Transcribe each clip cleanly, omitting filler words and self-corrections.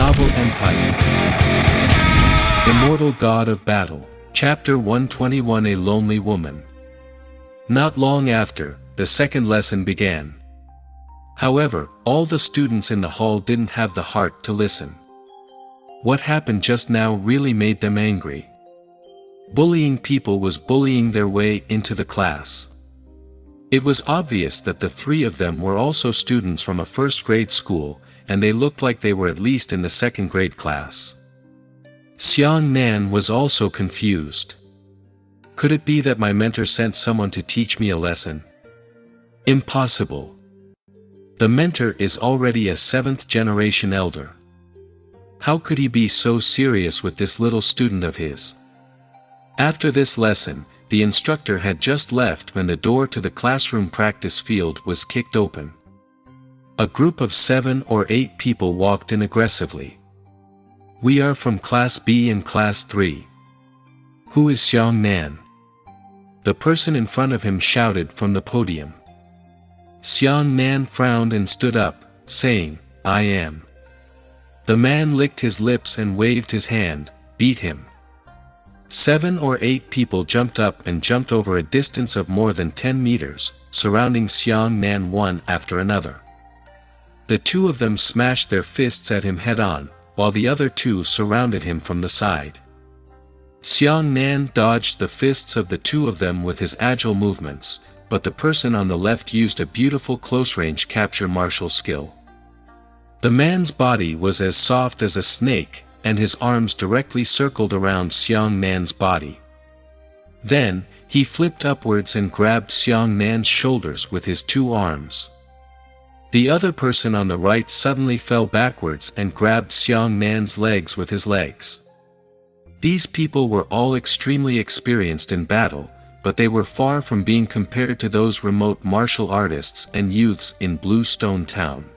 Novel Empire. Immortal God of Battle. Chapter 121. A Lonely Woman. Not long after, the second lesson began. However, all the students in the hall didn't have the heart to listen. What happened just now really made them angry. Bullying people was bullying their way into the class. It was obvious that the three of them were also students from a first-grade school, and they looked like they were at least in the second-grade class. Xiang Nan was also confused. Could it be that my mentor sent someone to teach me a lesson? Impossible. The mentor is already a 7th-generation elder. How could he be so serious with this little student of his? After this lesson, the instructor had just left when the door to the classroom practice field was kicked open. A group of 7 or 8 people walked in aggressively. We are from Class B and Class 3. Who is Xiang Nan? The person in front of him shouted from the podium. Xiang Nan frowned and stood up, saying, I am. The man licked his lips and waved his hand, beat him. 7 or 8 people jumped up and jumped over a distance of more than 10 meters, surrounding Xiang Nan one after another. The two of them smashed their fists at him head-on, while the other two surrounded him from the side. Xiang Nan dodged the fists of the two of them with his agile movements, but the person on the left used a beautiful close-range capture martial skill. The man's body was as soft as a snake, and his arms directly circled around Xiang Nan's body. Then, he flipped upwards and grabbed Xiang Nan's shoulders with his 2 arms. The other person on the right suddenly fell backwards and grabbed Xiang Nan's legs with his legs. These people were all extremely experienced in battle, but they were far from being compared to those remote martial artists and youths in Blue Stone Town.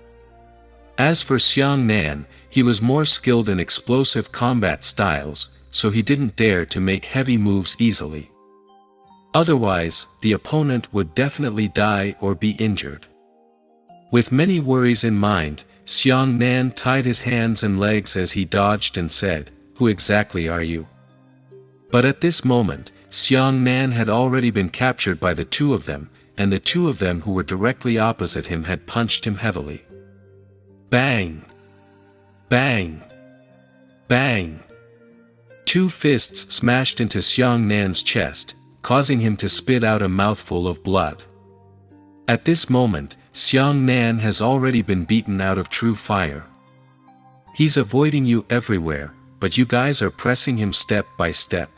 As for Xiang Nan, he was more skilled in explosive combat styles, so he didn't dare to make heavy moves easily. Otherwise, the opponent would definitely die or be injured. With many worries in mind, Xiang Nan tied his hands and legs as he dodged and said, Who exactly are you? But at this moment, Xiang Nan had already been captured by the two of them, and the two of them who were directly opposite him had punched him heavily. Bang! Bang! Bang! 2 fists smashed into Xiang Nan's chest, causing him to spit out a mouthful of blood. At this moment, Xiang Nan has already been beaten out of true fire. He's avoiding you everywhere, but you guys are pressing him step by step.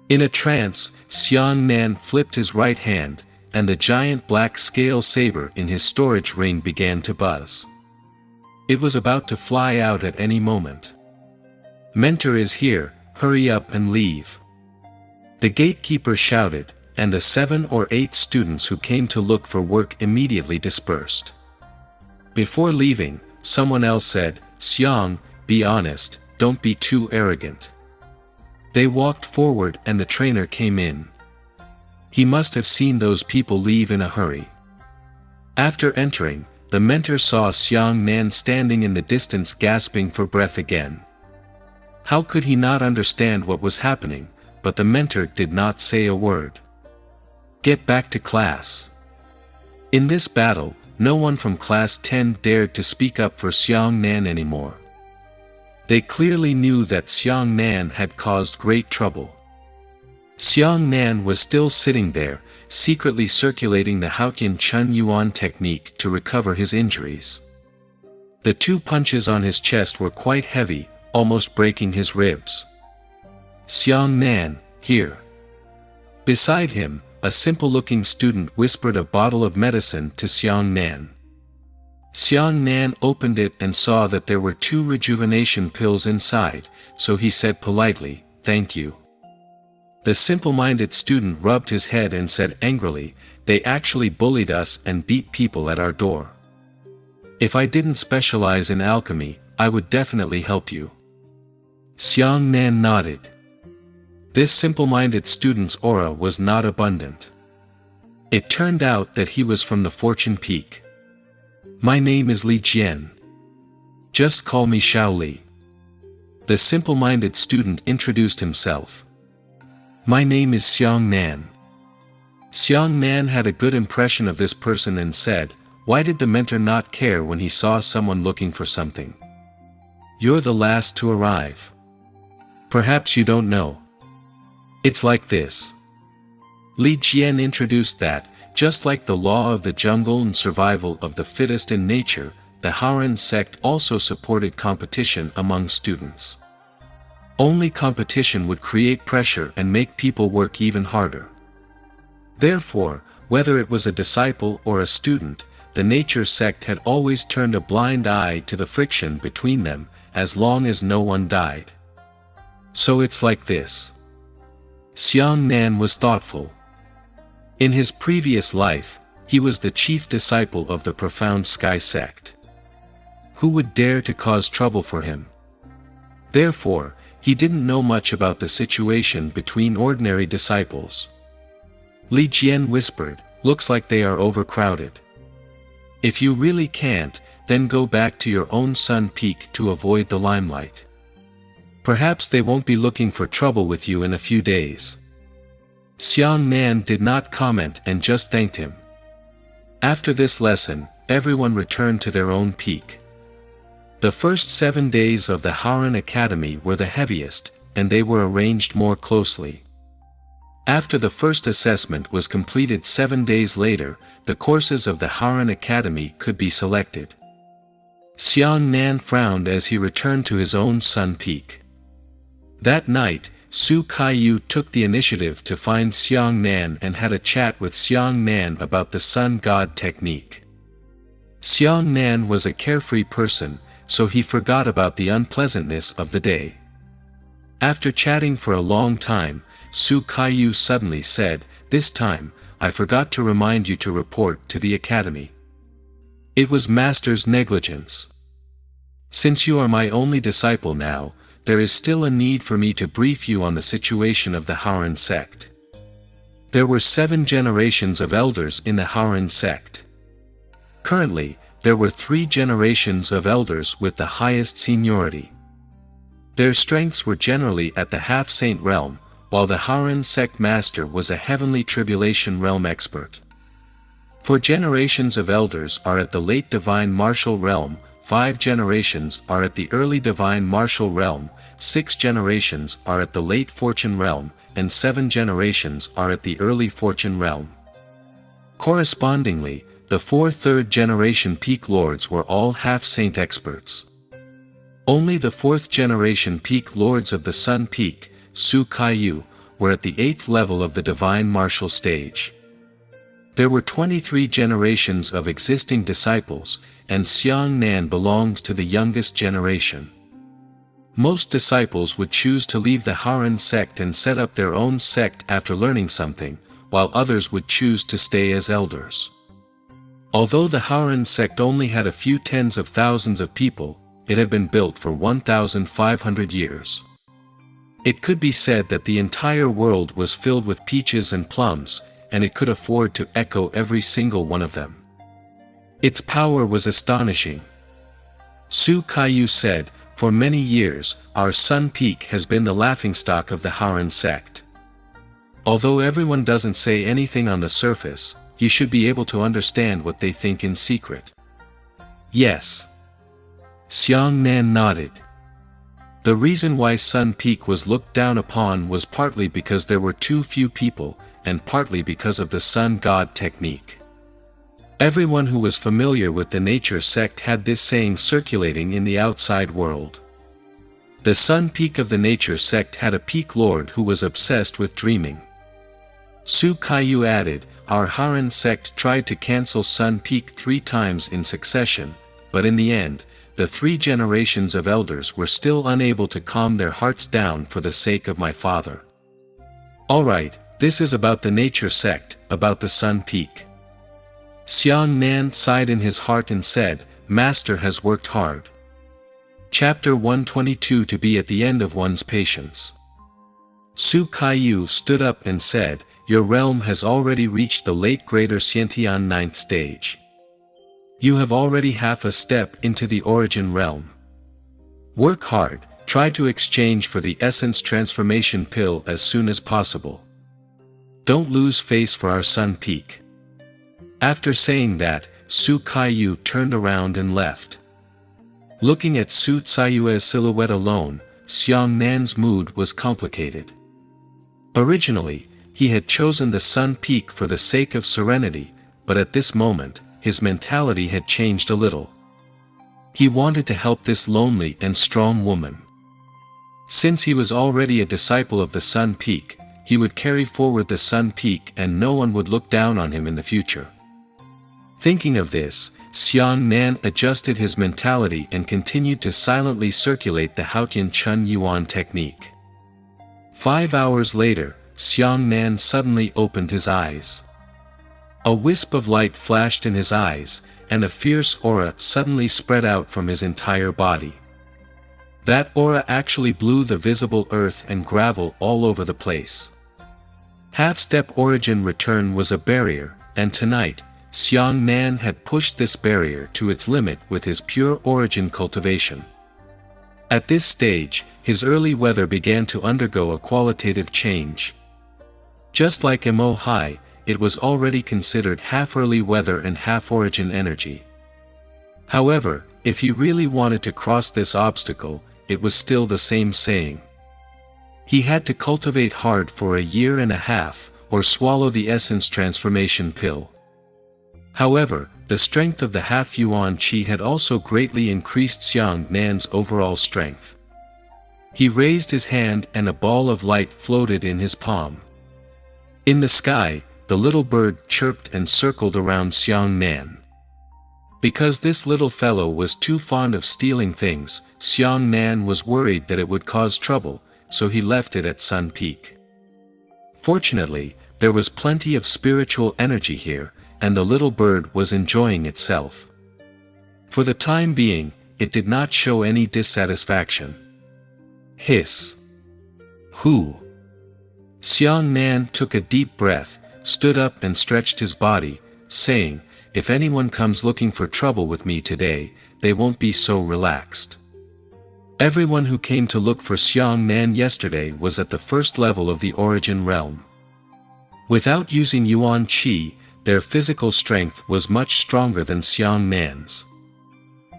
In a trance, Xiang Nan flipped his right hand, and the giant black scale saber in his storage ring began to buzz. It was about to fly out at any moment. Mentor is here, hurry up and leave. The gatekeeper shouted, and the 7 or 8 students who came to look for work immediately dispersed. Before leaving, someone else said, Xiang, be honest, don't be too arrogant. They walked forward and the trainer came in. He must have seen those people leave in a hurry. After entering, the mentor saw Xiang Nan standing in the distance gasping for breath again. How could he not understand what was happening, but the mentor did not say a word. Get back to class. In this battle, no one from Class 10 dared to speak up for Xiang Nan anymore. They clearly knew that Xiang Nan had caused great trouble. Xiang Nan was still sitting there, secretly circulating the Haoqian Chun Yuan technique to recover his injuries. The 2 punches on his chest were quite heavy, almost breaking his ribs. Xiang Nan, here. Beside him, a simple-looking student whispered a bottle of medicine to Xiang Nan. Xiang Nan opened it and saw that there were 2 rejuvenation pills inside, so he said politely, Thank you. The simple-minded student rubbed his head and said angrily, They actually bullied us and beat people at our door. If I didn't specialize in alchemy, I would definitely help you. Xiang Nan nodded. This simple-minded student's aura was not abundant. It turned out that he was from the Fortune Peak. My name is Li Jian. Just call me Shaoli. The simple-minded student introduced himself. My name is Xiang Nan. Xiang Nan had a good impression of this person and said, why did the mentor not care when he saw someone looking for something? You're the last to arrive. Perhaps you don't know. It's like this. Li Jian introduced that, just like the law of the jungle and survival of the fittest in nature, the Haran sect also supported competition among students. Only competition would create pressure and make people work even harder. Therefore, whether it was a disciple or a student, the nature sect had always turned a blind eye to the friction between them, as long as no one died. So it's like this. Xiang Nan was thoughtful. In his previous life, he was the chief disciple of the profound sky sect. Who would dare to cause trouble for him? Therefore, he didn't know much about the situation between ordinary disciples. Li Jian whispered, looks like they are overcrowded. If you really can't, then go back to your own sun peak to avoid the limelight. Perhaps they won't be looking for trouble with you in a few days. Xiang Nan did not comment and just thanked him. After this lesson, everyone returned to their own peak. The first 7 days of the Haran Academy were the heaviest, and they were arranged more closely. After the first assessment was completed 7 days later, the courses of the Haran Academy could be selected. Xiang Nan frowned as he returned to his own sun peak. That night, Su Kaiyu took the initiative to find Xiang Nan and had a chat with Xiang Nan about the sun god technique. Xiang Nan was a carefree person, so he forgot about the unpleasantness of the day. After chatting for a long time, Su Kaiyu suddenly said, this time, I forgot to remind you to report to the academy. It was Master's negligence. Since you are my only disciple now, there is still a need for me to brief you on the situation of the Haran sect. There were 7 generations of elders in the Haran sect. Currently, there were 3 generations of elders with the highest seniority. Their strengths were generally at the half-saint realm, while the Haran sect master was a heavenly tribulation realm expert. 4 generations of elders are at the late divine martial realm, 5 generations are at the early divine martial realm, 6 generations are at the late fortune realm, and 7 generations are at the early fortune realm. Correspondingly, the 4 third-generation peak lords were all half-saint experts. Only the 4th generation peak lords of the Sun Peak, Su Kaiyu, were at the 8th level of the divine martial stage. There were 23 generations of existing disciples, and Xiang Nan belonged to the youngest generation. Most disciples would choose to leave the Haran sect and set up their own sect after learning something, while others would choose to stay as elders. Although the Haran sect only had a few tens of thousands of people, it had been built for 1,500 years. It could be said that the entire world was filled with peaches and plums, and it could afford to echo every single one of them. Its power was astonishing. Su Kaiyu said, for many years, our Sun Peak has been the laughingstock of the Haran sect. Although everyone doesn't say anything on the surface, you should be able to understand what they think in secret. Yes. Xiang Nan nodded. The reason why Sun Peak was looked down upon was partly because there were too few people, and partly because of the sun god technique. Everyone who was familiar with the nature sect had this saying circulating in the outside world. The Sun Peak of the nature sect had a peak lord who was obsessed with dreaming. Su Kaiyu added, our Haran sect tried to cancel Sun Peak 3 times in succession, but in the end, the 3 generations of elders were still unable to calm their hearts down for the sake of my father. Alright, this is about the nature sect, about the Sun Peak. Xiang Nan sighed in his heart and said, Master has worked hard. Chapter 122 To be at the end of one's patience. Su Kaiyu stood up and said, your realm has already reached the late Greater Xiantian 9th stage. You have already half a step into the origin realm. Work hard, try to exchange for the essence transformation pill as soon as possible. Don't lose face for our sun peak. After saying that, Su Kaiyu turned around and left. Looking at Su Tsayue's silhouette alone, Xiang Nan's mood was complicated. Originally, he had chosen the sun peak for the sake of serenity, but at this moment, his mentality had changed a little. He wanted to help this lonely and strong woman. Since he was already a disciple of the sun peak, he would carry forward the sun peak and no one would look down on him in the future. Thinking of this, Xiang Nan adjusted his mentality and continued to silently circulate the Haotian Chun Yuan technique. 5 hours later, Xiang Nan suddenly opened his eyes. A wisp of light flashed in his eyes, and a fierce aura suddenly spread out from his entire body. That aura actually blew the visible earth and gravel all over the place. Half-step origin return was a barrier, and tonight, Xiang Nan had pushed this barrier to its limit with his pure origin cultivation. At this stage, his early weather began to undergo a qualitative change. Just like Emo High, it was already considered half early weather and half origin energy. However, if he really wanted to cross this obstacle, it was still the same saying. He had to cultivate hard for a year and a half, or swallow the essence transformation pill. However, the strength of the half Yuan Qi had also greatly increased Xiang Nan's overall strength. He raised his hand and a ball of light floated in his palm. In the sky, the little bird chirped and circled around Xiang Nan. Because this little fellow was too fond of stealing things, Xiang Nan was worried that it would cause trouble, so he left it at Sun Peak. Fortunately, there was plenty of spiritual energy here, and the little bird was enjoying itself. For the time being, it did not show any dissatisfaction. Hiss. Who? Xiang Nan took a deep breath, stood up and stretched his body, saying, "If anyone comes looking for trouble with me today, they won't be so relaxed." Everyone who came to look for Xiang Nan yesterday was at the first level of the origin realm. Without using Yuan Qi, their physical strength was much stronger than Xiang Nan's.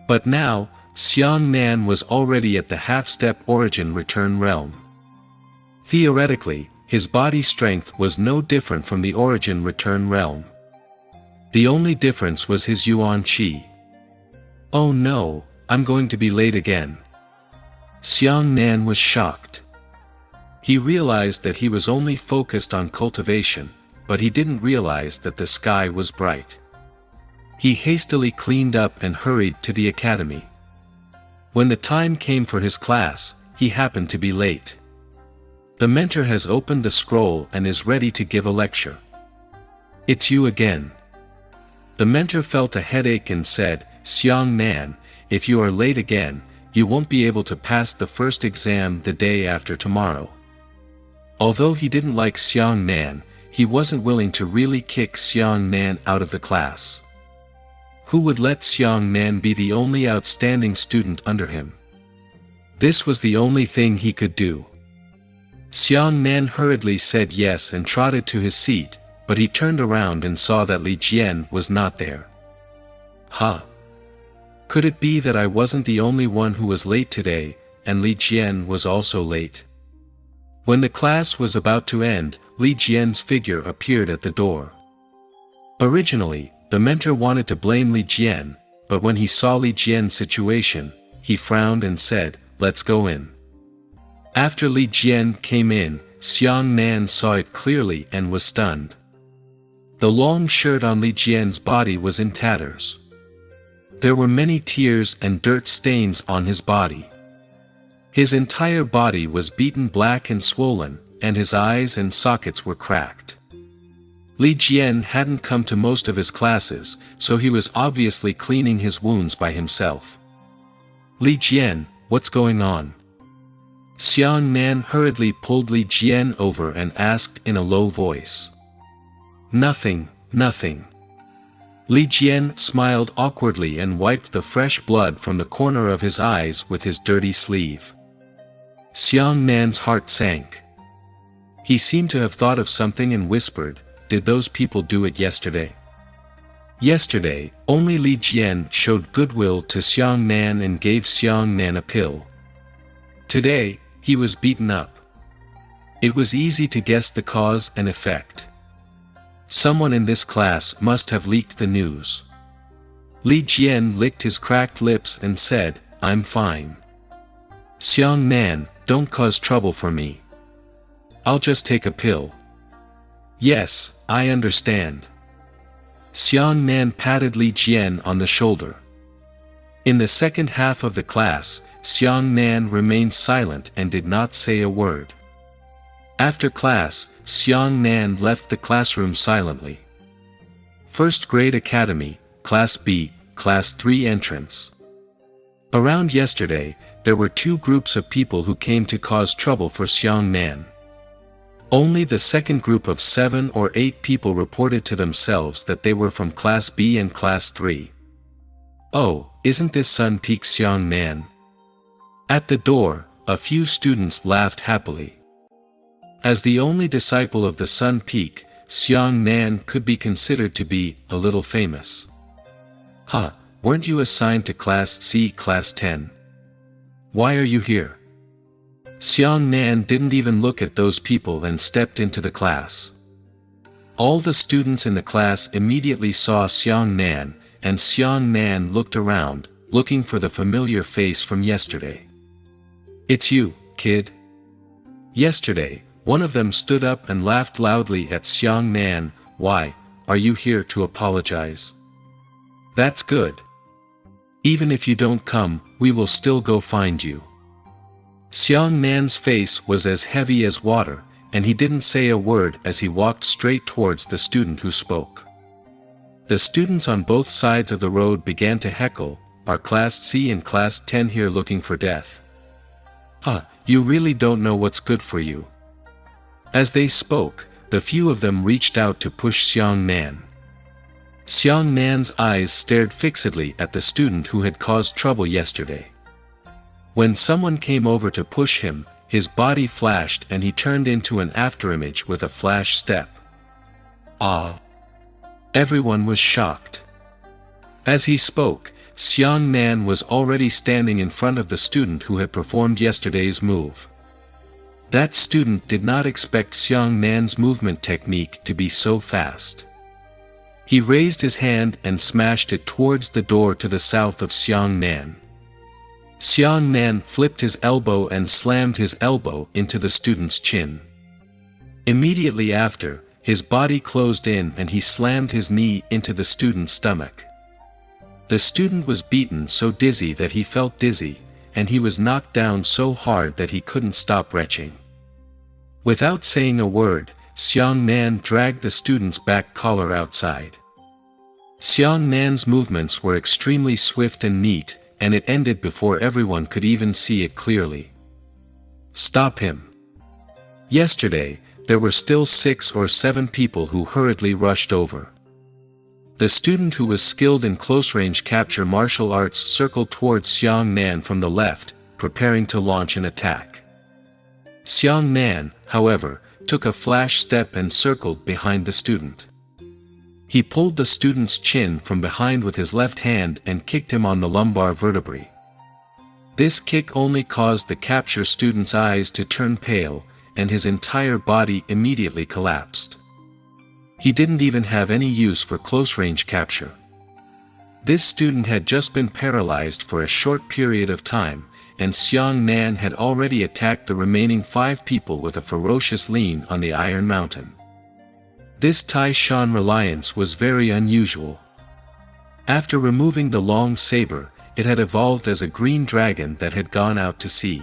But now, Xiang Nan was already at the half-step origin return realm. Theoretically, his body strength was no different from the origin return realm. The only difference was his Yuan Qi. "Oh no, I'm going to be late again." Xiang Nan was shocked. He realized that he was only focused on cultivation, but he didn't realize that the sky was bright. He hastily cleaned up and hurried to the academy. When the time came for his class, he happened to be late. The mentor has opened the scroll and is ready to give a lecture. "It's you again." The mentor felt a headache and said, "Xiang Nan, if you are late again, you won't be able to pass the first exam the day after tomorrow." Although he didn't like Xiang Nan, he wasn't willing to really kick Xiang Nan out of the class. Who would let Xiang Nan be the only outstanding student under him? This was the only thing he could do. Xiang Nan hurriedly said yes and trotted to his seat, but he turned around and saw that Li Jian was not there. Huh? Could it be that I wasn't the only one who was late today, and Li Jian was also late? When the class was about to end, Li Jian's figure appeared at the door. Originally, the mentor wanted to blame Li Jian, but when he saw Li Jian's situation, he frowned and said, "Let's go in." After Li Jian came in, Xiang Nan saw it clearly and was stunned. The long shirt on Li Jian's body was in tatters. There were many tears and dirt stains on his body. His entire body was beaten black and swollen, and his eyes and sockets were cracked. Li Jian hadn't come to most of his classes, so he was obviously cleaning his wounds by himself. "Li Jian, what's going on?" Xiang Nan hurriedly pulled Li Jian over and asked in a low voice. "Nothing, nothing." Li Jian smiled awkwardly and wiped the fresh blood from the corner of his eyes with his dirty sleeve. Xiang Nan's heart sank. He seemed to have thought of something and whispered, "Did those people do it yesterday?" Yesterday, only Li Jian showed goodwill to Xiang Nan and gave Xiang Nan a pill. Today, he was beaten up. It was easy to guess the cause and effect. Someone in this class must have leaked the news. Li Jian licked his cracked lips and said, "I'm fine. Xiang Nan, don't cause trouble for me. I'll just take a pill." "Yes, I understand." Xiang Nan patted Li Jian on the shoulder. In the second half of the class, Xiang Nan remained silent and did not say a word. After class, Xiang Nan left the classroom silently. First grade academy, Class B, Class 3 entrance. Around yesterday, there were two groups of people who came to cause trouble for Xiang Nan. Only the second group of 7 or 8 people reported to themselves that they were from Class B and Class 3. "Oh, isn't this Sun Peak Xiang Nan?" At the door, a few students laughed happily. As the only disciple of the Sun Peak, Xiang Nan could be considered to be a little famous. "Huh, weren't you assigned to Class C, Class 10? Why are you here?" Xiang Nan didn't even look at those people and stepped into the class. All the students in the class immediately saw Xiang Nan, and Xiang Nan looked around, looking for the familiar face from yesterday. "It's you, kid." Yesterday, one of them stood up and laughed loudly at Xiang Nan. "Why, are you here to apologize? That's good. Even if you don't come, we will still go find you." Xiang Nan's face was as heavy as water, and he didn't say a word as he walked straight towards the student who spoke. The students on both sides of the road began to heckle, "Are Class C and Class 10 here looking for death? Huh, you really don't know what's good for you." As they spoke, the few of them reached out to push Xiang Nan. Xiang Nan's eyes stared fixedly at the student who had caused trouble yesterday. When someone came over to push him, his body flashed and he turned into an afterimage with a flash step. "Ah!" Everyone was shocked. As he spoke, Xiang Nan was already standing in front of the student who had performed yesterday's move. That student did not expect Xiang Nan's movement technique to be so fast. He raised his hand and smashed it towards the door to the south of Xiang Nan. Xiang Nan flipped his elbow and slammed his elbow into the student's chin. Immediately after, his body closed in and he slammed his knee into the student's stomach. The student was beaten so dizzy that he felt dizzy, and he was knocked down so hard that he couldn't stop retching. Without saying a word, Xiang Nan dragged the student's back collar outside. Xiang Nan's movements were extremely swift and neat, and it ended before everyone could even see it clearly. "Stop him." Yesterday, there were still 6 or 7 people who hurriedly rushed over. The student who was skilled in close-range capture martial arts circled towards Xiang Nan from the left, preparing to launch an attack. Xiang Nan, however, took a flash step and circled behind the student. He pulled the student's chin from behind with his left hand and kicked him on the lumbar vertebrae. This kick only caused the capture student's eyes to turn pale, and his entire body immediately collapsed. He didn't even have any use for close-range capture. This student had just been paralyzed for a short period of time, and Xiang Nan had already attacked the remaining 5 people with a ferocious lean on the Iron Mountain. This Tai Shan reliance was very unusual. After removing the long saber, it had evolved as a green dragon that had gone out to sea.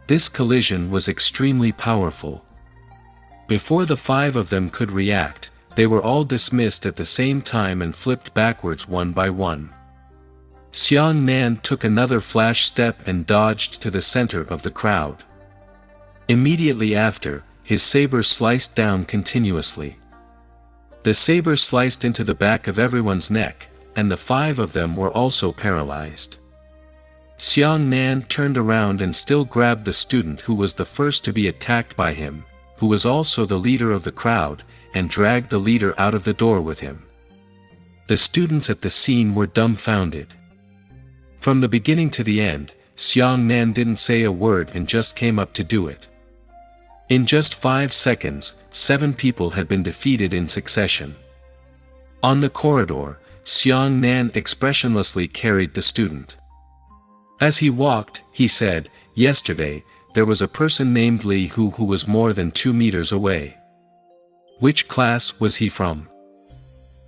This collision was extremely powerful. Before the 5 of them could react, they were all dismissed at the same time and flipped backwards one by one. Xiang Nan took another flash step and dodged to the center of the crowd. Immediately after, his saber sliced down continuously. The saber sliced into the back of everyone's neck, and the 5 of them were also paralyzed. Xiang Nan turned around and still grabbed the student who was the first to be attacked by him, who was also the leader of the crowd, and dragged the leader out of the door with him. The students at the scene were dumbfounded. From the beginning to the end, Xiang Nan didn't say a word and just came up to do it. In just 5 seconds, 7 people had been defeated in succession. On the corridor, Xiang Nan expressionlessly carried the student. As he walked, he said, "Yesterday, there was a person named Li who was more than 2 meters away. Which class was he from?"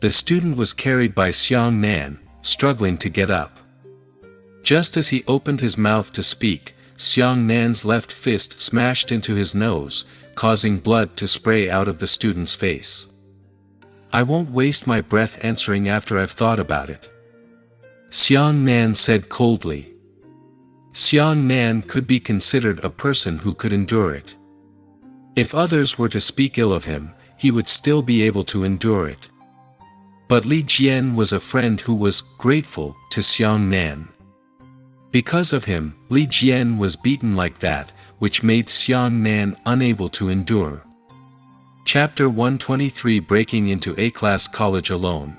The student was carried by Xiang Nan, struggling to get up. Just as he opened his mouth to speak, Xiang Nan's left fist smashed into his nose, causing blood to spray out of the student's face. "I won't waste my breath answering after I've thought about it," Xiang Nan said coldly. Xiang Nan could be considered a person who could endure it. If others were to speak ill of him, he would still be able to endure it. But Li Jian was a friend who was grateful to Xiang Nan. Because of him, Li Jian was beaten like that, which made Xiang Nan unable to endure. Chapter 123 Breaking into A-Class College Alone.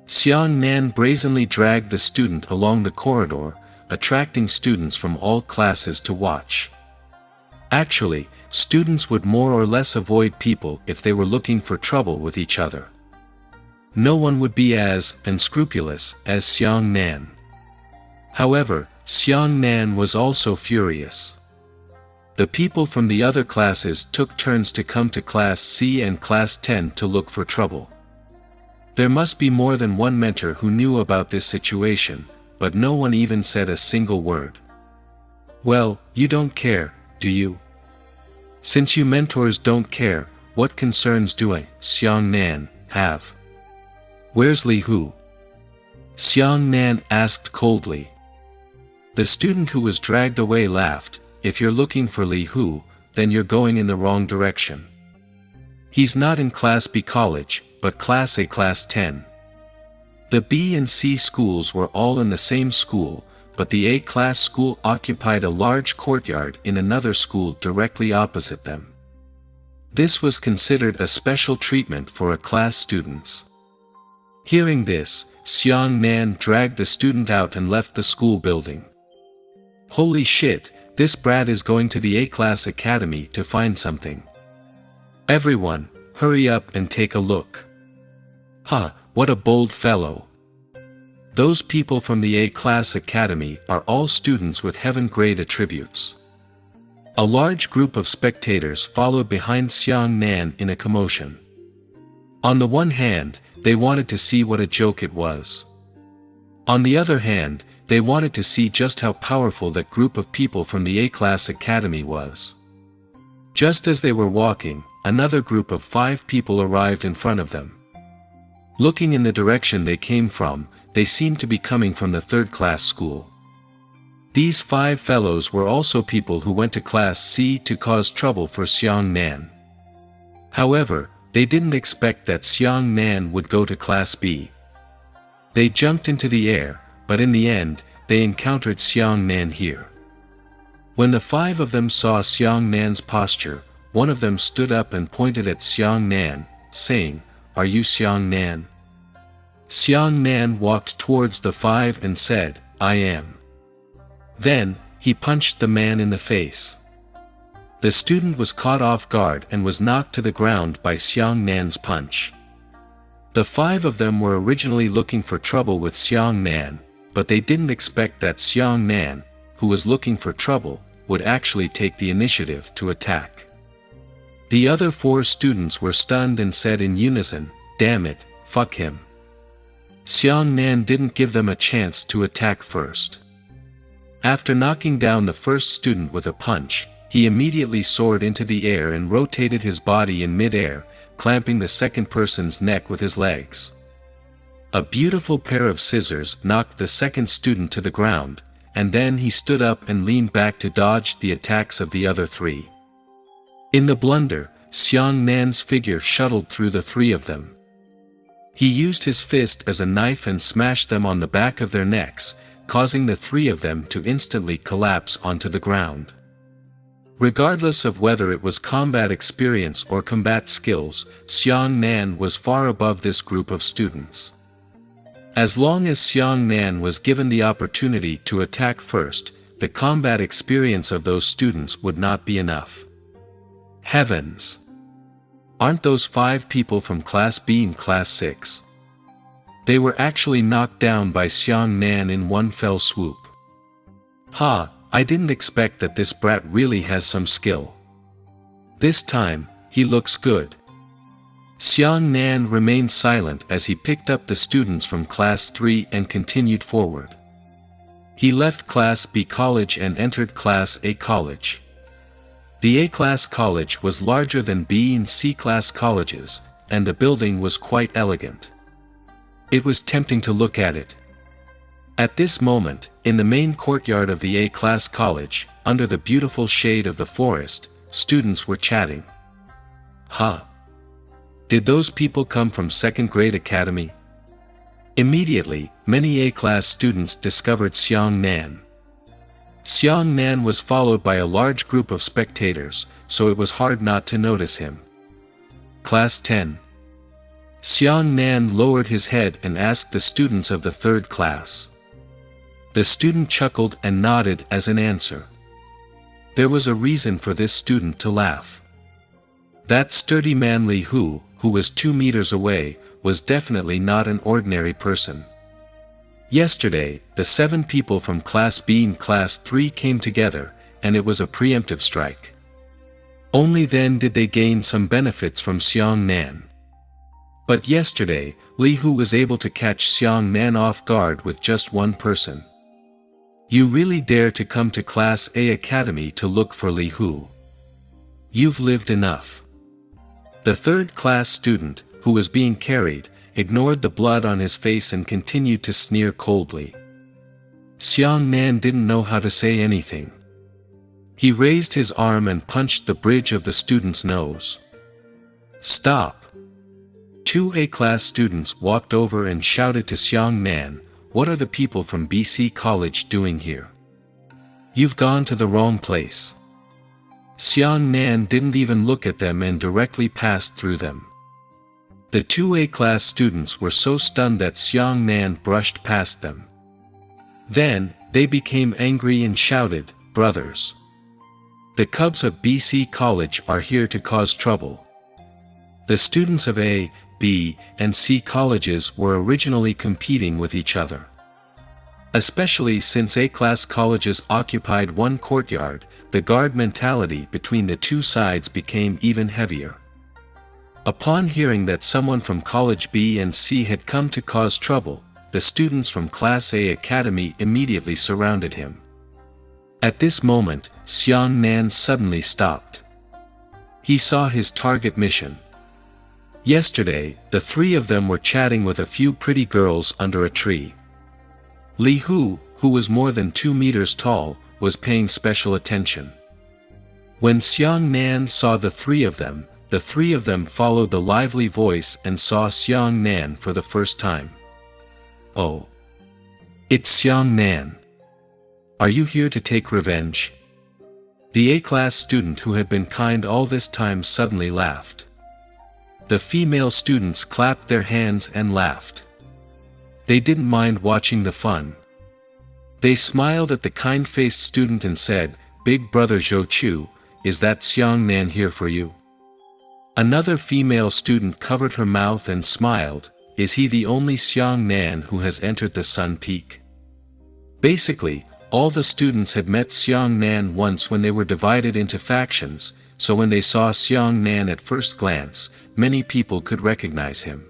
Xiang Nan brazenly dragged the student along the corridor, attracting students from all classes to watch. Actually, students would more or less avoid people if they were looking for trouble with each other. No one would be as unscrupulous as Xiang Nan. However, Xiang Nan was also furious. The people from the other classes took turns to come to Class C and Class 10 to look for trouble. There must be more than one mentor who knew about this situation, but no one even said a single word. "Well, you don't care, do you? Since you mentors don't care, what concerns do I, Xiang Nan, have? Where's Li Hu?" Xiang Nan asked coldly. The student who was dragged away laughed, "If you're looking for Li Hu, then you're going in the wrong direction. He's not in Class B college, but Class A Class 10. The B and C schools were all in the same school, but the A-class school occupied a large courtyard in another school directly opposite them. This was considered a special treatment for A-class students." Hearing this, Xiang Nan dragged the student out and left the school building. "Holy shit, this brat is going to the A-class academy to find something. Everyone, hurry up and take a look. Ha, what a bold fellow. Those people from the A-class academy are all students with heaven-grade attributes." A large group of spectators followed behind Xiang Nan in a commotion. On the one hand, they wanted to see what a joke it was. On the other hand, they wanted to see just how powerful that group of people from the A-class academy was. Just as they were walking, another group of 5 people arrived in front of them. Looking in the direction they came from, they seemed to be coming from the 3rd class school. These 5 fellows were also people who went to Class C to cause trouble for Xiang Nan. However, they didn't expect that Xiang Nan would go to Class B. They jumped into the air, but in the end, they encountered Xiang Nan here. When the 5 of them saw Xiang Nan's posture, one of them stood up and pointed at Xiang Nan, saying, "Are you Xiang Nan?" Xiang Nan walked towards the 5 and said, "I am." Then, he punched the man in the face. The student was caught off guard and was knocked to the ground by Xiang Nan's punch. The 5 of them were originally looking for trouble with Xiang Nan, but they didn't expect that Xiang Nan, who was looking for trouble, would actually take the initiative to attack. The other 4 students were stunned and said in unison, "Damn it, fuck him." Xiang Nan didn't give them a chance to attack first. After knocking down the first student with a punch, he immediately soared into the air and rotated his body in mid-air, clamping the second person's neck with his legs. A beautiful pair of scissors knocked the second student to the ground, and then he stood up and leaned back to dodge the attacks of the other 3. In the blunder, Xiang Nan's figure shuttled through the three of them. He used his fist as a knife and smashed them on the back of their necks, causing the three of them to instantly collapse onto the ground. Regardless of whether it was combat experience or combat skills, Xiang Nan was far above this group of students. As long as Xiang Nan was given the opportunity to attack first, the combat experience of those students would not be enough. Heavens! Aren't those 5 people from Class B in Class 6? They were actually knocked down by Xiang Nan in one fell swoop. Ha, I didn't expect that this brat really has some skill. This time, he looks good. Xiang Nan remained silent as he picked up the students from Class 3 and continued forward. He left Class B college and entered Class A college. The A-class college was larger than B and C-class colleges, and the building was quite elegant. It was tempting to look at it. At this moment, in the main courtyard of the A-class college, under the beautiful shade of the forest, students were chatting. Huh? Did those people come from second-grade academy? Immediately, many A-class students discovered Xiang Nan. Xiang Nan was followed by a large group of spectators, so it was hard not to notice him. Class 10. Xiang Nan lowered his head and asked the students of the 3rd class. The student chuckled and nodded as an answer. There was a reason for this student to laugh. That sturdy man Li Hu, who was 2 meters away, was definitely not an ordinary person. Yesterday, the 7 people from Class B and Class 3 came together, and it was a preemptive strike. Only then did they gain some benefits from Xiang Nan. But yesterday, Li Hu was able to catch Xiang Nan off guard with just one person. You really dare to come to Class A Academy to look for Li Hu? You've lived enough. The 3rd class student, who was being carried, ignored the blood on his face and continued to sneer coldly. Xiang Nan didn't know how to say anything. He raised his arm and punched the bridge of the student's nose. Stop! 2 A-class students walked over and shouted to Xiang Nan, "What are the people from BC College doing here? You've gone to the wrong place." Xiang Nan didn't even look at them and directly passed through them. The 2 A-class students were so stunned that Xiang Nan brushed past them. Then, they became angry and shouted, "Brothers! The cubs of BC College are here to cause trouble." The students of A, B, and C colleges were originally competing with each other. Especially since A-class colleges occupied one courtyard, the guard mentality between the 2 sides became even heavier. Upon hearing that someone from College B and C had come to cause trouble, the students from Class A Academy immediately surrounded him. At this moment, Xiang Nan suddenly stopped. He saw his target mission. Yesterday, the 3 of them were chatting with a few pretty girls under a tree. Li Hu, who was more than 2 meters tall, was paying special attention. When Xiang Nan saw the 3 of them followed the lively voice and saw Xiang Nan for the first time. Oh! It's Xiang Nan. Are you here to take revenge? The A-class student who had been kind all this time suddenly laughed. The female students clapped their hands and laughed. They didn't mind watching the fun. They smiled at the kind-faced student and said, "Big brother Zhou Chu, is that Xiang Nan here for you?" Another female student covered her mouth and smiled, "Is he the only Xiang Nan who has entered the Sun Peak?" Basically, all the students had met Xiang Nan once when they were divided into factions, so when they saw Xiang Nan at first glance, many people could recognize him.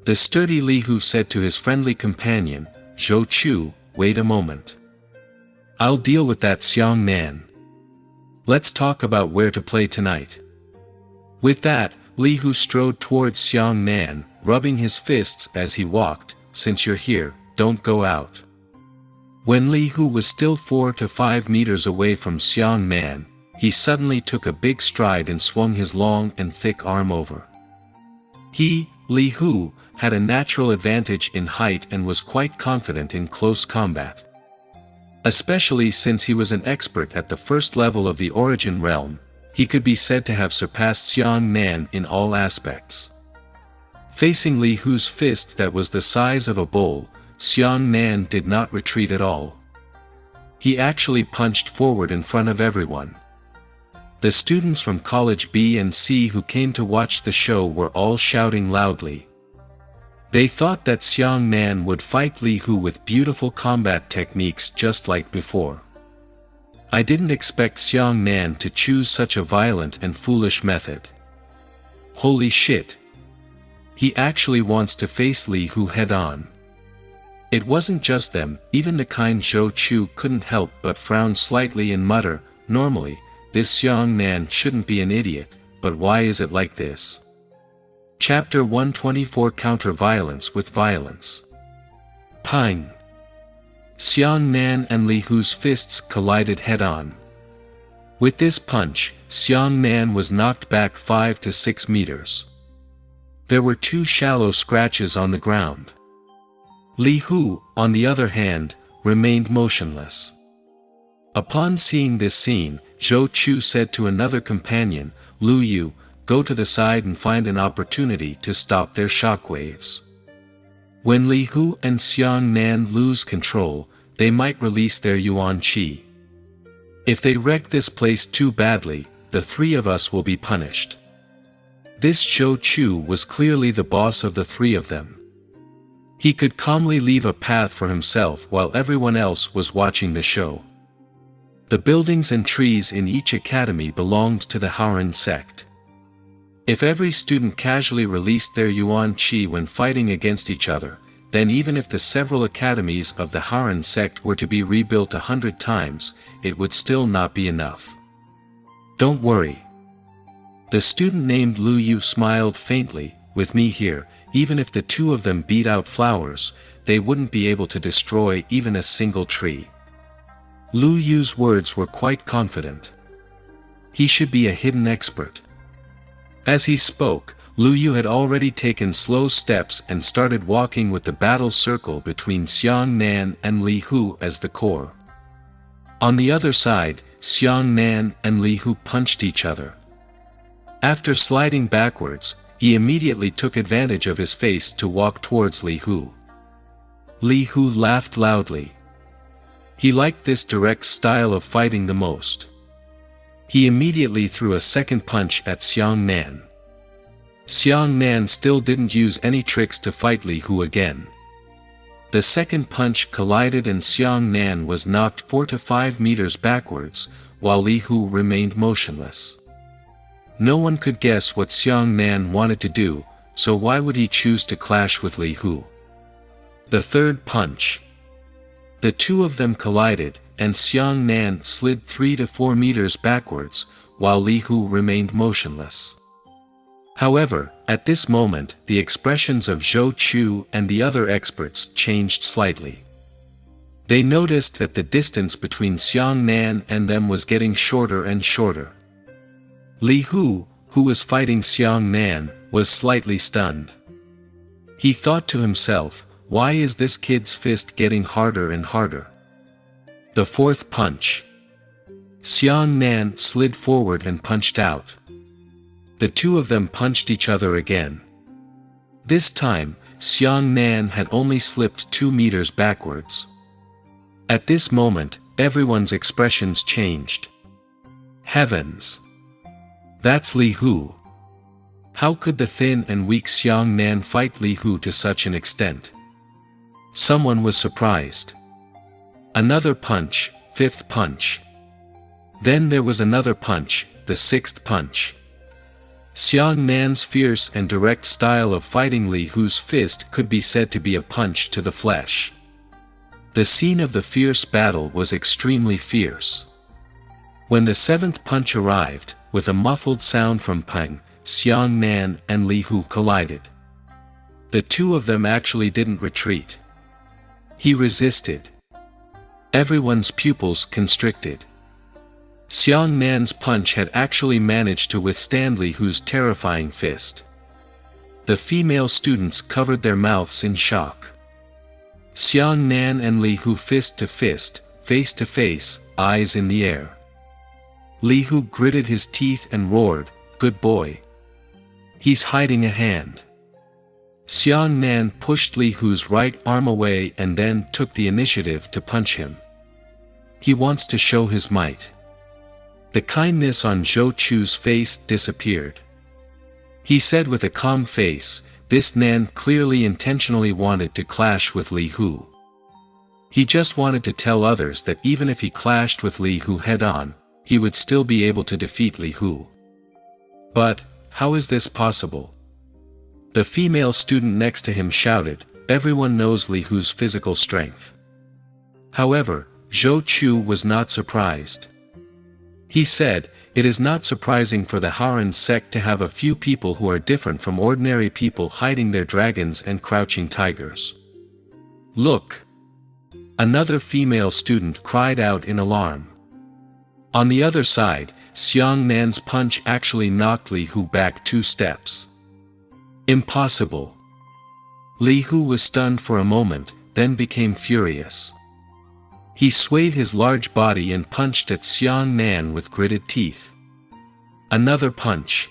The sturdy Li Hu said to his friendly companion, "Zhou Chu, wait a moment. I'll deal with that Xiang Nan. Let's talk about where to play tonight." With that, Li Hu strode towards Xiang Nan, rubbing his fists as he walked, "Since you're here, don't go out." When Li Hu was still 4 to 5 meters away from Xiang Nan, he suddenly took a big stride and swung his long and thick arm over. Li Hu, had a natural advantage in height and was quite confident in close combat. Especially since he was an expert at the first level of the Origin realm, he could be said to have surpassed Xiang Nan in all aspects. Facing Li Hu's fist that was the size of a bowl, Xiang Nan did not retreat at all. He actually punched forward in front of everyone. The students from College B and C who came to watch the show were all shouting loudly. They thought that Xiang Nan would fight Li Hu with beautiful combat techniques just like before. I didn't expect Xiang Nan to choose such a violent and foolish method. Holy shit! He actually wants to face Li Hu head-on. It wasn't just them, even the kind Zhou Chu couldn't help but frown slightly and mutter, "Normally, this Xiang Nan shouldn't be an idiot, but why is it like this?" Chapter 124 Counter-Violence with Violence. Pang! Xiang Nan and Li Hu's fists collided head-on. With this punch, Xiang Nan was knocked back 5 to 6 meters. There were 2 shallow scratches on the ground. Li Hu, on the other hand, remained motionless. Upon seeing this scene, Zhou Chu said to another companion, "Lu Yu, go to the side and find an opportunity to stop their shockwaves. When Li Hu and Xiang Nan lose control, they might release their Yuan Qi. If they wreck this place too badly, the 3 of us will be punished." This Zhou Chu was clearly the boss of the 3 of them. He could calmly leave a path for himself while everyone else was watching the show. The buildings and trees in each academy belonged to the Haoran sect. If every student casually released their Yuan Qi when fighting against each other, then even if the several academies of the Haoran sect were to be rebuilt 100 times, it would still not be enough. "Don't worry." The student named Lu Yu smiled faintly, "With me here, even if the 2 of them beat out flowers, they wouldn't be able to destroy even a single tree." Lu Yu's words were quite confident. He should be a hidden expert. As he spoke, Lu Yu had already taken slow steps and started walking with the battle circle between Xiang Nan and Li Hu as the core. On the other side, Xiang Nan and Li Hu punched each other. After sliding backwards, he immediately took advantage of his face to walk towards Li Hu. Li Hu laughed loudly. He liked this direct style of fighting the most. He immediately threw a second punch at Xiang Nan. Xiang Nan still didn't use any tricks to fight Li Hu again. The second punch collided and Xiang Nan was knocked 4 to 5 meters backwards, while Li Hu remained motionless. No one could guess what Xiang Nan wanted to do, so why would he choose to clash with Li Hu? The third punch. The 2 of them collided, and Xiang Nan slid 3 to 4 meters backwards, while Li Hu remained motionless. However, at this moment, the expressions of Zhou Chu and the other experts changed slightly. They noticed that the distance between Xiang Nan and them was getting shorter and shorter. Li Hu, who was fighting Xiang Nan, was slightly stunned. He thought to himself, "Why is this kid's fist getting harder and harder?" The fourth punch. Xiang Nan slid forward and punched out. The 2 of them punched each other again. This time, Xiang Nan had only slipped 2 meters backwards. At this moment, everyone's expressions changed. Heavens! That's Li Hu. How could the thin and weak Xiang Nan fight Li Hu to such an extent? Someone was surprised. Another punch, 5th punch. Then there was another punch, the 6th punch. Xiang Nan's fierce and direct style of fighting Li Hu's fist could be said to be a punch to the flesh. The scene of the fierce battle was extremely fierce. When the 7th punch arrived, with a muffled sound from Peng, Xiang Nan and Li Hu collided. The 2 of them actually didn't retreat. He resisted. Everyone's pupils constricted. Xiang Nan's punch had actually managed to withstand Li Hu's terrifying fist. The female students covered their mouths in shock. Xiang Nan and Li Hu fist to fist, face to face, eyes in the air. Li Hu gritted his teeth and roared, "Good boy. He's hiding a hand." Xiang Nan pushed Li Hu's right arm away and then took the initiative to punch him. He wants to show his might. The kindness on Zhou Chu's face disappeared. He said with a calm face, this Nan clearly intentionally wanted to clash with Li Hu. He just wanted to tell others that even if he clashed with Li Hu head-on, he would still be able to defeat Li Hu. But, how is this possible? The female student next to him shouted, "Everyone knows Li Hu's physical strength." However, Zhou Chu was not surprised. He said, "It is not surprising for the Haran sect to have a few people who are different from ordinary people hiding their dragons and crouching tigers." "Look!" Another female student cried out in alarm. On the other side, Xiang Nan's punch actually knocked Li Hu back 2 steps. Impossible! Li Hu was stunned for a moment, then became furious. He swayed his large body and punched at Xiang Nan with gritted teeth. Another punch.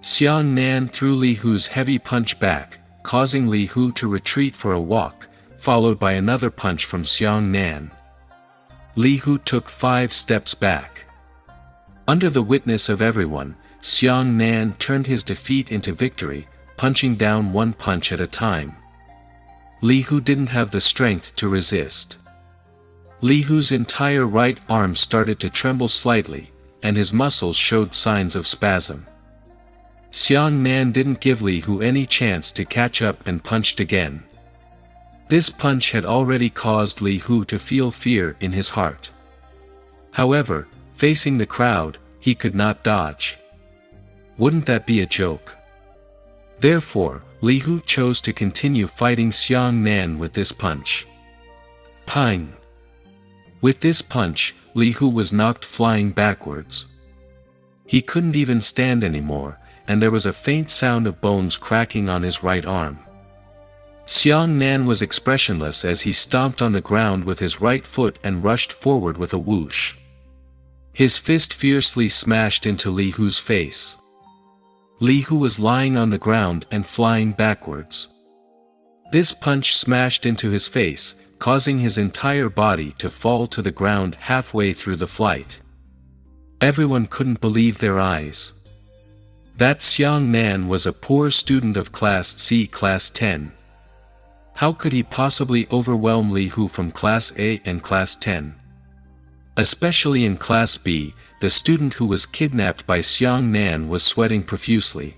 Xiang Nan threw Li Hu's heavy punch back, causing Li Hu to retreat for a walk, followed by another punch from Xiang Nan. Li Hu took 5 steps back. Under the witness of everyone, Xiang Nan turned his defeat into victory, punching down 1 punch at a time. Li Hu didn't have the strength to resist. Li Hu's entire right arm started to tremble slightly, and his muscles showed signs of spasm. Xiang Nan didn't give Li Hu any chance to catch up and punched again. This punch had already caused Li Hu to feel fear in his heart. However, facing the crowd, he could not dodge. Wouldn't that be a joke? Therefore, Li Hu chose to continue fighting Xiang Nan with this punch. Pang! With this punch, Li Hu was knocked flying backwards. He couldn't even stand anymore, and there was a faint sound of bones cracking on his right arm. Xiang Nan was expressionless as he stomped on the ground with his right foot and rushed forward with a whoosh. His fist fiercely smashed into Li Hu's face. Li Hu was lying on the ground and flying backwards. This punch smashed into his face, causing his entire body to fall to the ground halfway through the flight. Everyone couldn't believe their eyes. That Xiang Nan was a poor student of Class C, Class 10. How could he possibly overwhelm Li Hu from Class A and Class 10? Especially in Class B, the student who was kidnapped by Xiang Nan was sweating profusely.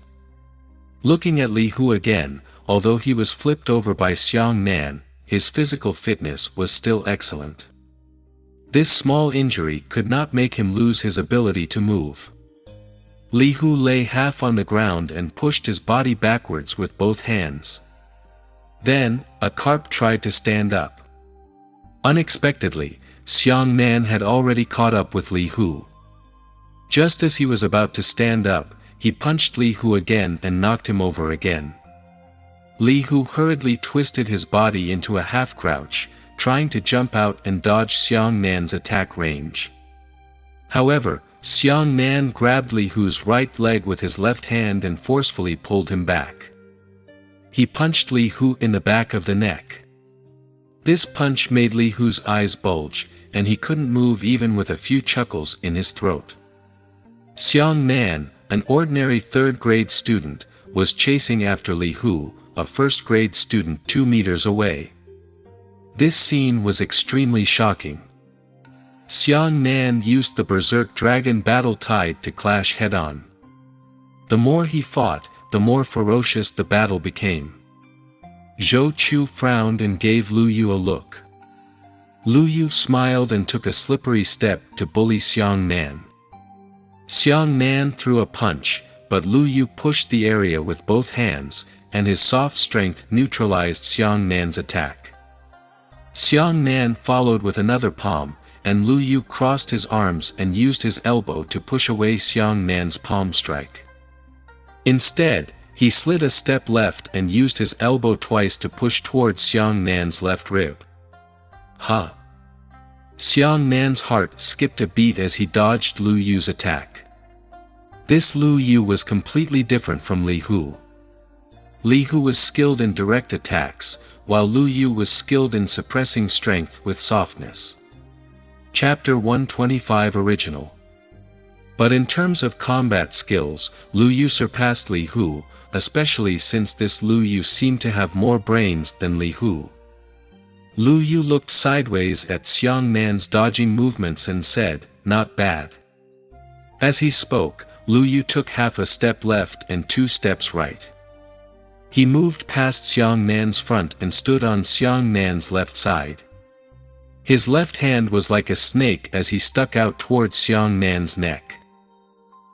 Looking at Li Hu again, although he was flipped over by Xiang Nan, his physical fitness was still excellent. This small injury could not make him lose his ability to move. Li Hu lay half on the ground and pushed his body backwards with both hands. Then, a carp tried to stand up. Unexpectedly, Xiang Nan had already caught up with Li Hu. Just as he was about to stand up, he punched Li Hu again and knocked him over again. Li Hu hurriedly twisted his body into a half-crouch, trying to jump out and dodge Xiang Nan's attack range. However, Xiang Nan grabbed Li Hu's right leg with his left hand and forcefully pulled him back. He punched Li Hu in the back of the neck. This punch made Li Hu's eyes bulge, and he couldn't move even with a few chuckles in his throat. Xiang Nan, an ordinary 3rd-grade student, was chasing after Li Hu, a 1st-grade student 2 meters away. This scene was extremely shocking. Xiang Nan used the Berserk Dragon Battle Tide to clash head-on. The more he fought, the more ferocious the battle became. Zhou Chu frowned and gave Lu Yu a look. Lu Yu smiled and took a slippery step to bully Xiang Nan. Xiang Nan threw a punch, but Lu Yu pushed the area with both hands, and his soft strength neutralized Xiang Nan's attack. Xiang Nan followed with another palm, and Lu Yu crossed his arms and used his elbow to push away Xiang Nan's palm strike. Instead, he slid a step left and used his elbow twice to push towards Xiang Nan's left rib. Ha! Xiang Nan's heart skipped a beat as he dodged Lu Yu's attack. This Lu Yu was completely different from Li Hu. Li Hu was skilled in direct attacks, while Lu Yu was skilled in suppressing strength with softness. Chapter 125 Original. But in terms of combat skills, Lu Yu surpassed Li Hu, especially since this Lu Yu seemed to have more brains than Li Hu. Lu Yu looked sideways at Xiang Nan's dodging movements and said, "Not bad." As he spoke, Lu Yu took half a step left and 2 steps right. He moved past Xiang Nan's front and stood on Xiang Nan's left side. His left hand was like a snake as he stuck out towards Xiang Nan's neck.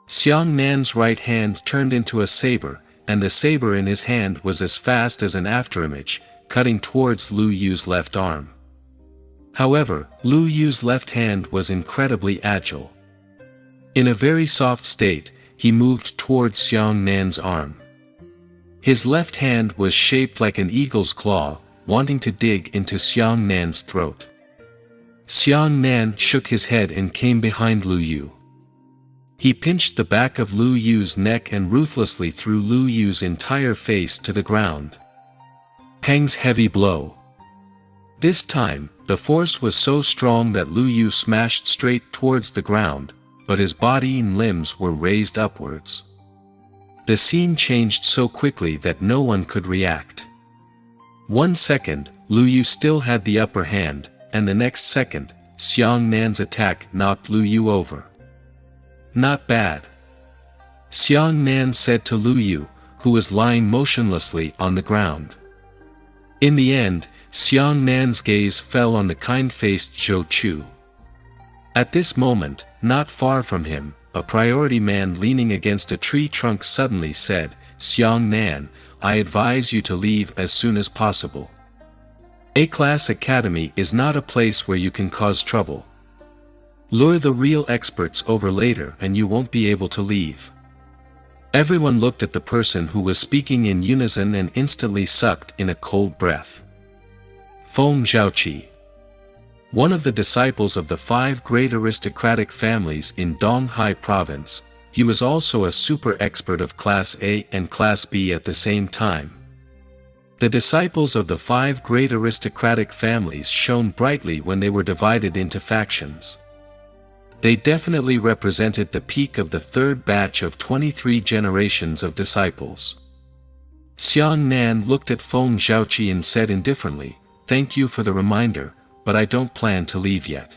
Xiang Nan's right hand turned into a saber, and the saber in his hand was as fast as an afterimage, cutting towards Lu Yu's left arm. However, Lu Yu's left hand was incredibly agile. In a very soft state, he moved towards Xiang Nan's arm. His left hand was shaped like an eagle's claw, wanting to dig into Xiang Nan's throat. Xiang Nan shook his head and came behind Lu Yu. He pinched the back of Lu Yu's neck and ruthlessly threw Lu Yu's entire face to the ground. Peng's heavy blow. This time, the force was so strong that Lu Yu smashed straight towards the ground, but his body and limbs were raised upwards. The scene changed so quickly that no one could react. 1 second, Lu Yu still had the upper hand, and the next second, Xiang Nan's attack knocked Lu Yu over. "Not bad," Xiang Nan said to Lu Yu, who was lying motionlessly on the ground. In the end, Xiang Nan's gaze fell on the kind-faced Zhou Chu. At this moment, not far from him, a priority man leaning against a tree trunk suddenly said, "Xiang Nan, I advise you to leave as soon as possible. A-Class Academy is not a place where you can cause trouble. Lure the real experts over later and you won't be able to leave." Everyone looked at the person who was speaking in unison and instantly sucked in a cold breath. Feng Zhaoqi, one of the disciples of the 5 great aristocratic families in Donghai province, he was also a super expert of Class A and Class B at the same time. The disciples of the 5 great aristocratic families shone brightly when they were divided into factions. They definitely represented the peak of the 3rd batch of 23 generations of disciples. Xiang Nan looked at Feng Zhaoqi and said indifferently, "Thank you for the reminder, but I don't plan to leave yet."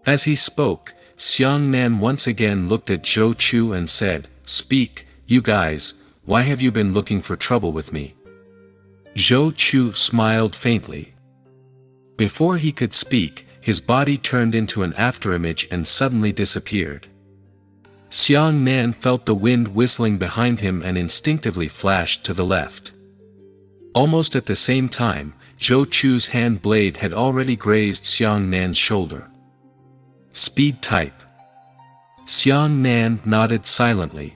As he spoke, Xiang Nan once again looked at Zhou Chu and said, "Speak, you guys, why have you been looking for trouble with me?" Zhou Chu smiled faintly. Before he could speak, his body turned into an afterimage and suddenly disappeared. Xiang Nan felt the wind whistling behind him and instinctively flashed to the left. Almost at the same time, Zhou Chu's hand blade had already grazed Xiang Nan's shoulder. Speed type. Xiang Nan nodded silently.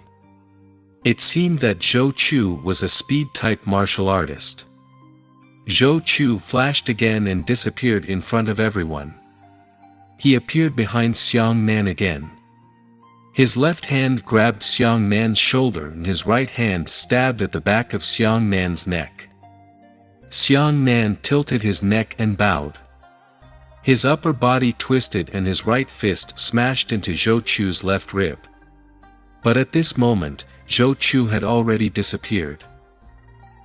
It seemed that Zhou Chu was a speed type martial artist. Zhou Chu flashed again and disappeared in front of everyone. He appeared behind Xiang Nan again. His left hand grabbed Xiang Nan's shoulder and his right hand stabbed at the back of Xiang Nan's neck. Xiang Nan tilted his neck and bowed. His upper body twisted and his right fist smashed into Zhou Chu's left rib. But at this moment, Zhou Chu had already disappeared.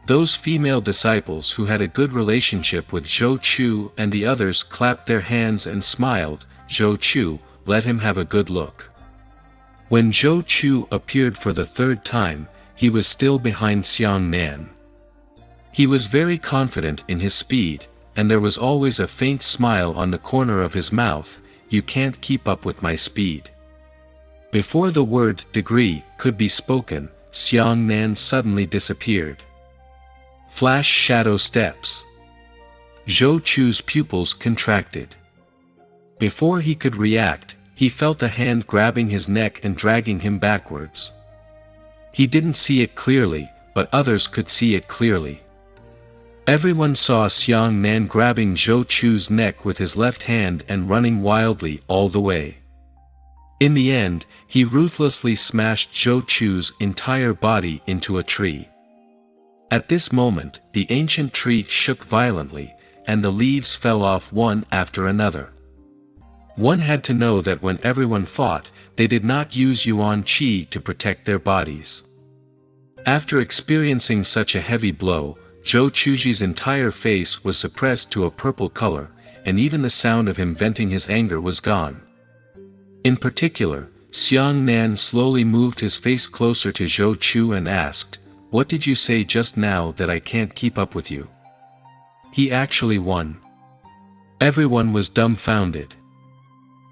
Those female disciples who had a good relationship with Zhou Chu and the others clapped their hands and smiled. Zhou Chu, let him have a good look. When Zhou Chu appeared for the 3rd time, he was still behind Xiang Nan. He was very confident in his speed, and there was always a faint smile on the corner of his mouth. "You can't keep up with my speed." Before the word degree could be spoken, Xiang Nan suddenly disappeared. Flash shadow steps. Zhou Chu's pupils contracted. Before he could react, he felt a hand grabbing his neck and dragging him backwards. He didn't see it clearly, but others could see it clearly. Everyone saw Xiang Nan grabbing Zhou Chu's neck with his left hand and running wildly all the way. In the end, he ruthlessly smashed Zhou Chu's entire body into a tree. At this moment, the ancient tree shook violently, and the leaves fell off one after another. One had to know that when everyone fought, they did not use Yuan Qi to protect their bodies. After experiencing such a heavy blow, Zhou Chuji's entire face was suppressed to a purple color, and even the sound of him venting his anger was gone. In particular, Xiang Nan slowly moved his face closer to Zhou Chu and asked, "What did you say just now that I can't keep up with you?" He actually won. Everyone was dumbfounded.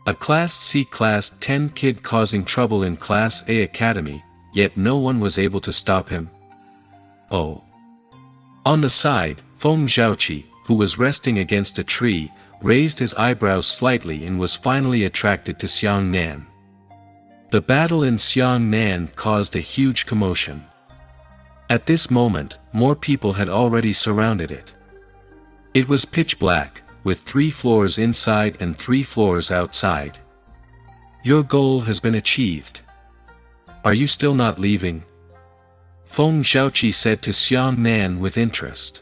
A Class C Class 10 kid causing trouble in Class A Academy, yet no one was able to stop him. Oh. On the side, Feng Zhaoqi, who was resting against a tree, raised his eyebrows slightly and was finally attracted to Xiang Nan. The battle in Xiang Nan caused a huge commotion. At this moment, more people had already surrounded it. It was pitch black, with 3 floors inside and 3 floors outside. "Your goal has been achieved. Are you still not leaving?" Feng Zhaoqi said to Xiang Nan with interest.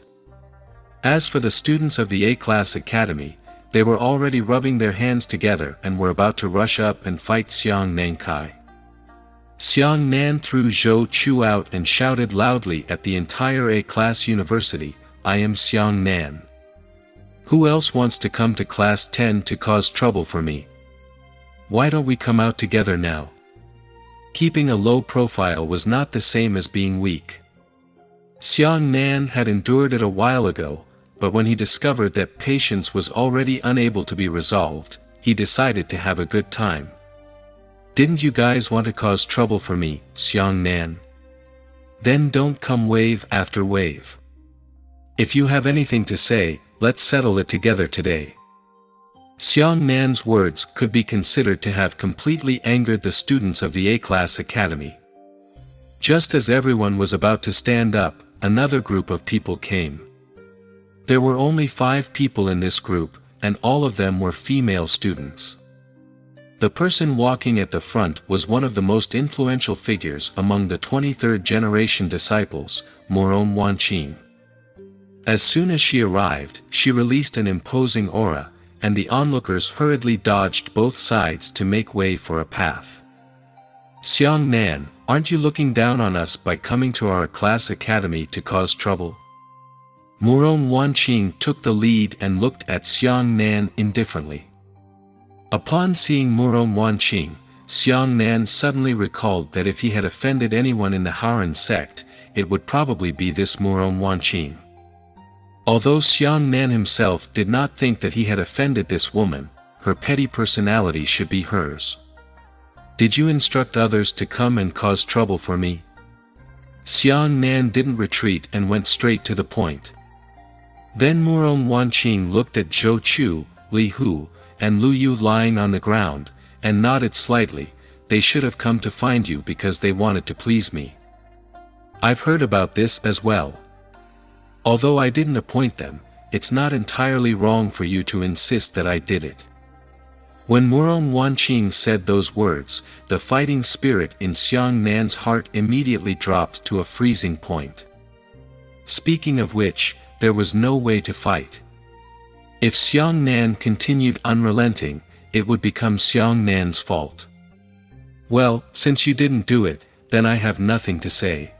As for the students of the A-Class Academy, they were already rubbing their hands together and were about to rush up and fight Xiang Nankai. Xiang Nan threw Zhou Chu out and shouted loudly at the entire A-Class University, "I am Xiang Nan. Who else wants to come to Class 10 to cause trouble for me? Why don't we come out together now?" Keeping a low profile was not the same as being weak. Xiang Nan had endured it a while ago, but when he discovered that patience was already unable to be resolved, he decided to have a good time. "Didn't you guys want to cause trouble for me, Xiang Nan? Then don't come wave after wave. If you have anything to say, let's settle it together today." Xiang Nan's words could be considered to have completely angered the students of the A-Class Academy. Just as everyone was about to stand up, another group of people came. There were only 5 people in this group, and all of them were female students. The person walking at the front was one of the most influential figures among the 23rd generation disciples, Moron Wanqing. As soon as she arrived, she released an imposing aura, and the onlookers hurriedly dodged both sides to make way for a path. "Xiang Nan, aren't you looking down on us by coming to our class academy to cause trouble?" Moron Wanqing took the lead and looked at Xiang Nan indifferently. Upon seeing Moron Wanqing, Xiang Nan suddenly recalled that if he had offended anyone in the Haran sect, it would probably be this Moron Wanqing. Although Xiang Nan himself did not think that he had offended this woman, her petty personality should be hers. "Did you instruct others to come and cause trouble for me?" Xiang Nan didn't retreat and went straight to the point. Then Moron Wanqing looked at Zhou Chu, Li Hu, and Lu Yu lying on the ground, and nodded slightly. "They should have come to find you because they wanted to please me. I've heard about this as well. Although I didn't appoint them, it's not entirely wrong for you to insist that I did it." When Moron Wanqing said those words, the fighting spirit in Xiang Nan's heart immediately dropped to a freezing point. Speaking of which, there was no way to fight. If Xiang Nan continued unrelenting, it would become Xiang Nan's fault. "Well, since you didn't do it, then I have nothing to say."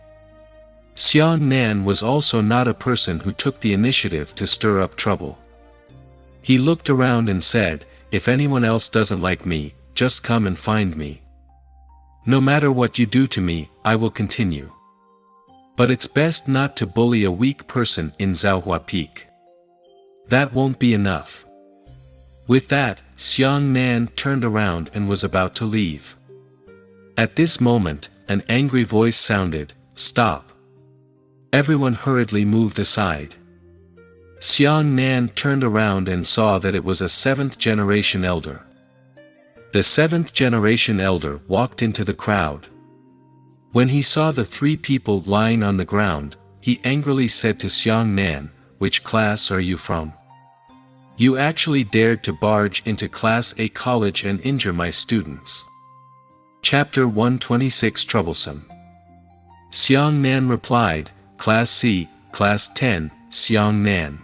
Xiang Nan was also not a person who took the initiative to stir up trouble. He looked around and said, "If anyone else doesn't like me, just come and find me. No matter what you do to me, I will continue. But it's best not to bully a weak person in Zhaohua Peak. That won't be enough." With that, Xiang Nan turned around and was about to leave. At this moment, an angry voice sounded, "Stop." Everyone hurriedly moved aside. Xiang Nan turned around and saw that it was a seventh-generation elder. The seventh-generation elder walked into the crowd. When he saw the three people lying on the ground, he angrily said to Xiang Nan, "Which class are you from? You actually dared to barge into Class A college and injure my students." Chapter 126 Troublesome. Xiang Nan replied, "Class C, Class 10, Xiang Nan.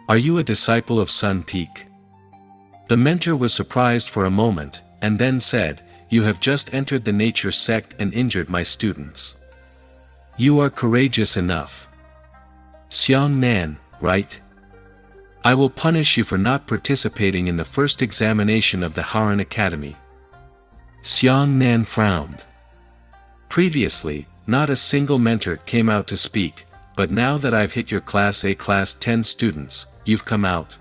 Are you a disciple of Sun Peak?" The mentor was surprised for a moment, and then said, "You have just entered the nature sect and injured my students. You are courageous enough. Xiang Nan, right? I will punish you for not participating in the first examination of the Haran Academy." Xiang Nan frowned. Previously, not a single mentor came out to speak, but now that I've hit your Class A Class 10 students, you've come out.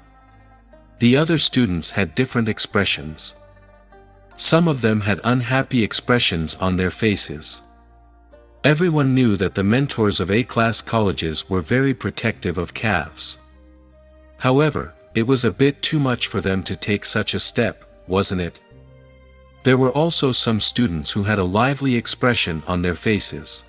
The other students had different expressions. Some of them had unhappy expressions on their faces. Everyone knew that the mentors of A-class colleges were very protective of calves. However, it was a bit too much for them to take such a step, wasn't it? There were also some students who had a lively expression on their faces.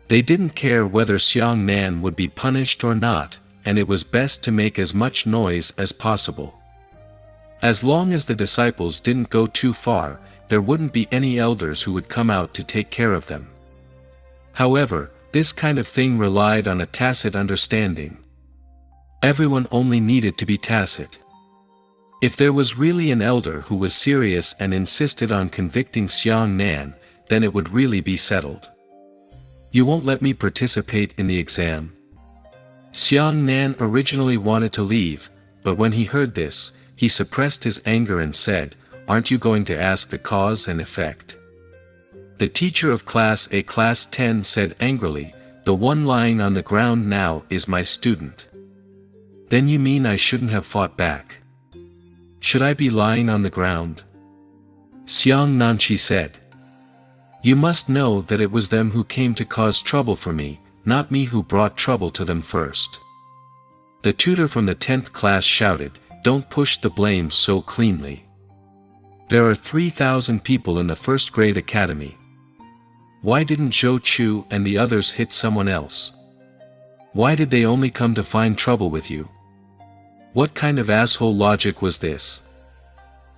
They didn't care whether Xiang Nan would be punished or not, and it was best to make as much noise as possible. As long as the disciples didn't go too far, there wouldn't be any elders who would come out to take care of them. However, this kind of thing relied on a tacit understanding. Everyone only needed to be tacit. If there was really an elder who was serious and insisted on convicting Xiang Nan, then it would really be settled. "You won't let me participate in the exam?" Xiang Nan originally wanted to leave, but when he heard this, he suppressed his anger and said, "Aren't you going to ask the cause and effect?" The teacher of Class A Class 10 said angrily, "The one lying on the ground now is my student." "Then you mean I shouldn't have fought back? Should I be lying on the ground?" Xiang Nanqi said. "You must know that it was them who came to cause trouble for me, not me who brought trouble to them first." The tutor from the 10th class shouted, "Don't push the blame so cleanly. There are 3,000 people in the first grade academy. Why didn't Zhou Chu and the others hit someone else? Why did they only come to find trouble with you? What kind of asshole logic was this?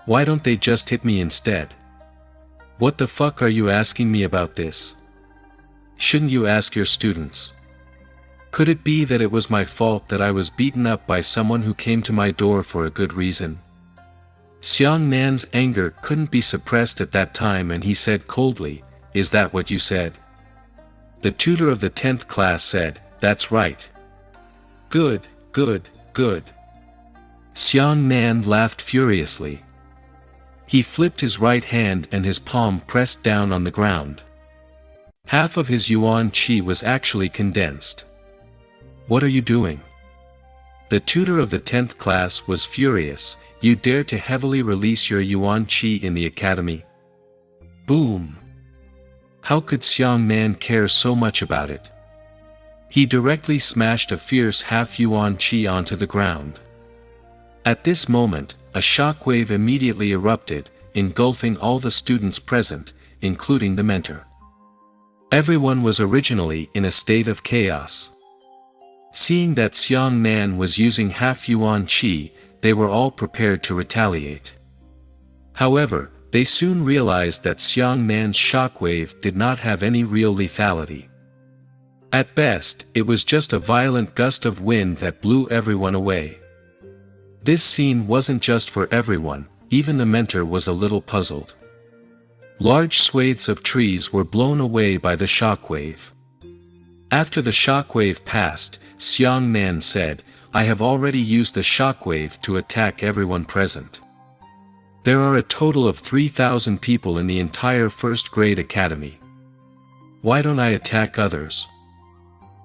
Why don't they just hit me instead? What the fuck are you asking me about this? Shouldn't you ask your students? Could it be that it was my fault that I was beaten up by someone who came to my door for a good reason?" Xiang Nan's anger couldn't be suppressed at that time, and he said coldly, "Is that what you said?" The tutor of the 10th class said, "That's right." "Good, good, good." Xiang Nan laughed furiously. He flipped his right hand and his palm pressed down on the ground. Half of his yuan qi was actually condensed. "What are you doing?" The tutor of the 10th class was furious. "You dare to heavily release your yuan qi in the academy?" Boom! How could Xiang Nan care so much about it? He directly smashed a fierce half yuan qi onto the ground. At this moment, a shockwave immediately erupted, engulfing all the students present, including the mentor. Everyone was originally in a state of chaos. Seeing that Xiang Nan was using half yuan qi, they were all prepared to retaliate. However, they soon realized that Xiang Nan's shockwave did not have any real lethality. At best, it was just a violent gust of wind that blew everyone away. This scene wasn't just for everyone, even the mentor was a little puzzled. Large swathes of trees were blown away by the shockwave. After the shockwave passed, Xiang Nan said, "I have already used the shockwave to attack everyone present. There are a total of 3,000 people in the entire first grade academy. Why don't I attack others?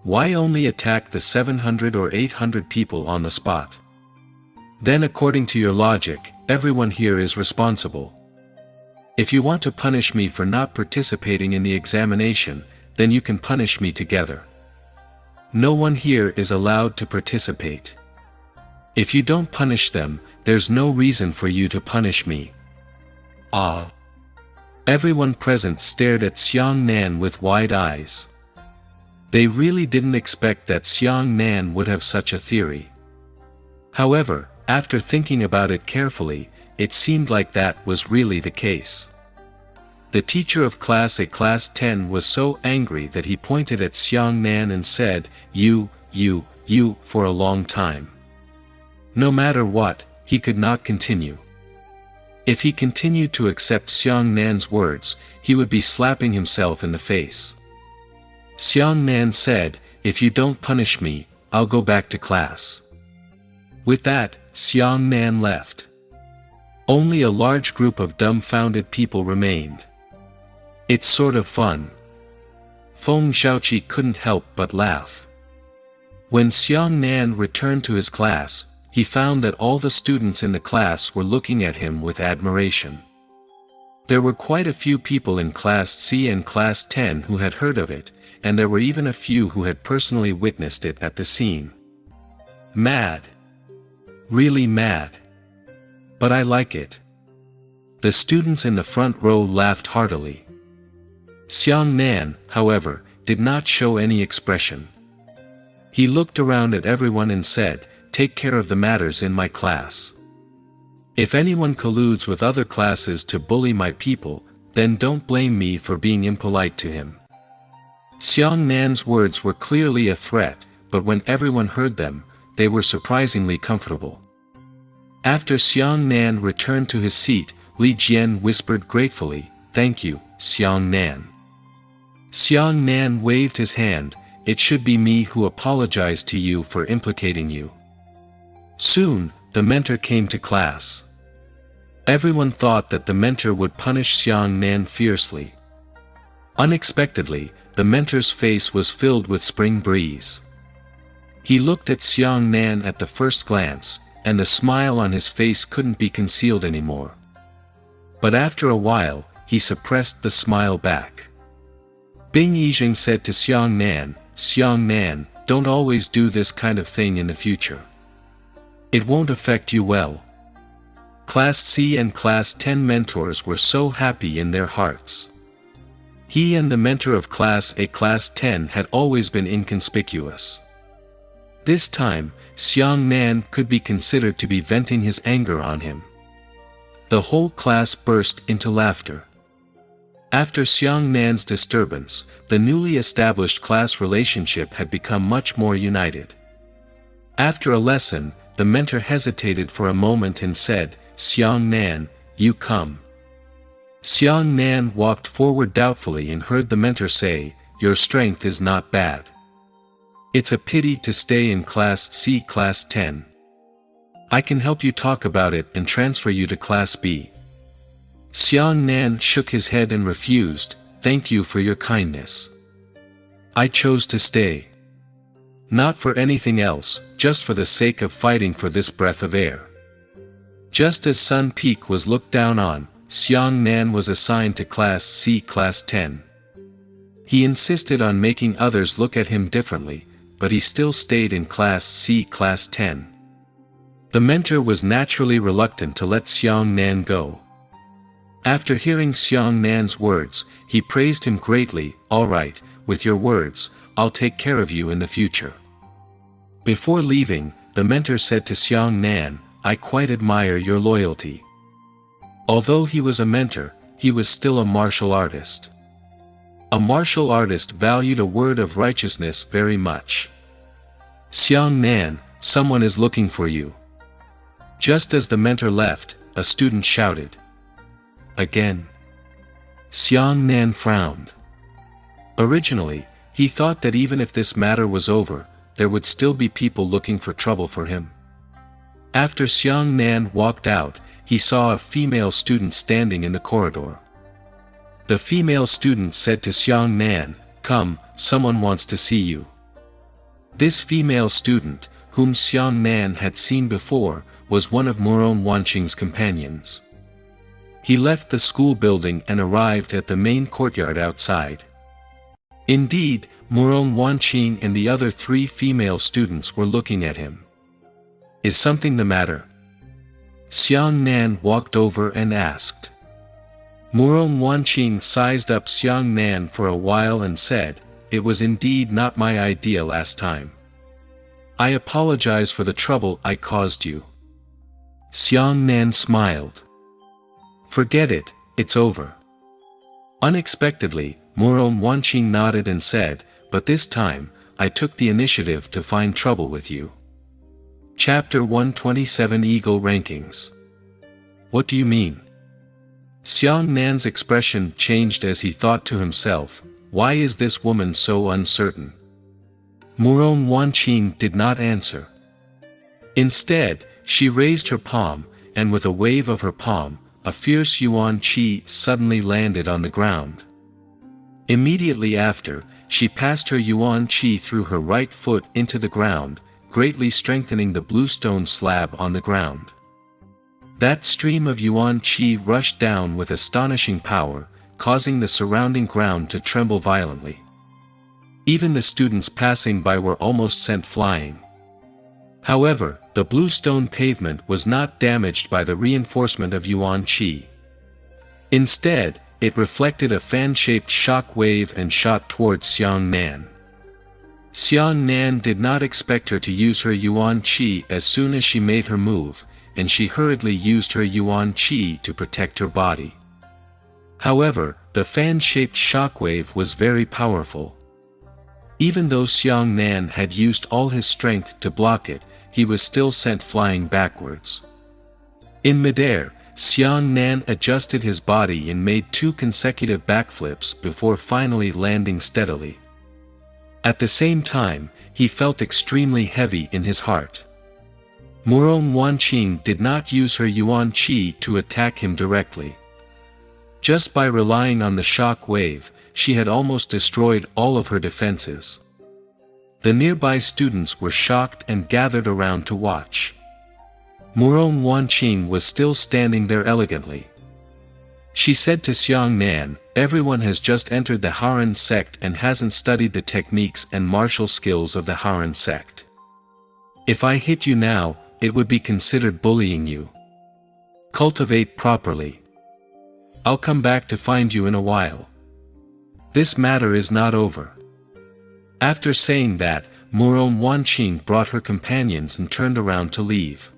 Why only attack the 700 or 800 people on the spot? Then according to your logic, everyone here is responsible. If you want to punish me for not participating in the examination, then you can punish me together." No one here is allowed to participate. If you don't punish them, there's no reason for you to punish me. Ah. Everyone present stared at Xiang Nan with wide eyes. They really didn't expect that Xiang Nan would have such a theory. However, after thinking about it carefully, it seemed like that was really the case. The teacher of Class A Class 10 was so angry that he pointed at Xiang Nan and said, you, for a long time. No matter what, he could not continue. If he continued to accept Xiang Nan's words, he would be slapping himself in the face. Xiang Nan said, if you don't punish me, I'll go back to class. With that, Xiang Nan left. Only a large group of dumbfounded people remained. It's sort of fun. Feng Xiaoqi couldn't help but laugh. When Xiang Nan returned to his class, he found that all the students in the class were looking at him with admiration. There were quite a few people in Class C and Class 10 who had heard of it, and there were even a few who had personally witnessed it at the scene. Mad. Really mad. But I like it. The students in the front row laughed heartily. Xiang Nan, however, did not show any expression. He looked around at everyone and said, take care of the matters in my class. If anyone colludes with other classes to bully my people, then don't blame me for being impolite to him. Xiang Nan's words were clearly a threat, but when everyone heard them, they were surprisingly comfortable. After Xiang Nan returned to his seat, Li Jian whispered gratefully, thank you, Xiang Nan. Xiang Nan waved his hand, it should be me who apologized to you for implicating you. Soon, the mentor came to class. Everyone thought that the mentor would punish Xiang Nan fiercely. Unexpectedly, the mentor's face was filled with spring breeze. He looked at Xiang Nan at the first glance, and the smile on his face couldn't be concealed anymore. But after a while, he suppressed the smile back. Bing Yijing said to Xiang Nan, don't always do this kind of thing in the future. It won't affect you well. Class C and Class 10 mentors were so happy in their hearts. He and the mentor of Class A Class 10 had always been inconspicuous. This time, Xiang Nan could be considered to be venting his anger on him. The whole class burst into laughter. After Xiang Nan's disturbance, the newly established class relationship had become much more united. After a lesson, the mentor hesitated for a moment and said, Xiang Nan, you come. Xiang Nan walked forward doubtfully and heard the mentor say, your strength is not bad. It's a pity to stay in Class C Class 10. I can help you talk about it and transfer you to Class B. Xiang Nan shook his head and refused, thank you for your kindness. I chose to stay. Not for anything else, just for the sake of fighting for this breath of air. Just as Sun Peak was looked down on, Xiang Nan was assigned to Class C Class 10. He insisted on making others look at him differently, but he still stayed in Class C Class 10. The mentor was naturally reluctant to let Xiang Nan go. After hearing Xiang Nan's words, he praised him greatly, all right, with your words, I'll take care of you in the future. Before leaving, the mentor said to Xiang Nan, I quite admire your loyalty. Although he was a mentor, he was still a martial artist. A martial artist valued a word of righteousness very much. Xiang Nan, someone is looking for you. Just as the mentor left, a student shouted. Again. Xiang Nan frowned. Originally, he thought that even if this matter was over, there would still be people looking for trouble for him. After Xiang Nan walked out, he saw a female student standing in the corridor. The female student said to Xiang Nan, come, someone wants to see you. This female student, whom Xiang Nan had seen before, was one of Moron Wanqing's companions. He left the school building and arrived at the main courtyard outside. Indeed, Muron Wanqing and the other 3 female students were looking at him. "Is something the matter?" Xiang Nan walked over and asked. Muron Wanqing sized up Xiang Nan for a while and said, "It was indeed not my idea last time. I apologize for the trouble I caused you." Xiang Nan smiled. "Forget it, it's over." Unexpectedly, Muron Wanqing nodded and said, "But this time, I took the initiative to find trouble with you." Chapter 127 Eagle Rankings. What do you mean? Xiang Nan's expression changed as he thought to himself, "Why is this woman so uncertain?" Muron Wanqing did not answer. Instead, she raised her palm, and with a wave of her palm, a fierce yuan qi suddenly landed on the ground. Immediately after, she passed her yuan qi through her right foot into the ground, greatly strengthening the bluestone slab on the ground. That stream of yuan qi rushed down with astonishing power, causing the surrounding ground to tremble violently. Even the students passing by were almost sent flying. However, the bluestone pavement was not damaged by the reinforcement of yuan qi. Instead, it reflected a fan-shaped shock wave and shot towards Xiang Nan. Xiang Nan did not expect her to use her yuan qi as soon as she made her move, and she hurriedly used her yuan qi to protect her body. However, the fan-shaped shockwave was very powerful. Even though Xiang Nan had used all his strength to block it, he was still sent flying backwards. In midair, Xiang Nan adjusted his body and made 2 consecutive backflips before finally landing steadily. At the same time, he felt extremely heavy in his heart. Muron Wanqing did not use her yuan qi to attack him directly. Just by relying on the shock wave, she had almost destroyed all of her defenses. The nearby students were shocked and gathered around to watch. Muron Wanqing was still standing there elegantly. She said to Xiang Nan, "Everyone has just entered the Haran sect and hasn't studied the techniques and martial skills of the Haran sect. If I hit you now, it would be considered bullying you. Cultivate properly. I'll come back to find you in a while. This matter is not over." After saying that, Muron Wanqing brought her companions and turned around to leave.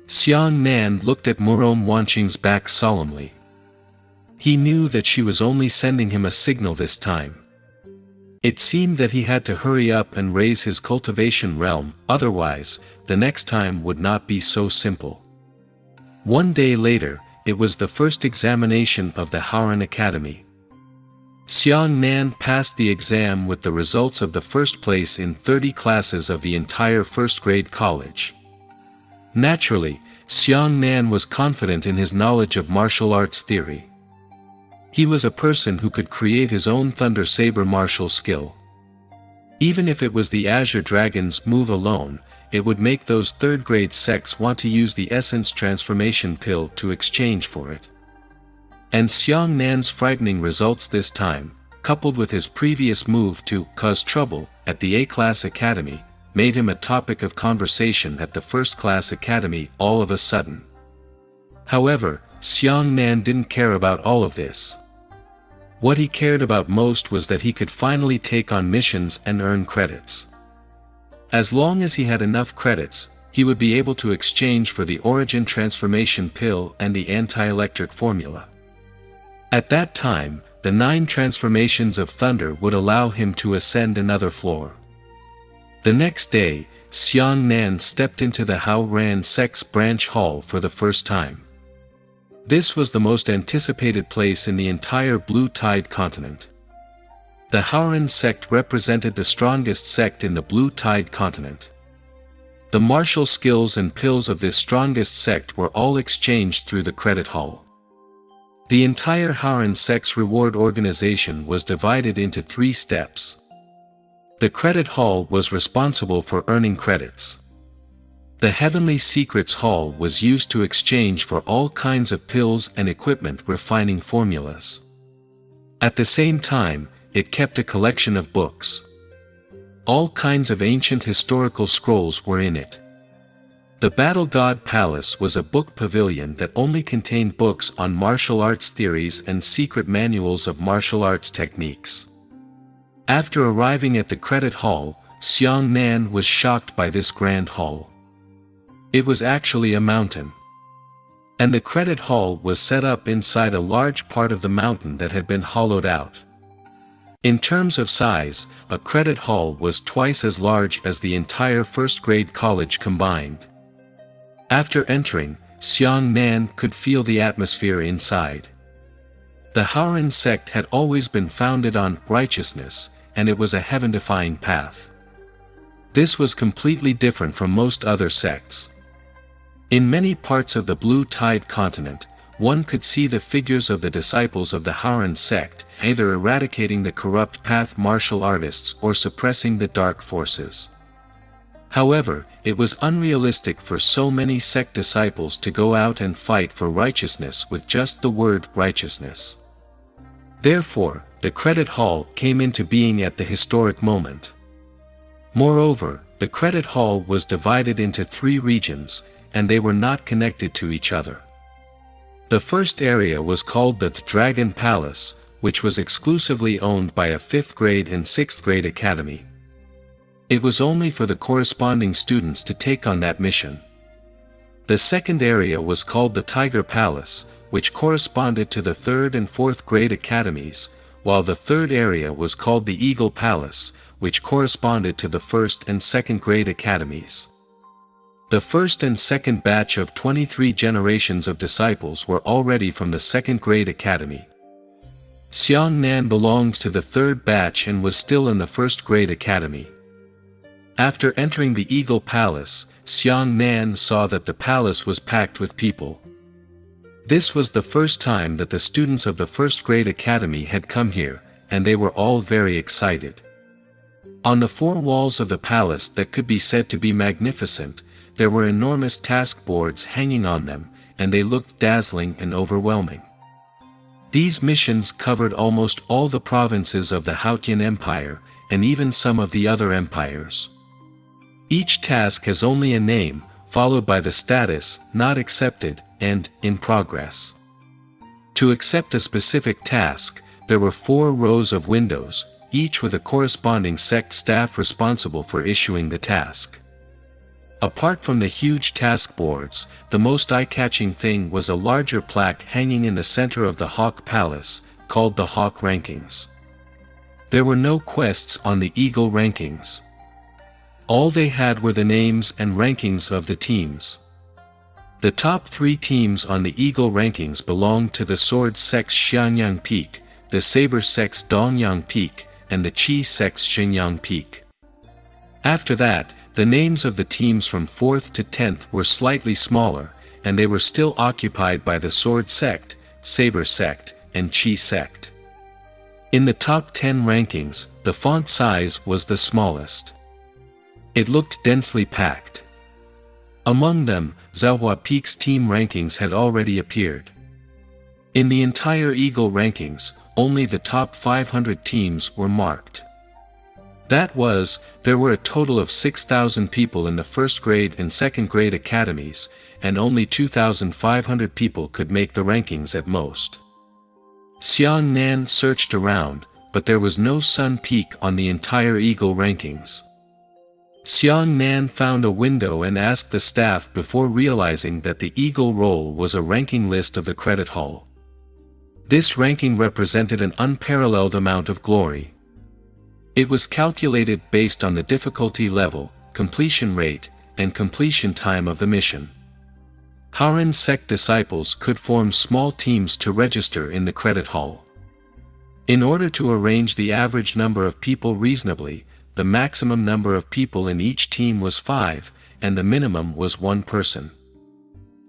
Xiang Nan looked at Muron Wanqing's back solemnly. He knew that she was only sending him a signal this time. It seemed that he had to hurry up and raise his cultivation realm, otherwise, the next time would not be so simple. One day later, it was the first examination of the Haran Academy. Xiang Nan passed the exam with the results of the first place in 30 classes of the entire first-grade college. Naturally, Xiang Nan was confident in his knowledge of martial arts theory. He was a person who could create his own Thunder Saber martial skill. Even if it was the Azure Dragon's move alone, it would make those third-grade sects want to use the Essence Transformation Pill to exchange for it. And Xiang Nan's frightening results this time, coupled with his previous move to cause trouble at the A-Class Academy, made him a topic of conversation at the First-Class Academy all of a sudden. However, Xiang Nan didn't care about all of this. What he cared about most was that he could finally take on missions and earn credits. As long as he had enough credits, he would be able to exchange for the Origin Transformation Pill and the Anti-Electric Formula. At that time, the 9 transformations of Thunder would allow him to ascend another floor. The next day, Xiang Nan stepped into the Haoran Sect's branch hall for the first time. This was the most anticipated place in the entire Blue Tide continent. The Haoran sect represented the strongest sect in the Blue Tide continent. The martial skills and pills of this strongest sect were all exchanged through the credit hall. The entire Haoran sect's reward organization was divided into 3 steps. The credit hall was responsible for earning credits. The Heavenly Secrets Hall was used to exchange for all kinds of pills and equipment refining formulas. At the same time, it kept a collection of books. All kinds of ancient historical scrolls were in it. The Battle God Palace was a book pavilion that only contained books on martial arts theories and secret manuals of martial arts techniques. After arriving at the credit hall, Xiang Nan was shocked by this grand hall. It was actually a mountain. And the credit hall was set up inside a large part of the mountain that had been hollowed out. In terms of size, a credit hall was twice as large as the entire first-grade college combined. After entering, Xiang Nan could feel the atmosphere inside. The Haoran sect had always been founded on righteousness, and it was a heaven-defying path. This was completely different from most other sects. In many parts of the Blue Tide continent, one could see the figures of the disciples of the Haoran sect, either eradicating the corrupt path martial artists or suppressing the dark forces. However, it was unrealistic for so many sect disciples to go out and fight for righteousness with just the word righteousness. Therefore, the credit hall came into being at the historic moment. Moreover, the credit hall was divided into 3 regions, and they were not connected to each other. The first area was called the Dragon Palace, which was exclusively owned by a 5th grade and 6th grade academy. It was only for the corresponding students to take on that mission. The second area was called the Tiger Palace, which corresponded to the 3rd and 4th grade academies, while the third area was called the Eagle Palace, which corresponded to the 1st and 2nd grade academies. The first and second batch of 23 generations of disciples were already from the 2nd grade academy. Xiang Nan belonged to the 3rd batch and was still in the 1st grade academy. After entering the Eagle Palace, Xiang Nan saw that the palace was packed with people. This was the first time that the students of the 1st grade academy had come here, and they were all very excited. On the 4 walls of the palace that could be said to be magnificent, there were enormous task boards hanging on them, and they looked dazzling and overwhelming. These missions covered almost all the provinces of the Haotian Empire, and even some of the other empires. Each task has only a name, followed by the status, not accepted, and in progress. To accept a specific task, there were 4 rows of windows, each with a corresponding sect staff responsible for issuing the task. Apart from the huge task boards, the most eye-catching thing was a larger plaque hanging in the center of the Hawk Palace, called the Hawk Rankings. There were no quests on the Eagle Rankings. All they had were the names and rankings of the teams. The top 3 teams on the Eagle Rankings belonged to the Sword Sect's Xianyang Peak, the Saber Sect's Dongyang Peak, and the Qi Sect's Xingyang Peak. After that, the names of the teams from 4th to 10th were slightly smaller, and they were still occupied by the Sword Sect, Saber Sect, and Qi Sect. In the top 10 rankings, the font size was the smallest. It looked densely packed. Among them, Zhaohua Peak's team rankings had already appeared. In the entire Eagle rankings, only the top 500 teams were marked. That was, there were a total of 6,000 people in the 1st grade and 2nd grade academies, and only 2,500 people could make the rankings at most. Xiang Nan searched around, but there was no Sun Peak on the entire Eagle rankings. Xiang Nan found a window and asked the staff before realizing that the Eagle roll was a ranking list of the credit hall. This ranking represented an unparalleled amount of glory. It was calculated based on the difficulty level, completion rate, and completion time of the mission. Haoran sect disciples could form small teams to register in the credit hall. In order to arrange the average number of people reasonably, the maximum number of people in each team was 5, and the minimum was 1 person.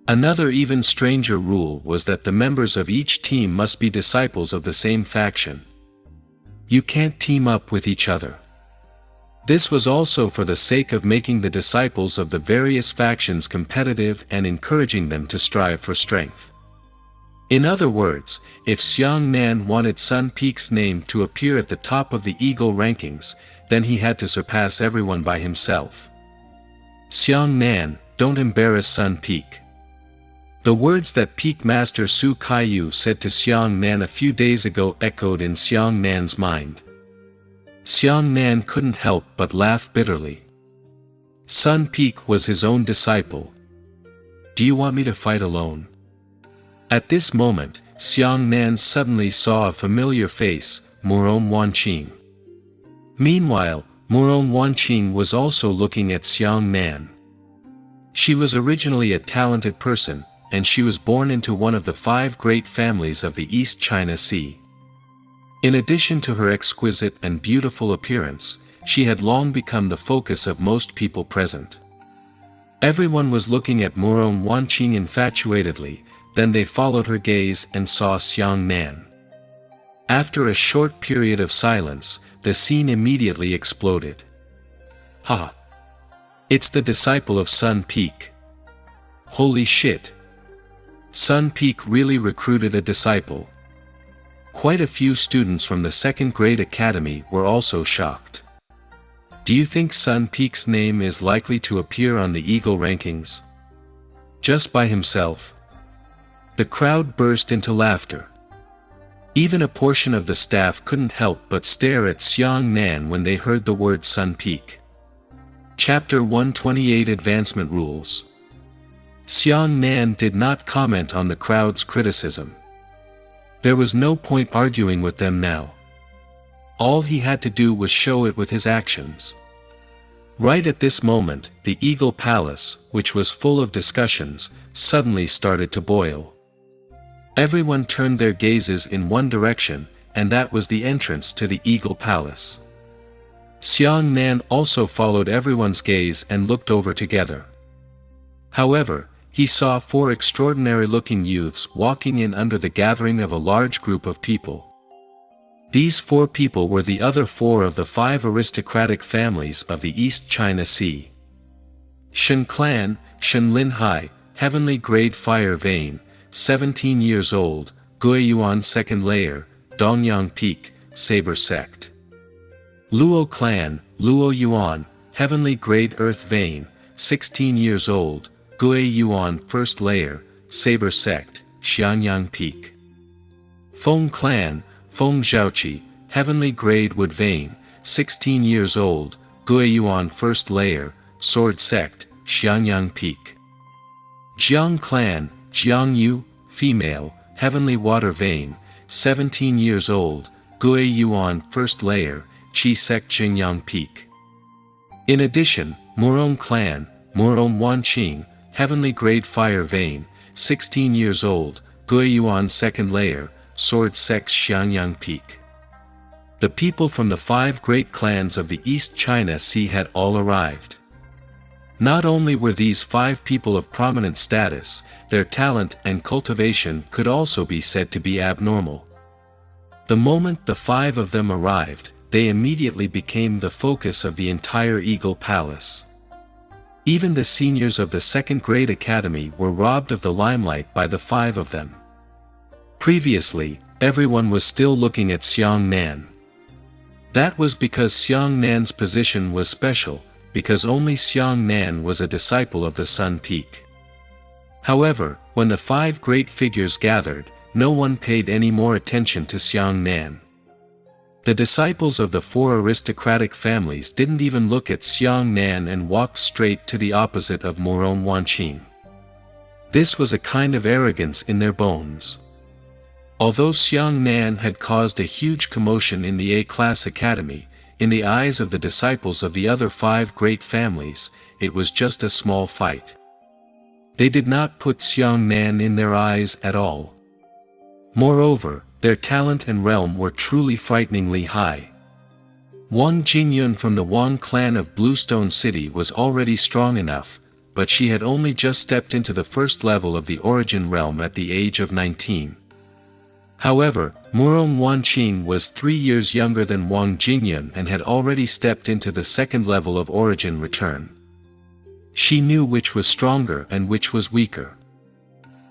Another even stranger rule was that the members of each team must be disciples of the same faction. You can't team up with each other. This was also for the sake of making the disciples of the various factions competitive and encouraging them to strive for strength. In other words, if Xiang Nan wanted Sun Peak's name to appear at the top of the Eagle rankings, then he had to surpass everyone by himself. Xiang Nan, don't embarrass Sun Peak. The words that Peak Master Su Kaiyu said to Xiang Nan a few days ago echoed in Xiang Nan's mind. Xiang Nan couldn't help but laugh bitterly. Sun Peak was his own disciple. Do you want me to fight alone? At this moment, Xiang Nan suddenly saw a familiar face, Murong Wanqing. Meanwhile, Murong Wanqing was also looking at Xiang Nan. She was originally a talented person, and she was born into one of the 5 great families of the East China Sea. In addition to her exquisite and beautiful appearance, she had long become the focus of most people present. Everyone was looking at Murong Wanqing infatuatedly, then they followed her gaze and saw Xiang Nan. After a short period of silence, the scene immediately exploded. Ha! It's the disciple of Sun Peak. Holy shit! Sun Peak really recruited a disciple. Quite a few students from the 2nd grade academy were also shocked. Do you think Sun Peak's name is likely to appear on the Eagle rankings? Just by himself? The crowd burst into laughter. Even a portion of the staff couldn't help but stare at Xiang Nan when they heard the word Sun Peak. Chapter 128 Advancement Rules. Xiang Nan did not comment on the crowd's criticism. There was no point arguing with them now. All he had to do was show it with his actions. Right at this moment, the Eagle Palace, which was full of discussions, suddenly started to boil. Everyone turned their gazes in one direction, and that was the entrance to the Eagle Palace. Xiang Nan also followed everyone's gaze and looked over together. However, he saw 4 extraordinary-looking youths walking in under the gathering of a large group of people. These 4 people were the other 4 of the 5 aristocratic families of the East China Sea. Shen Clan, Shen Lin Hai, Heavenly Grade Fire Vein, 17 years old, Guiyuan 2nd Layer, Dongyang Peak, Saber Sect. Luo Clan, Luo Yuan, Heavenly Grade Earth Vein, 16 years old, Guiyuan 1st Layer, Saber Sect, Xianyang Peak. Feng Clan, Feng Zhaoqi, Heavenly Grade Wood Vein, 16 years old, Guiyuan 1st Layer, Sword Sect, Xianyang Peak. Jiang Clan, Jiang Yu, Female, Heavenly Water Vein, 17 years old, Guiyuan 1st Layer, Qi Sect Jingyang Peak. In addition, Murong Clan, Murong Wanqing, Heavenly Grade Fire Vein, 16 years old, Guiyuan 2nd Layer, Sword Sect Xianyang Peak. The people from the 5 great clans of the East China Sea had all arrived. Not only were these 5 people of prominent status, their talent and cultivation could also be said to be abnormal. The moment the 5 of them arrived, they immediately became the focus of the entire Eagle Palace. Even the seniors of the 2nd grade academy were robbed of the limelight by the 5 of them. Previously, everyone was still looking at Xiang Nan. That was because Xiang Nan's position was special, because only Xiang Nan was a disciple of the Sun Peak. However, when the 5 great figures gathered, no one paid any more attention to Xiang Nan. The disciples of the 4 aristocratic families didn't even look at Xiang Nan and walked straight to the opposite of Murong Wanqing. This was a kind of arrogance in their bones. Although Xiang Nan had caused a huge commotion in the A-class academy, in the eyes of the disciples of the other 5 great families, it was just a small fight. They did not put Xiang Nan in their eyes at all. Moreover, their talent and realm were truly frighteningly high. Wang Jingyun from the Wang clan of Bluestone City was already strong enough, but she had only just stepped into the 1st level of the Origin realm at the age of 19. However, Murong Wanqing was 3 years younger than Wang Jingyun and had already stepped into the 2nd level of Origin Return. She knew which was stronger and which was weaker.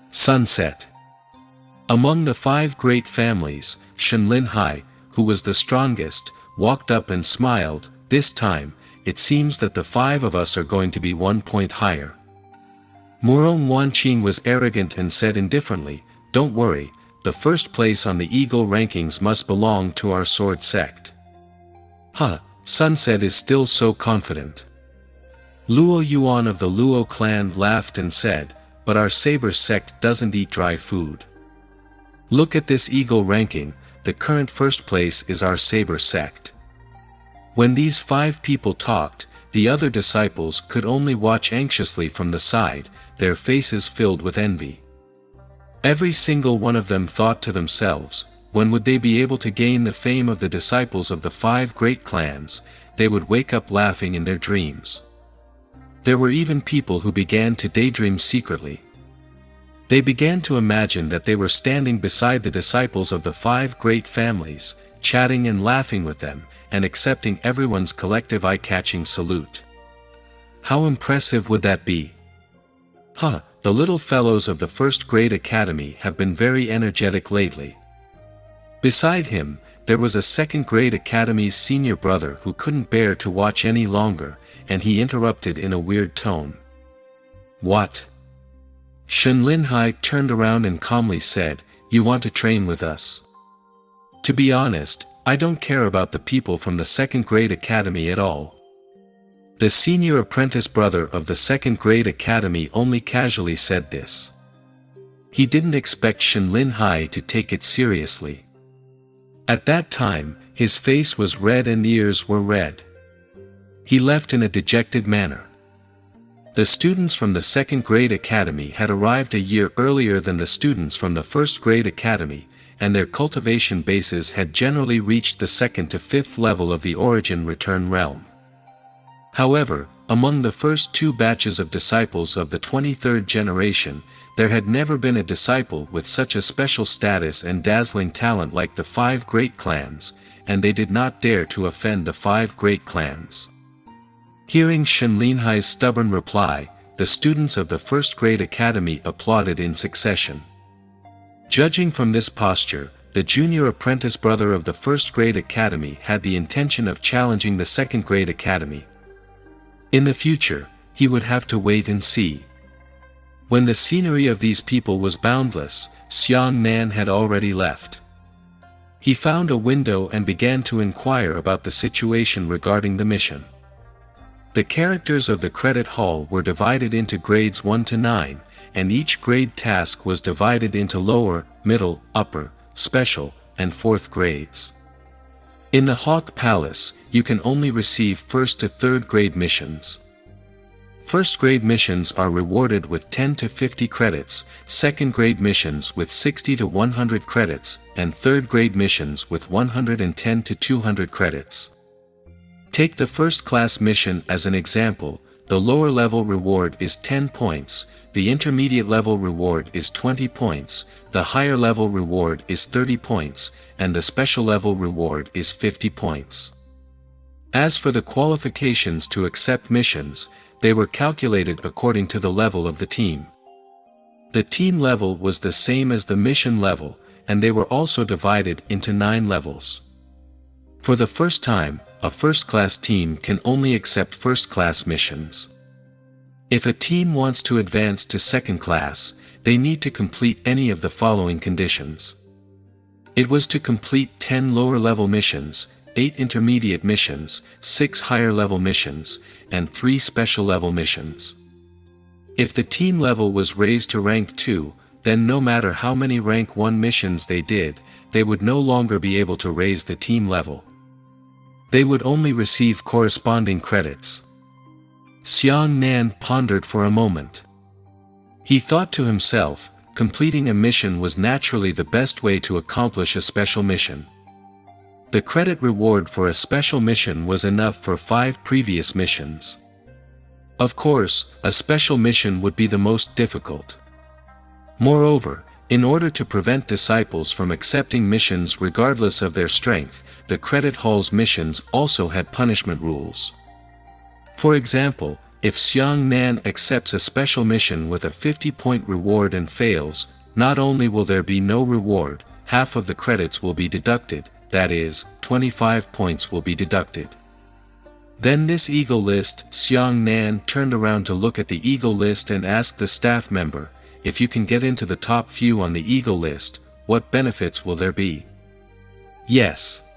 Sunset. Among the 5 great families, Shenlin Hai, who was the strongest, walked up and smiled. This time, it seems that the 5 of us are going to be 1 point higher. Murong Wanqing was arrogant and said indifferently, "Don't worry, the first place on the eagle rankings must belong to our sword sect." "Huh," Sunset is still so confident. Luo Yuan of the Luo clan laughed and said, "But our saber sect doesn't eat dry food. Look at this eagle ranking, the current first place is our saber sect." When these 5 people talked, the other disciples could only watch anxiously from the side, their faces filled with envy. Every single one of them thought to themselves, when would they be able to gain the fame of the disciples of the 5 great clans? They would wake up laughing in their dreams. There were even people who began to daydream secretly. They began to imagine that they were standing beside the disciples of the 5 great families, chatting and laughing with them, and accepting everyone's collective eye-catching salute. How impressive would that be? Huh, the little fellows of the first grade academy have been very energetic lately. Beside him, there was a second grade academy's senior brother who couldn't bear to watch any longer, and he interrupted in a weird tone. "What?" Shenlin Hai turned around and calmly said, "You want to train with us?" To be honest, I don't care about the people from the second grade academy at all. The senior apprentice brother of the second grade academy only casually said this. He didn't expect Shenlin Hai to take it seriously. At that time, his face was red and ears were red. He left in a dejected manner. The students from the second grade academy had arrived a year earlier than the students from the first grade academy, and their cultivation bases had generally reached the 2nd to 5th level of the origin return realm. However, among the first 2 batches of disciples of the 23rd generation, there had never been a disciple with such a special status and dazzling talent like the 5 great clans, and they did not dare to offend the 5 great clans. Hearing Shenlin Hai's stubborn reply, the students of the first grade academy applauded in succession. Judging from this posture, the junior apprentice brother of the first grade academy had the intention of challenging the second grade academy. In the future, he would have to wait and see. When the scenery of these people was boundless, Xiang Nan had already left. He found a window and began to inquire about the situation regarding the mission. The characters of the credit hall were divided into grades 1 to 9, and each grade task was divided into lower, middle, upper, special, and 4th grades. In the Hawk Palace, you can only receive 1st to 3rd grade missions. 1st grade missions are rewarded with 10 to 50 credits, 2nd grade missions with 60 to 100 credits, and 3rd grade missions with 110 to 200 credits. Take the first class mission as an example. The lower level reward is 10 points, the intermediate level reward is 20 points, the higher level reward is 30 points, and the special level reward is 50 points. As for the qualifications to accept missions, they were calculated according to the level of the team. The team level was the same as the mission level, and they were also divided into 9 levels. For the first time, a first-class team can only accept first-class missions. If a team wants to advance to second class, they need to complete any of the following conditions. It was to complete 10 lower-level missions, 8 intermediate missions, 6 higher-level missions, and 3 special-level missions. If the team level was raised to rank 2, then no matter how many rank 1 missions they did, they would no longer be able to raise the team level. They would only receive corresponding credits. Xiang Nan pondered for a moment. He thought to himself, completing a mission was naturally the best way to accomplish a special mission. The credit reward for a special mission was enough for 5 previous missions. Of course, a special mission would be the most difficult. Moreover, in order to prevent disciples from accepting missions regardless of their strength, the credit hall's missions also had punishment rules. For example, if Xiang Nan accepts a special mission with a 50-point reward and fails, not only will there be no reward, half of the credits will be deducted, that is, 25 points will be deducted. Then this Eagle list, Xiang Nan turned around to look at the Eagle list and asked the staff member, if you can get into the top few on the Eagle list, what benefits will there be? Yes.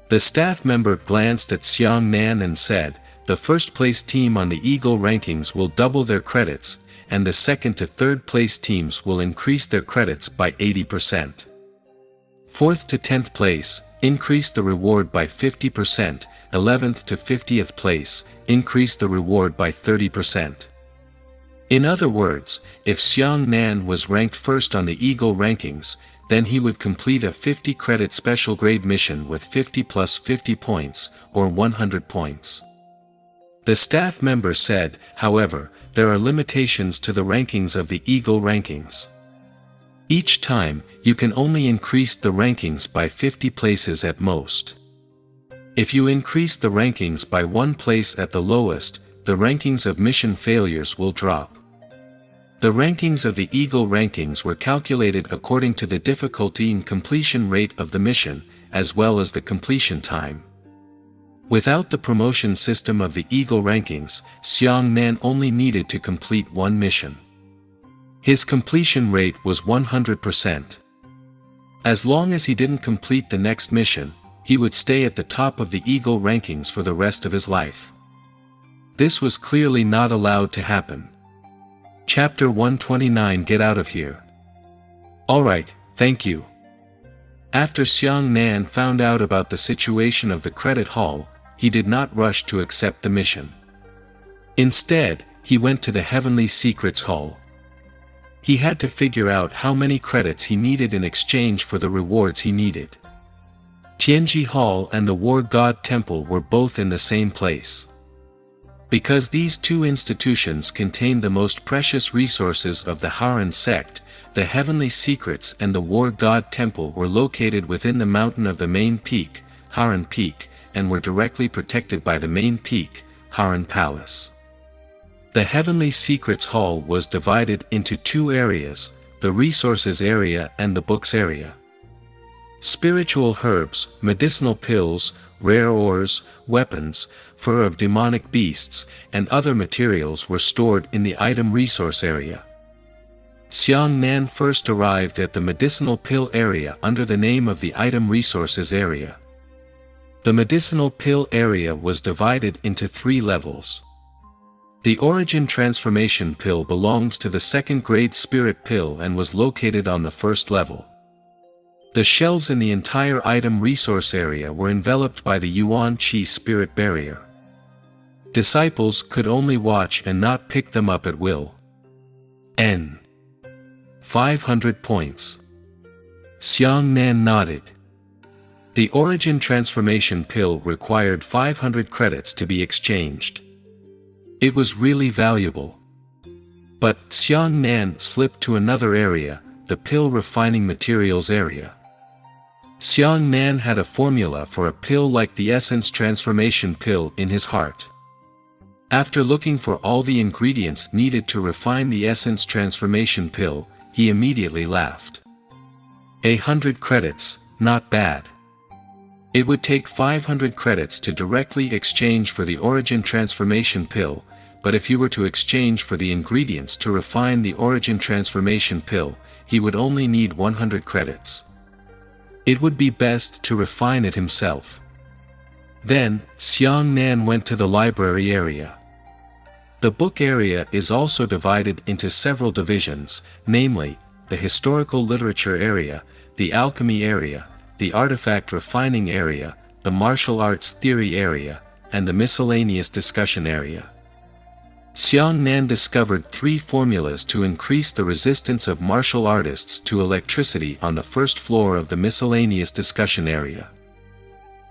The staff member glanced at Xiang Nan and said, the first place team on the Eagle rankings will double their credits, and the second to third place teams will increase their credits by 80%. Fourth to 10th place, increase the reward by 50%, 11th to 50th place, increase the reward by 30%. In other words, if Xiang Nan was ranked first on the Eagle rankings, then he would complete a 50 credit special grade mission with 50 plus 50 points, or 100 points. The staff member said, however, there are limitations to the rankings of the Eagle rankings. Each time, you can only increase the rankings by 50 places at most. If you increase the rankings by 1 place at the lowest, the rankings of mission failures will drop. The rankings of the Eagle rankings were calculated according to the difficulty and completion rate of the mission, as well as the completion time. Without the promotion system of the Eagle rankings, Xiang Nan only needed to complete 1 mission. His completion rate was 100%. As long as he didn't complete the next mission, he would stay at the top of the Eagle rankings for the rest of his life. This was clearly not allowed to happen. Chapter 129. Get out of here. Alright, thank you. After Xiang Nan found out about the situation of the credit hall, he did not rush to accept the mission. Instead, he went to the Heavenly Secrets Hall. He had to figure out how many credits he needed in exchange for the rewards he needed. Tianji Hall and the War God Temple were both in the same place. Because these two institutions contained the most precious resources of the Haran sect, the Heavenly Secrets and the War God Temple were located within the mountain of the main peak, Haran Peak, and were directly protected by the main peak, Haran Palace. The Heavenly Secrets Hall was divided into 2 areas, the Resources area and the Books area. Spiritual herbs, medicinal pills, rare ores, weapons, fur of demonic beasts, and other materials were stored in the item resource area. Xiang Nan first arrived at the medicinal pill area under the name of the item resources area. The medicinal pill area was divided into 3 levels. The origin transformation pill belonged to the 2nd grade spirit pill and was located on the 1st level. The shelves in the entire item resource area were enveloped by the Yuan Qi spirit barrier. Disciples could only watch and not pick them up at will. N. 500 points. Xiang Nan nodded. The origin transformation pill required 500 credits to be exchanged. It was really valuable. But Xiang Nan slipped to another area, the pill refining materials area. Xiang Nan had a formula for a pill like the essence transformation pill in his heart. After looking for all the ingredients needed to refine the essence transformation pill, he immediately laughed. 100 credits, not bad. It would take 500 credits to directly exchange for the origin transformation pill, but if you were to exchange for the ingredients to refine the origin transformation pill, he would only need 100 credits. It would be best to refine it himself. Then, Xiang Nan went to the library area. The book area is also divided into several divisions, namely, the historical literature area, the alchemy area, the artifact refining area, the martial arts theory area, and the miscellaneous discussion area. Xiang Nan discovered 3 formulas to increase the resistance of martial artists to electricity on the 1st floor of the miscellaneous discussion area.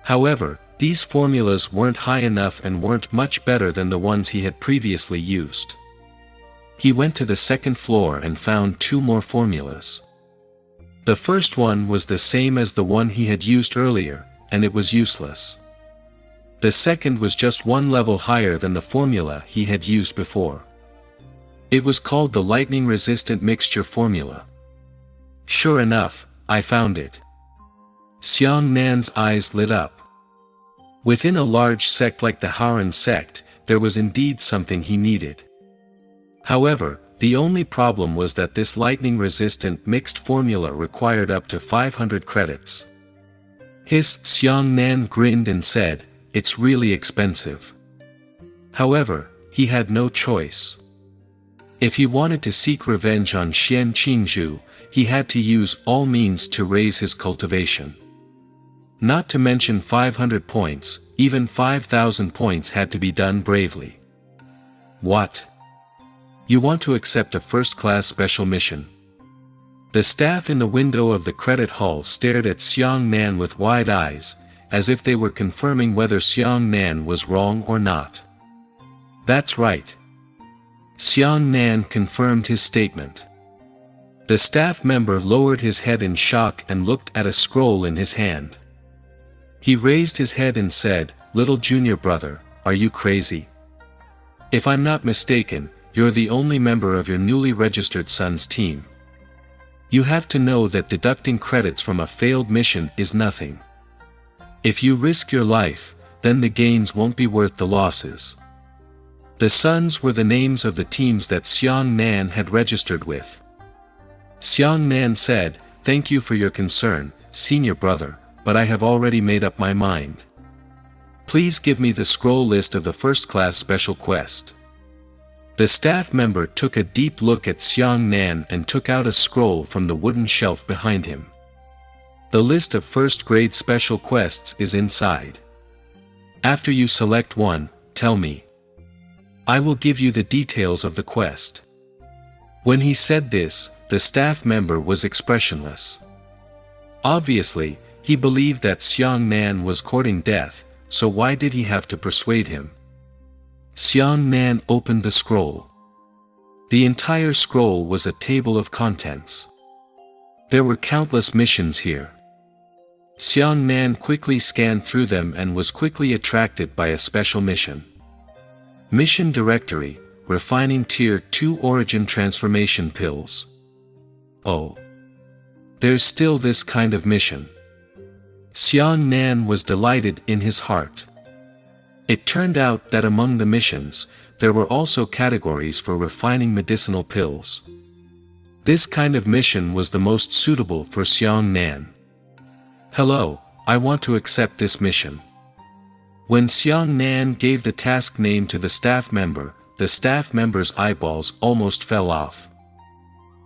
However, these formulas weren't high enough and weren't much better than the ones he had previously used. He went to the 2nd floor and found 2 more formulas. The first one was the same as the one he had used earlier, and it was useless. The second was just 1 level higher than the formula he had used before. It was called the lightning-resistant mixture formula. Sure enough, I found it. Xiang Nan's eyes lit up. Within a large sect like the Haoran sect, there was indeed something he needed. However, the only problem was that this lightning-resistant mixed formula required up to 500 credits. Xiang Nan grinned and said, "It's really expensive." However, he had no choice. If he wanted to seek revenge on Xian Qingzhu, he had to use all means to raise his cultivation. Not to mention 500 points, even 5,000 points had to be done bravely. What? You want to accept a first-class special mission? The staff in the window of the credit hall stared at Xiang Nan with wide eyes, as if they were confirming whether Xiang Nan was wrong or not. That's right. Xiang Nan confirmed his statement. The staff member lowered his head in shock and looked at a scroll in his hand. He raised his head and said, "Little junior brother, are you crazy? If I'm not mistaken, you're the only member of your newly registered son's team. You have to know that deducting credits from a failed mission is nothing. If you risk your life, then the gains won't be worth the losses." The sons were the names of the teams that Xiang Nan had registered with. Xiang Nan said, "Thank you for your concern, senior brother, but I have already made up my mind. Please give me the scroll list of the first-class special quest." The staff member took a deep look at Xiang Nan and took out a scroll from the wooden shelf behind him. The list of first-grade special quests is inside. After you select one, tell me. I will give you the details of the quest. When he said this, the staff member was expressionless. Obviously, he believed that Xiang Nan was courting death, so why did he have to persuade him? Xiang Nan opened the scroll. The entire scroll was a table of contents. There were countless missions here. Xiang Nan quickly scanned through them and was quickly attracted by a special mission. Mission Directory, Refining Tier 2 Origin Transformation Pills. Oh. There's still this kind of mission. Xiang Nan was delighted in his heart. It turned out that among the missions, there were also categories for refining medicinal pills. This kind of mission was the most suitable for Xiang Nan. "Hello, I want to accept this mission." When Xiang Nan gave the task name to the staff member's eyeballs almost fell off.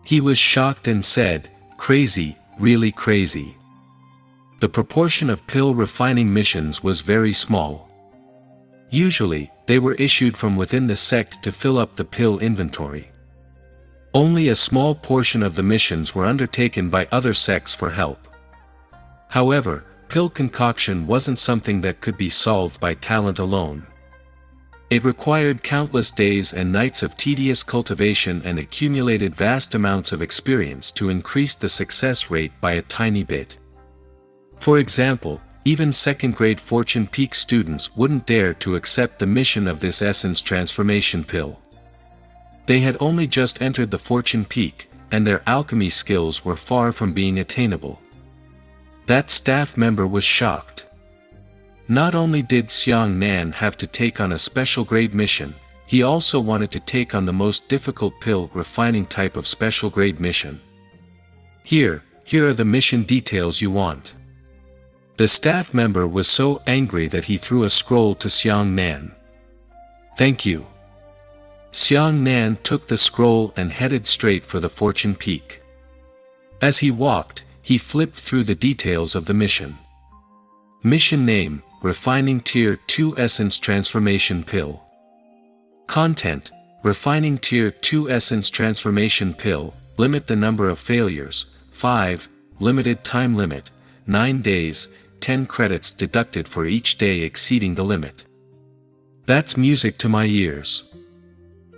He was shocked and said, "Crazy, really crazy." The proportion of pill refining missions was very small. Usually, they were issued from within the sect to fill up the pill inventory. Only a small portion of the missions were undertaken by other sects for help. However, pill concoction wasn't something that could be solved by talent alone. It required countless days and nights of tedious cultivation and accumulated vast amounts of experience to increase the success rate by a tiny bit. For example, even second-grade Fortune Peak students wouldn't dare to accept the mission of this essence transformation pill. They had only just entered the Fortune Peak, and their alchemy skills were far from being attainable. That staff member was shocked. Not only did Xiang Nan have to take on a special grade mission, he also wanted to take on the most difficult pill refining type of special grade mission. Here are the mission details you want." The staff member was so angry that he threw a scroll to Xiang Nan. "Thank you." Xiang Nan took the scroll and headed straight for the Fortune Peak. As he walked, he flipped through the details of the mission. Mission name, Refining Tier 2 Essence Transformation Pill. Content, Refining Tier 2 Essence Transformation Pill, limit the number of failures, 5, limited time limit, 9 days, 10 credits deducted for each day exceeding the limit. That's music to my ears.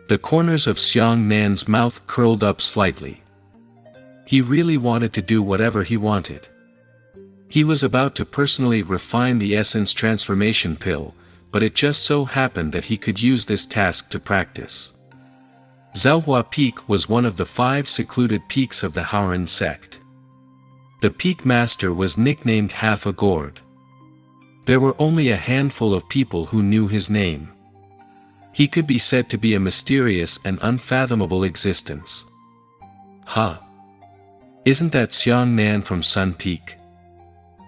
The corners of Xiang Nan's mouth curled up slightly. He really wanted to do whatever he wanted. He was about to personally refine the essence transformation pill, but it just so happened that he could use this task to practice. Zhaohua Peak was one of the 5 secluded peaks of the Haoran sect. The peak master was nicknamed Half a Gourd. There were only a handful of people who knew his name. He could be said to be a mysterious and unfathomable existence. Huh? Isn't that Xiang Nan from Sun Peak?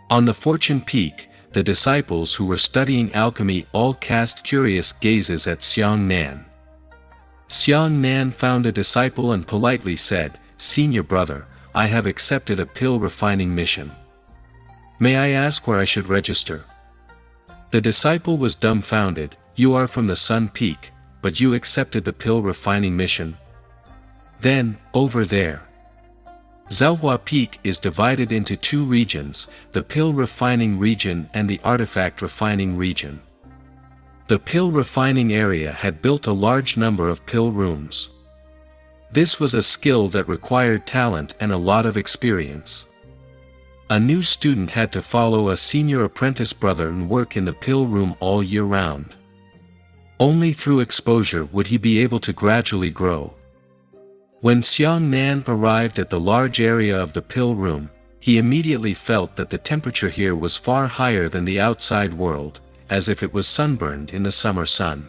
On the Fortune Peak, the disciples who were studying alchemy all cast curious gazes at Xiang Nan. Xiang Nan found a disciple and politely said, "Senior brother, I have accepted a pill refining mission. May I ask where I should register?" The disciple was dumbfounded. "You are from the Sun Peak, but you accepted the pill refining mission?" "Then, over there." Zhaohua Peak is divided into two regions, the pill refining region and the artifact refining region. The pill refining area had built a large number of pill rooms. This was a skill that required talent and a lot of experience. A new student had to follow a senior apprentice brother and work in the pill room all year round. Only through exposure would he be able to gradually grow. When Xiang Nan arrived at the large area of the pill room, he immediately felt that the temperature here was far higher than the outside world, as if it was sunburned in the summer sun.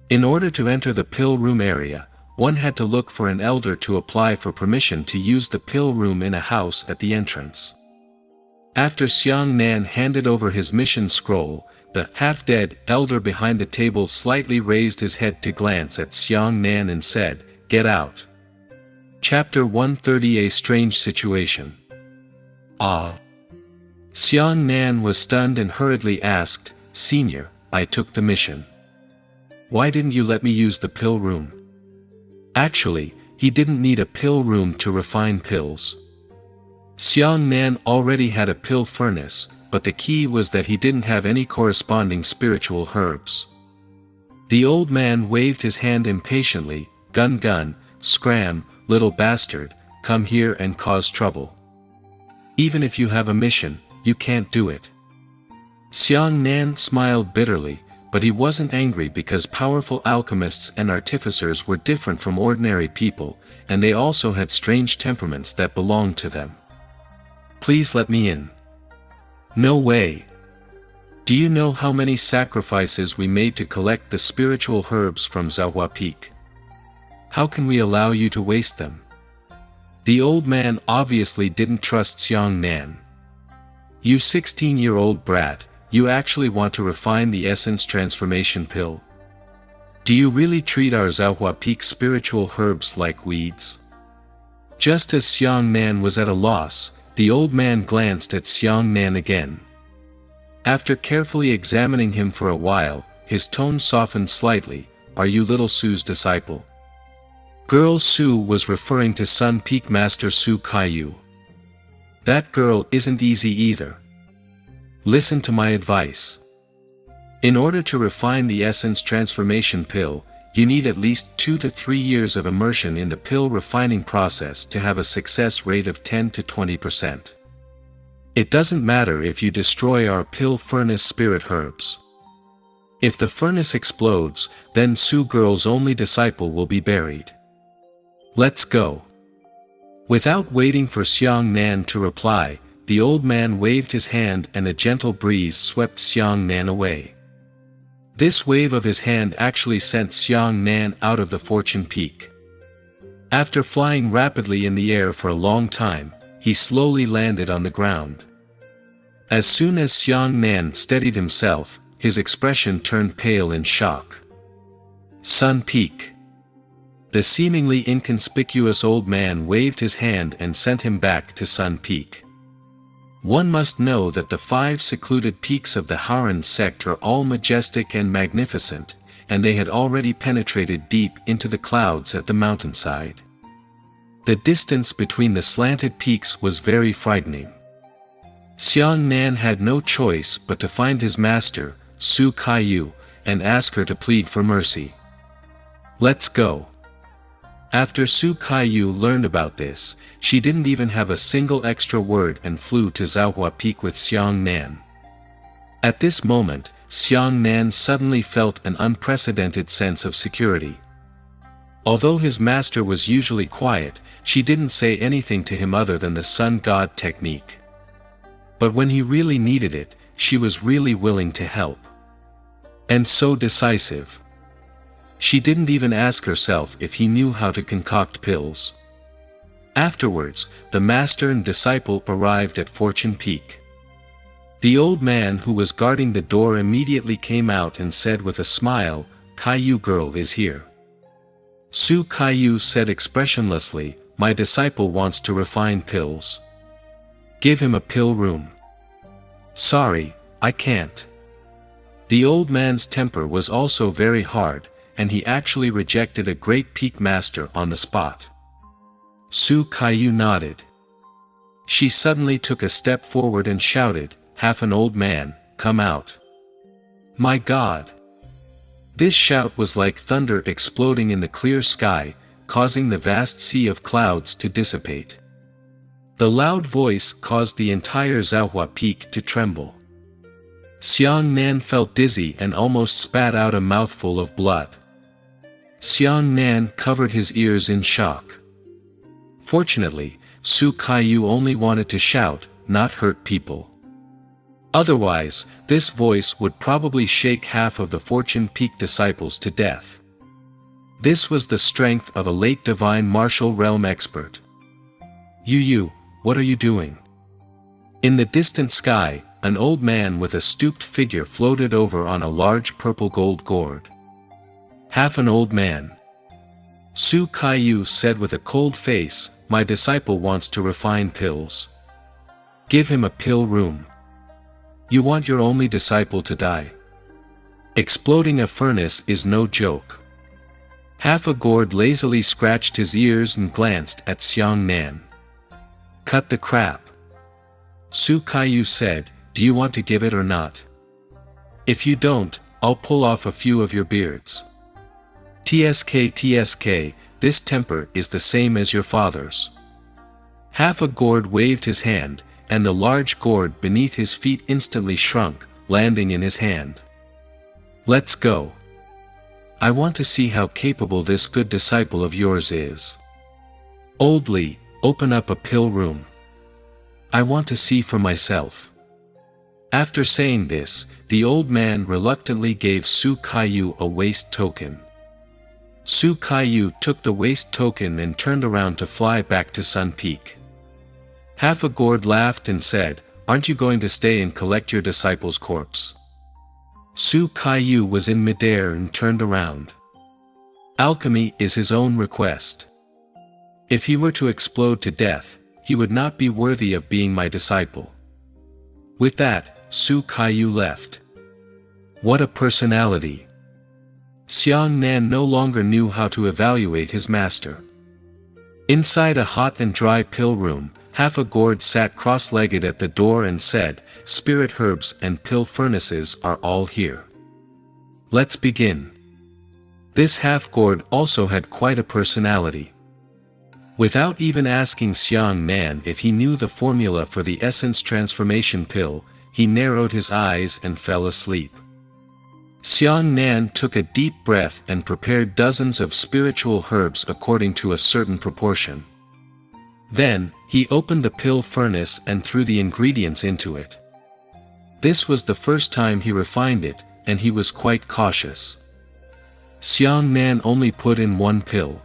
In order to enter the pill room area, one had to look for an elder to apply for permission to use the pill room in a house at the entrance. After Xiang Nan handed over his mission scroll, the half-dead elder behind the table slightly raised his head to glance at Xiang Nan and said, "Get out." Chapter 130 A Strange Situation. Ah. Xiang Nan was stunned and hurriedly asked, "Senior, I took the mission. Why didn't you let me use the pill room?" Actually, he didn't need a pill room to refine pills. Xiang Nan already had a pill furnace, but the key was that he didn't have any corresponding spiritual herbs. The old man waved his hand impatiently, "Gun, scram, little bastard, come here and cause trouble. Even if you have a mission, you can't do it." Xiang Nan smiled bitterly, but he wasn't angry because powerful alchemists and artificers were different from ordinary people, and they also had strange temperaments that belonged to them. "Please let me in." "No way. Do you know how many sacrifices we made to collect the spiritual herbs from Zhaohua Peak? How can we allow you to waste them?" The old man obviously didn't trust Xiang Nan. "You 16-year-old brat, you actually want to refine the essence transformation pill? Do you really treat our Zhaohua Peak spiritual herbs like weeds?" Just as Xiang Nan was at a loss, the old man glanced at Xiang Nan again. After carefully examining him for a while, his tone softened slightly. "Are you little Su's disciple?" Girl Su was referring to Sun Peak Master Su Kaiyu. "That girl isn't easy either. Listen to my advice. In order to refine the essence transformation pill, you need at least 2 to 3 years of immersion in the pill refining process to have a success rate of 10 to 20%. It doesn't matter if you destroy our pill furnace spirit herbs. If the furnace explodes, then Su Girl's only disciple will be buried. Let's go." Without waiting for Xiang Nan to reply, the old man waved his hand and a gentle breeze swept Xiang Nan away. This wave of his hand actually sent Xiang Nan out of the Fortune Peak. After flying rapidly in the air for a long time, he slowly landed on the ground. As soon as Xiang Nan steadied himself, his expression turned pale in shock. Sun Peak. The seemingly inconspicuous old man waved his hand and sent him back to Sun Peak. One must know that the 5 secluded peaks of the Haran sect are all majestic and magnificent, and they had already penetrated deep into the clouds at the mountainside. The distance between the slanted peaks was very frightening. Xiang Nan had no choice but to find his master, Su Kaiyu, and ask her to plead for mercy. "Let's go." After Su Kaiyu learned about this, she didn't even have a single extra word and flew to Zhaohua Peak with Xiang Nan. At this moment, Xiang Nan suddenly felt an unprecedented sense of security. Although his master was usually quiet, she didn't say anything to him other than the sun god technique. But when he really needed it, she was really willing to help. And so decisive. She didn't even ask herself if he knew how to concoct pills. Afterwards, the master and disciple arrived at Fortune Peak. The old man who was guarding the door immediately came out and said with a smile, "Caillou girl is here." Su Caillou said expressionlessly, "My disciple wants to refine pills. Give him a pill room." "Sorry, I can't." The old man's temper was also very hard, and he actually rejected a great peak master on the spot. Su Caillou nodded. She suddenly took a step forward and shouted, "Half an old man, come out." My God! This shout was like thunder exploding in the clear sky, causing the vast sea of clouds to dissipate. The loud voice caused the entire Zhaohua Peak to tremble. Xiang Nan felt dizzy and almost spat out a mouthful of blood. Xiang Nan covered his ears in shock. Fortunately, Su Caillou only wanted to shout, not hurt people. Otherwise, this voice would probably shake half of the Fortune Peak disciples to death. This was the strength of a late divine martial realm expert. "You, what are you doing?" In the distant sky, an old man with a stooped figure floated over on a large purple gold gourd. "Half an old man." Su Caillou said with a cold face, "My disciple wants to refine pills. Give him a pill room." "You want your only disciple to die? Exploding a furnace is no joke." Half a gourd lazily scratched his ears and glanced at Xiang Nan. "Cut the crap." Su Caillou said, "Do you want to give it or not? If you don't, I'll pull off a few of your beards." TSK, this temper is the same as your father's." Half a gourd waved his hand, and the large gourd beneath his feet instantly shrunk, landing in his hand. "Let's go. I want to see how capable this good disciple of yours is. Old Li, open up a pill room. I want to see for myself." After saying this, the old man reluctantly gave Su Caillou a waste token. Su Caillou took the waste token and turned around to fly back to Sun Peak. Half a gourd laughed and said, "Aren't you going to stay and collect your disciple's corpse?" Su Caillou was in midair and turned around. Alchemy is his own request. If he were to explode to death, he would not be worthy of being my disciple. With that, Su Caillou left. What a personality! Xiang Nan no longer knew how to evaluate his master. Inside a hot and dry pill room, half a gourd sat cross-legged at the door and said, "Spirit herbs and pill furnaces are all here. Let's begin." This half-gourd also had quite a personality. Without even asking Xiang Nan if he knew the formula for the essence transformation pill, he narrowed his eyes and fell asleep. Xiang Nan took a deep breath and prepared dozens of spiritual herbs according to a certain proportion. Then, he opened the pill furnace and threw the ingredients into it. This was the first time he refined it, and he was quite cautious. Xiang Nan only put in one pill.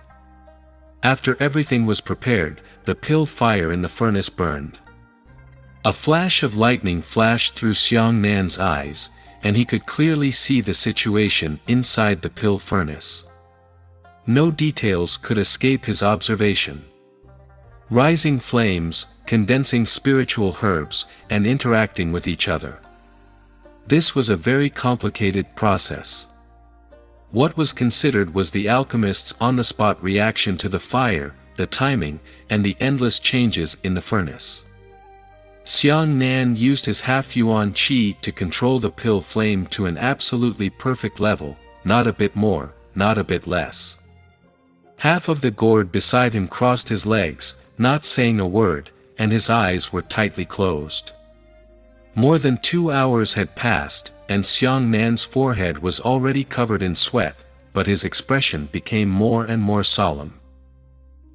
After everything was prepared, the pill fire in the furnace burned. A flash of lightning flashed through Xiang Nan's eyes, and he could clearly see the situation inside the pill furnace. No details could escape his observation. Rising flames, condensing spiritual herbs, and interacting with each other. This was a very complicated process. What was considered was the alchemist's on-the-spot reaction to the fire, the timing, and the endless changes in the furnace. Xiang Nan used his half-yuan qi to control the pill flame to an absolutely perfect level, not a bit more, not a bit less. Half of the gourd beside him crossed his legs, not saying a word, and his eyes were tightly closed. More than 2 hours had passed, and Xiang Nan's forehead was already covered in sweat, but his expression became more and more solemn.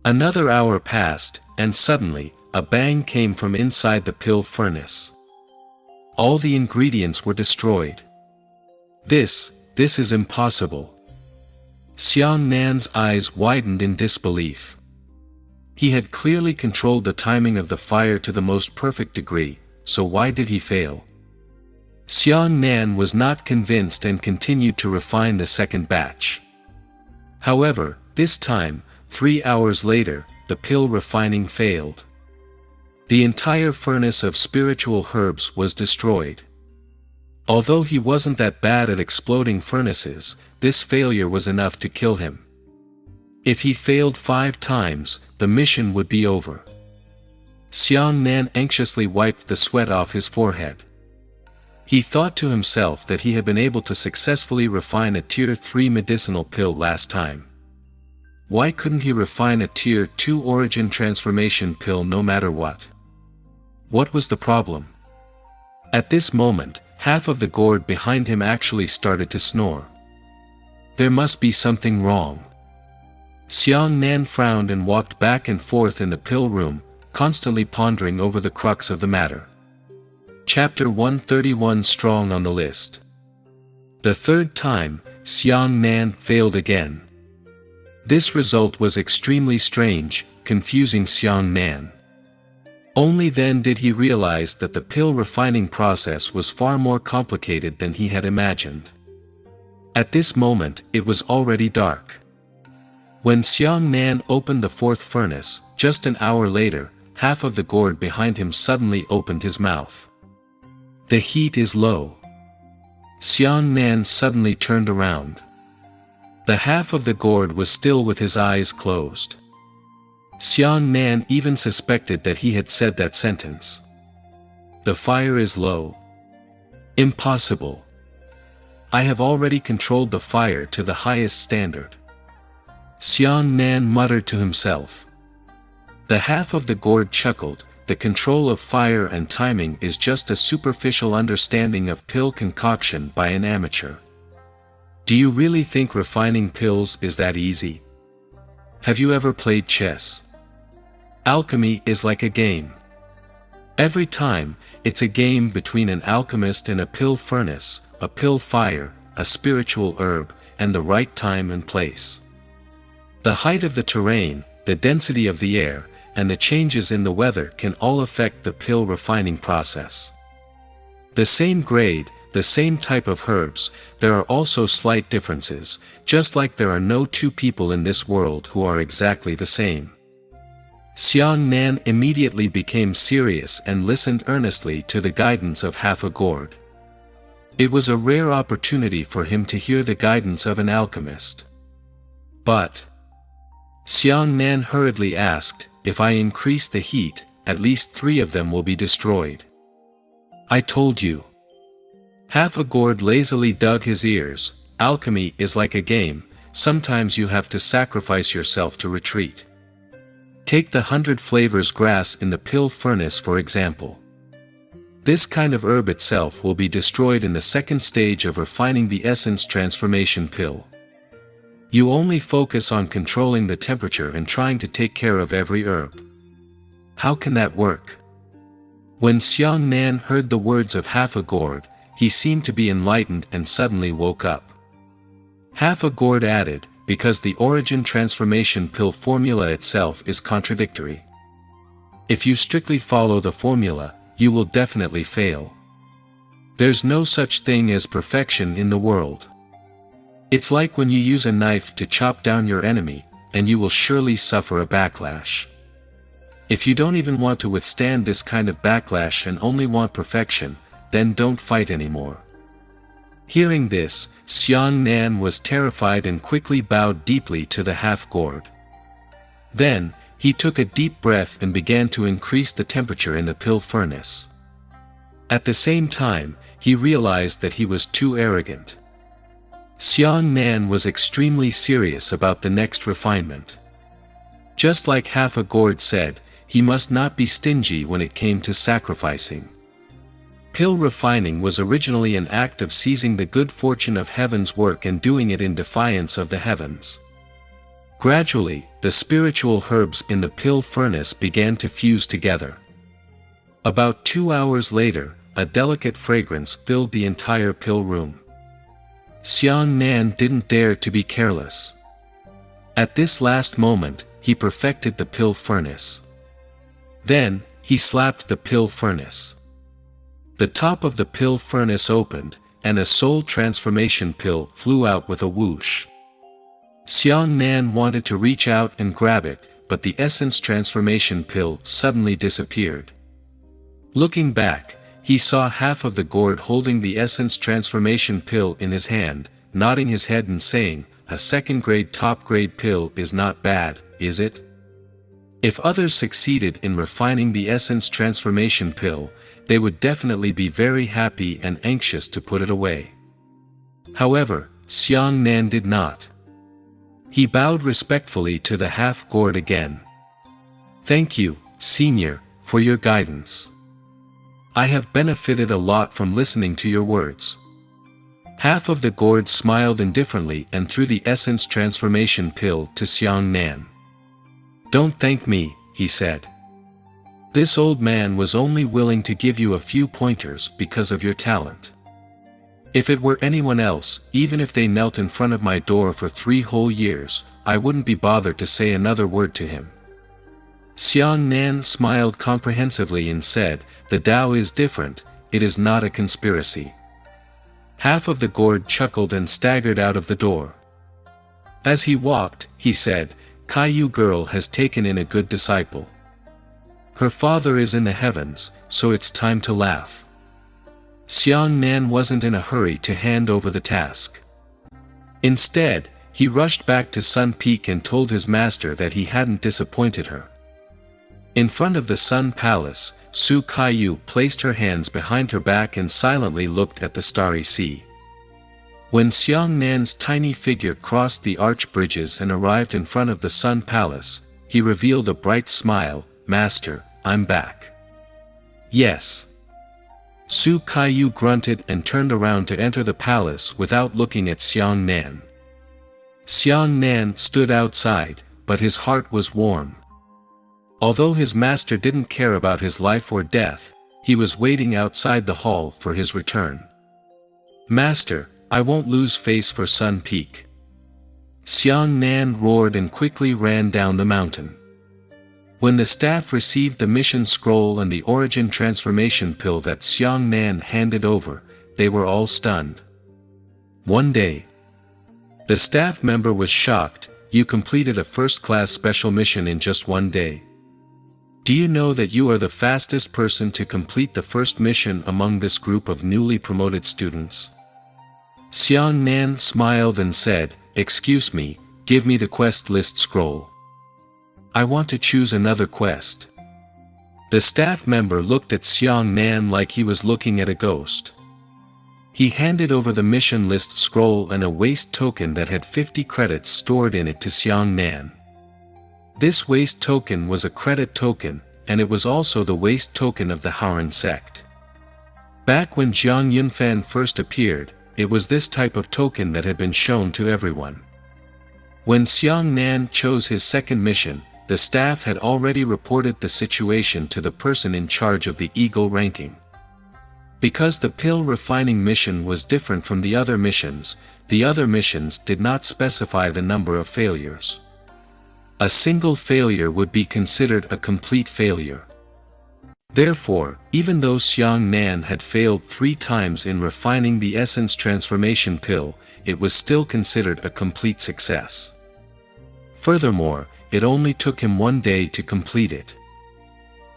Another hour passed, and suddenly, a bang came from inside the pill furnace. All the ingredients were destroyed. This is impossible. Xiang Nan's eyes widened in disbelief. He had clearly controlled the timing of the fire to the most perfect degree, so why did he fail? Xiang Nan was not convinced and continued to refine the second batch. However, this time, 3 hours later, the pill refining failed. The entire furnace of spiritual herbs was destroyed. Although he wasn't that bad at exploding furnaces, this failure was enough to kill him. If he failed 5 times, the mission would be over. Xiang Nan anxiously wiped the sweat off his forehead. He thought to himself that he had been able to successfully refine a Tier 3 medicinal pill last time. Why couldn't he refine a Tier 2 origin transformation pill no matter what? What was the problem? At this moment, half of the gourd behind him actually started to snore. There must be something wrong. Xiang Nan frowned and walked back and forth in the pill room, constantly pondering over the crux of the matter. Chapter 131 Strong on the list. The third time, Xiang Nan failed again. This result was extremely strange, confusing Xiang Nan. Only then did he realize that the pill refining process was far more complicated than he had imagined. At this moment, it was already dark. When Xiang Nan opened the fourth furnace, just an hour later, half of the gourd behind him suddenly opened his mouth. The heat is low. Xiang Nan suddenly turned around. The half of the gourd was still with his eyes closed. Xiang Nan even suspected that he had said that sentence. The fire is low. Impossible. I have already controlled the fire to the highest standard. Xiang Nan muttered to himself. The half of the gourd chuckled. The control of fire and timing is just a superficial understanding of pill concoction by an amateur. Do you really think refining pills is that easy? Have you ever played chess? Alchemy is like a game. Every time, it's a game between an alchemist and a pill furnace, a pill fire, a spiritual herb, and the right time and place. The height of the terrain, the density of the air, and the changes in the weather can all affect the pill refining process. The same grade, the same type of herbs, there are also slight differences, just like there are no two people in this world who are exactly the same. Xiang Nan immediately became serious and listened earnestly to the guidance of half a gourd. It was a rare opportunity for him to hear the guidance of an alchemist. But Xiang Nan hurriedly asked, if I increase the heat, at least 3 of them will be destroyed. I told you. Half a gourd lazily dug his ears. Alchemy is like a game, sometimes you have to sacrifice yourself to retreat. Take the 100 flavors grass in the pill furnace for example. This kind of herb itself will be destroyed in the second stage of refining the essence transformation pill. You only focus on controlling the temperature and trying to take care of every herb. How can that work? When Xiang Nan heard the words of half a gourd, he seemed to be enlightened and suddenly woke up. Half a gourd added, because the origin transformation pill formula itself is contradictory. If you strictly follow the formula, you will definitely fail. There's no such thing as perfection in the world. It's like when you use a knife to chop down your enemy, and you will surely suffer a backlash. If you don't even want to withstand this kind of backlash and only want perfection, then don't fight anymore. Hearing this, Xiang Nan was terrified and quickly bowed deeply to the half gourd. Then, he took a deep breath and began to increase the temperature in the pill furnace. At the same time, he realized that he was too arrogant. Xiang Nan was extremely serious about the next refinement. Just like half a gourd said, he must not be stingy when it came to sacrificing. Pill refining was originally an act of seizing the good fortune of heaven's work and doing it in defiance of the heavens. Gradually, the spiritual herbs in the pill furnace began to fuse together. About 2 hours later, a delicate fragrance filled the entire pill room. Xiang Nan didn't dare to be careless. At this last moment, he perfected the pill furnace. Then, he slapped the pill furnace. The top of the pill furnace opened, and a soul transformation pill flew out with a whoosh. Xiang Nan wanted to reach out and grab it, but the essence transformation pill suddenly disappeared. Looking back, he saw half of the gourd holding the essence transformation pill in his hand, nodding his head and saying, "A second-grade top-grade pill is not bad, is it?" If others succeeded in refining the essence transformation pill, they would definitely be very happy and anxious to put it away. However, Xiang Nan did not. He bowed respectfully to the half-gourd again. "Thank you, Senior, for your guidance. I have benefited a lot from listening to your words." Half of the gourd smiled indifferently and threw the essence transformation pill to Xiang Nan. "Don't thank me," he said. "This old man was only willing to give you a few pointers because of your talent. If it were anyone else, even if they knelt in front of my door for 3 whole years, I wouldn't be bothered to say another word to him." Xiang Nan smiled comprehensively and said, "The Tao is different, it is not a conspiracy." Half of the gourd chuckled and staggered out of the door. As he walked, he said, "Caillou girl has taken in a good disciple. Her father is in the heavens, so it's time to laugh." Xiang Nan wasn't in a hurry to hand over the task. Instead, he rushed back to Sun Peak and told his master that he hadn't disappointed her. In front of the Sun Palace, Su Caillou placed her hands behind her back and silently looked at the starry sea. When Xiang Nan's tiny figure crossed the arch bridges and arrived in front of the Sun Palace, he revealed a bright smile, "Master, I'm back." "Yes." Su Caillou grunted and turned around to enter the palace without looking at Xiang Nan. Xiang Nan stood outside, but his heart was warm. Although his master didn't care about his life or death, he was waiting outside the hall for his return. "Master, I won't lose face for Sun Peak." Xiang Nan roared and quickly ran down the mountain. When the staff received the mission scroll and the origin transformation pill that Xiang Nan handed over, they were all stunned. One day, the staff member was shocked, "You completed a first-class special mission in just 1 day. Do you know that you are the fastest person to complete the first mission among this group of newly promoted students?" Xiang Nan smiled and said, "Excuse me, give me the quest list scroll. I want to choose another quest." The staff member looked at Xiang Nan like he was looking at a ghost. He handed over the mission list scroll and a waste token that had 50 credits stored in it to Xiang Nan. This waste token was a credit token, and it was also the waste token of the Haoran sect. Back when Jiang Yunfan first appeared, it was this type of token that had been shown to everyone. When Xiang Nan chose his second mission, the staff had already reported the situation to the person in charge of the Eagle ranking. Because the pill refining mission was different from the other missions did not specify the number of failures. A single failure would be considered a complete failure. Therefore, even though Xiang Nan had failed 3 times in refining the essence transformation pill, it was still considered a complete success. Furthermore, it only took him 1 day to complete it.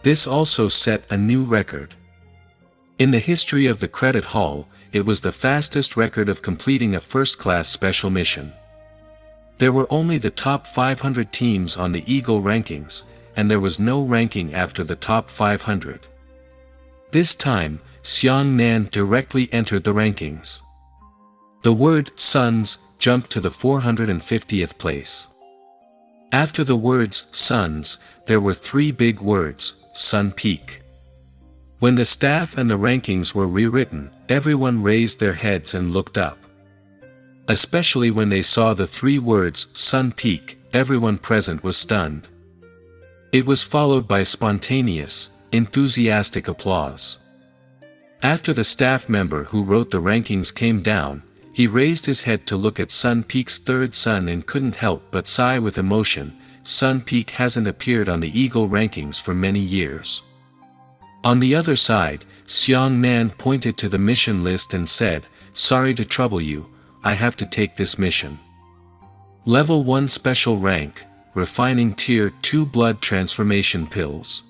This also set a new record. In the history of the Credit Hall, it was the fastest record of completing a first-class special mission. There were only the top 500 teams on the Eagle rankings, and there was no ranking after the top 500. This time, Xiang Nan directly entered the rankings. The word "sons" jumped to the 450th place. After the words "sons," there were 3 big words, Sun Peak. When the staff and the rankings were rewritten, everyone raised their heads and looked up. Especially when they saw the 3 words Sun Peak, everyone present was stunned. It was followed by spontaneous, enthusiastic applause. After the staff member who wrote the rankings came down, he raised his head to look at Sun Peak's third son and couldn't help but sigh with emotion. Sun Peak hasn't appeared on the Eagle rankings for many years. On the other side, Xiang Nan pointed to the mission list and said, "Sorry to trouble you, I have to take this mission. Level 1 special rank, refining tier 2 blood transformation pills."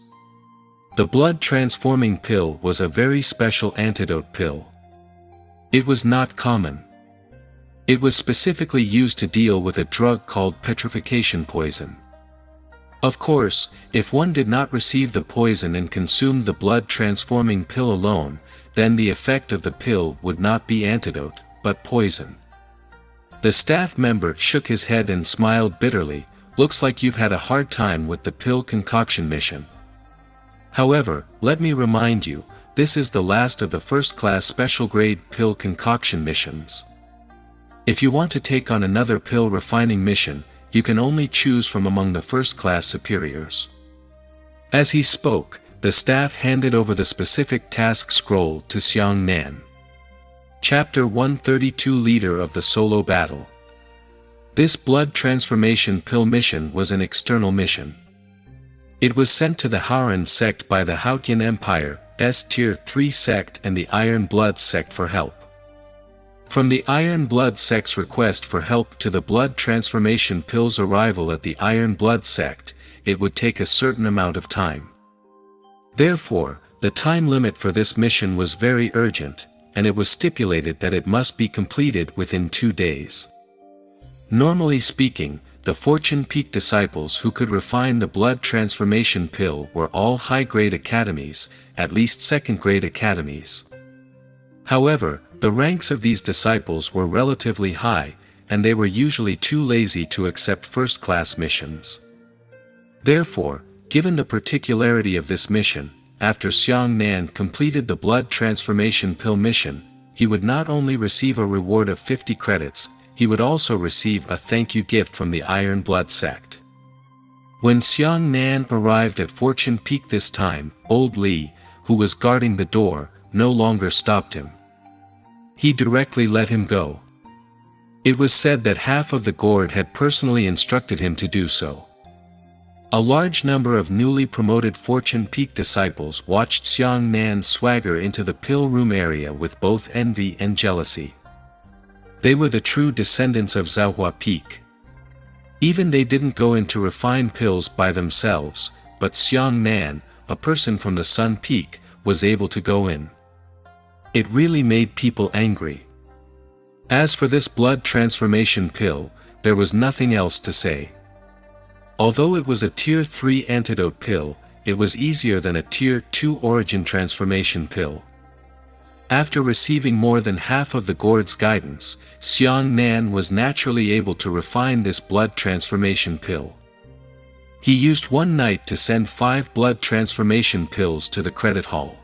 The blood transforming pill was a very special antidote pill. It was not common. It was specifically used to deal with a drug called petrification poison. Of course, if one did not receive the poison and consumed the blood transforming pill alone, then the effect of the pill would not be antidote, but poison. The staff member shook his head and smiled bitterly. "Looks like you've had a hard time with the pill concoction mission. However, let me remind you, this is the last of the first-class special grade pill concoction missions. If you want to take on another pill refining mission, you can only choose from among the first-class superiors." As he spoke, the staff handed over the specific task scroll to Xiang Nan. Chapter 132 Leader of the Solo Battle. This blood transformation pill mission was an external mission. It was sent to the Haran sect by the Hautian Empire's Tier 3 sect and the Iron Blood sect for help. From the Iron Blood sect's request for help to the blood transformation pill's arrival at the Iron Blood sect, it would take a certain amount of time. Therefore, the time limit for this mission was very urgent, and it was stipulated that it must be completed within 2 days. Normally speaking, the Fortune Peak disciples who could refine the blood transformation pill were all high-grade academies, at least second-grade academies. However, the ranks of these disciples were relatively high, and they were usually too lazy to accept first-class missions. Therefore, given the particularity of this mission, after Xiang Nan completed the blood transformation pill mission, he would not only receive a reward of 50 credits, he would also receive a thank you gift from the Iron Blood sect. When Xiang Nan arrived at Fortune Peak this time, Old Li, who was guarding the door, no longer stopped him. He directly let him go. It was said that half of the guard had personally instructed him to do so. A large number of newly promoted Fortune Peak disciples watched Xiang Nan swagger into the pill room area with both envy and jealousy. They were the true descendants of Zhaohua Peak. Even they didn't go in to refine pills by themselves, but Xiang Nan, a person from the Sun Peak, was able to go in. It really made people angry. As for this blood transformation pill, there was nothing else to say. Although it was a Tier 3 antidote pill, it was easier than a Tier 2 origin transformation pill. After receiving more than half of the Gord's guidance, Xiang Nan was naturally able to refine this blood transformation pill. He used one night to send 5 blood transformation pills to the credit hall.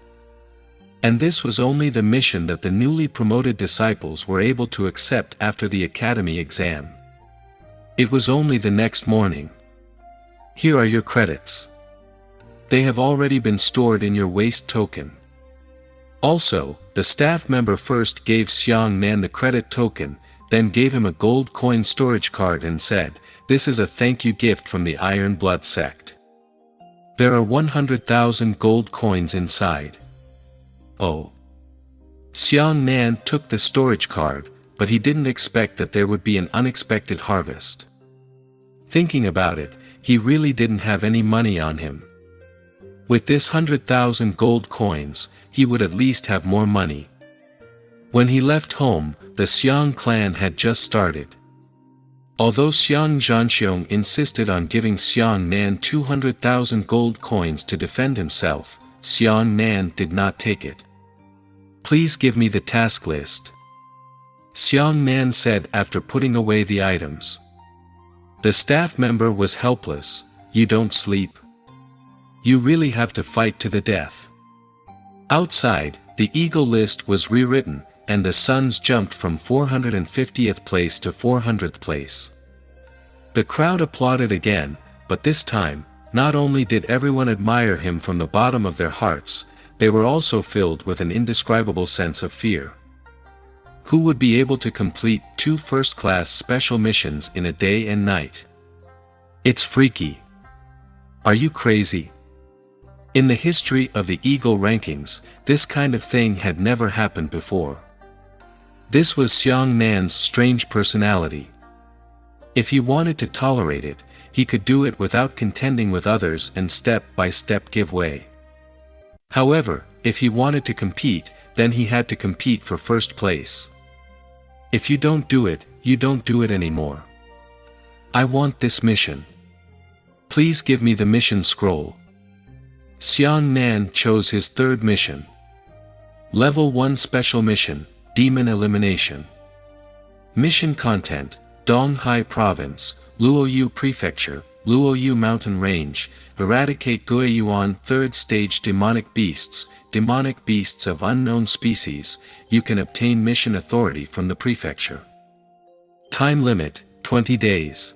And this was only the mission that the newly promoted disciples were able to accept after the academy exam. It was only the next morning. "Here are your credits. They have already been stored in your waste token." Also, the staff member first gave Xiang Nan the credit token, then gave him a gold coin storage card and said, "This is a thank you gift from the Iron Blood sect. There are 100,000 gold coins inside." Oh. Xiang Nan took the storage card, but he didn't expect that there would be an unexpected harvest. Thinking about it, he really didn't have any money on him. With this 100,000 gold coins, he would at least have more money. When he left home, the Xiang clan had just started. Although Xiang Zhanxiong insisted on giving Xiang Nan 200,000 gold coins to defend himself, Xiang Nan did not take it. "Please give me the task list," Xiang Nan said after putting away the items. The staff member was helpless. "You don't sleep. You really have to fight to the death." Outside, the Eagle list was rewritten, and the Suns jumped from 450th place to 400th place. The crowd applauded again, but this time, not only did everyone admire him from the bottom of their hearts, they were also filled with an indescribable sense of fear. Who would be able to complete 2 first-class special missions in a day and night? It's freaky. Are you crazy? In the history of the Eagle rankings, this kind of thing had never happened before. This was Xiang Nan's strange personality. If he wanted to tolerate it, he could do it without contending with others and step by step give way. However, if he wanted to compete, then he had to compete for first place. If you don't do it, you don't do it anymore. I want this mission. Please give me the mission scroll. Xiang Nan chose his 3rd mission. Level 1 Special Mission, Demon Elimination. Mission Content, Donghai Province, Luoyu Prefecture, Luoyu Mountain Range, eradicate Guiyuan 3rd Stage demonic beasts of unknown species. You can obtain mission authority from the prefecture. Time limit, 20 days.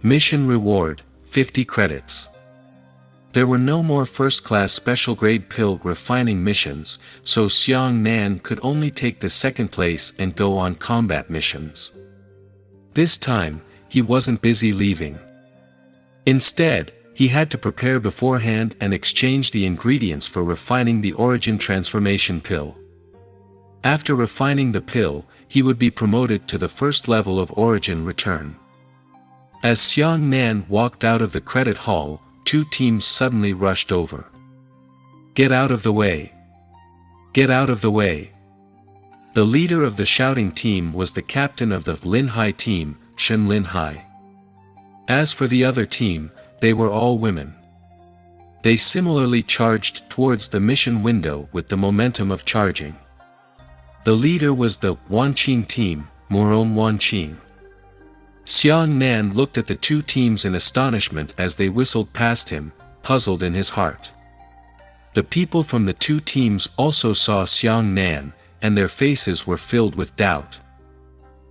Mission reward, 50 credits. There were no more first-class special grade pill refining missions, so Xiang Nan could only take the 2nd place and go on combat missions. This time, he wasn't busy leaving. Instead, he had to prepare beforehand and exchange the ingredients for refining the origin transformation pill. After refining the pill, he would be promoted to the 1st level of origin return. As Xiang Nan walked out of the credit hall, 2 teams suddenly rushed over. Get out of the way! Get out of the way! The leader of the shouting team was the captain of the Linhai team, Shen Linhai. As for the other team, they were all women. They similarly charged towards the mission window with the momentum of charging. The leader was the Wanqing team, Moron Wanqing. Xiang Nan looked at the 2 teams in astonishment as they whistled past him, puzzled in his heart. The people from the 2 teams also saw Xiang Nan, and their faces were filled with doubt.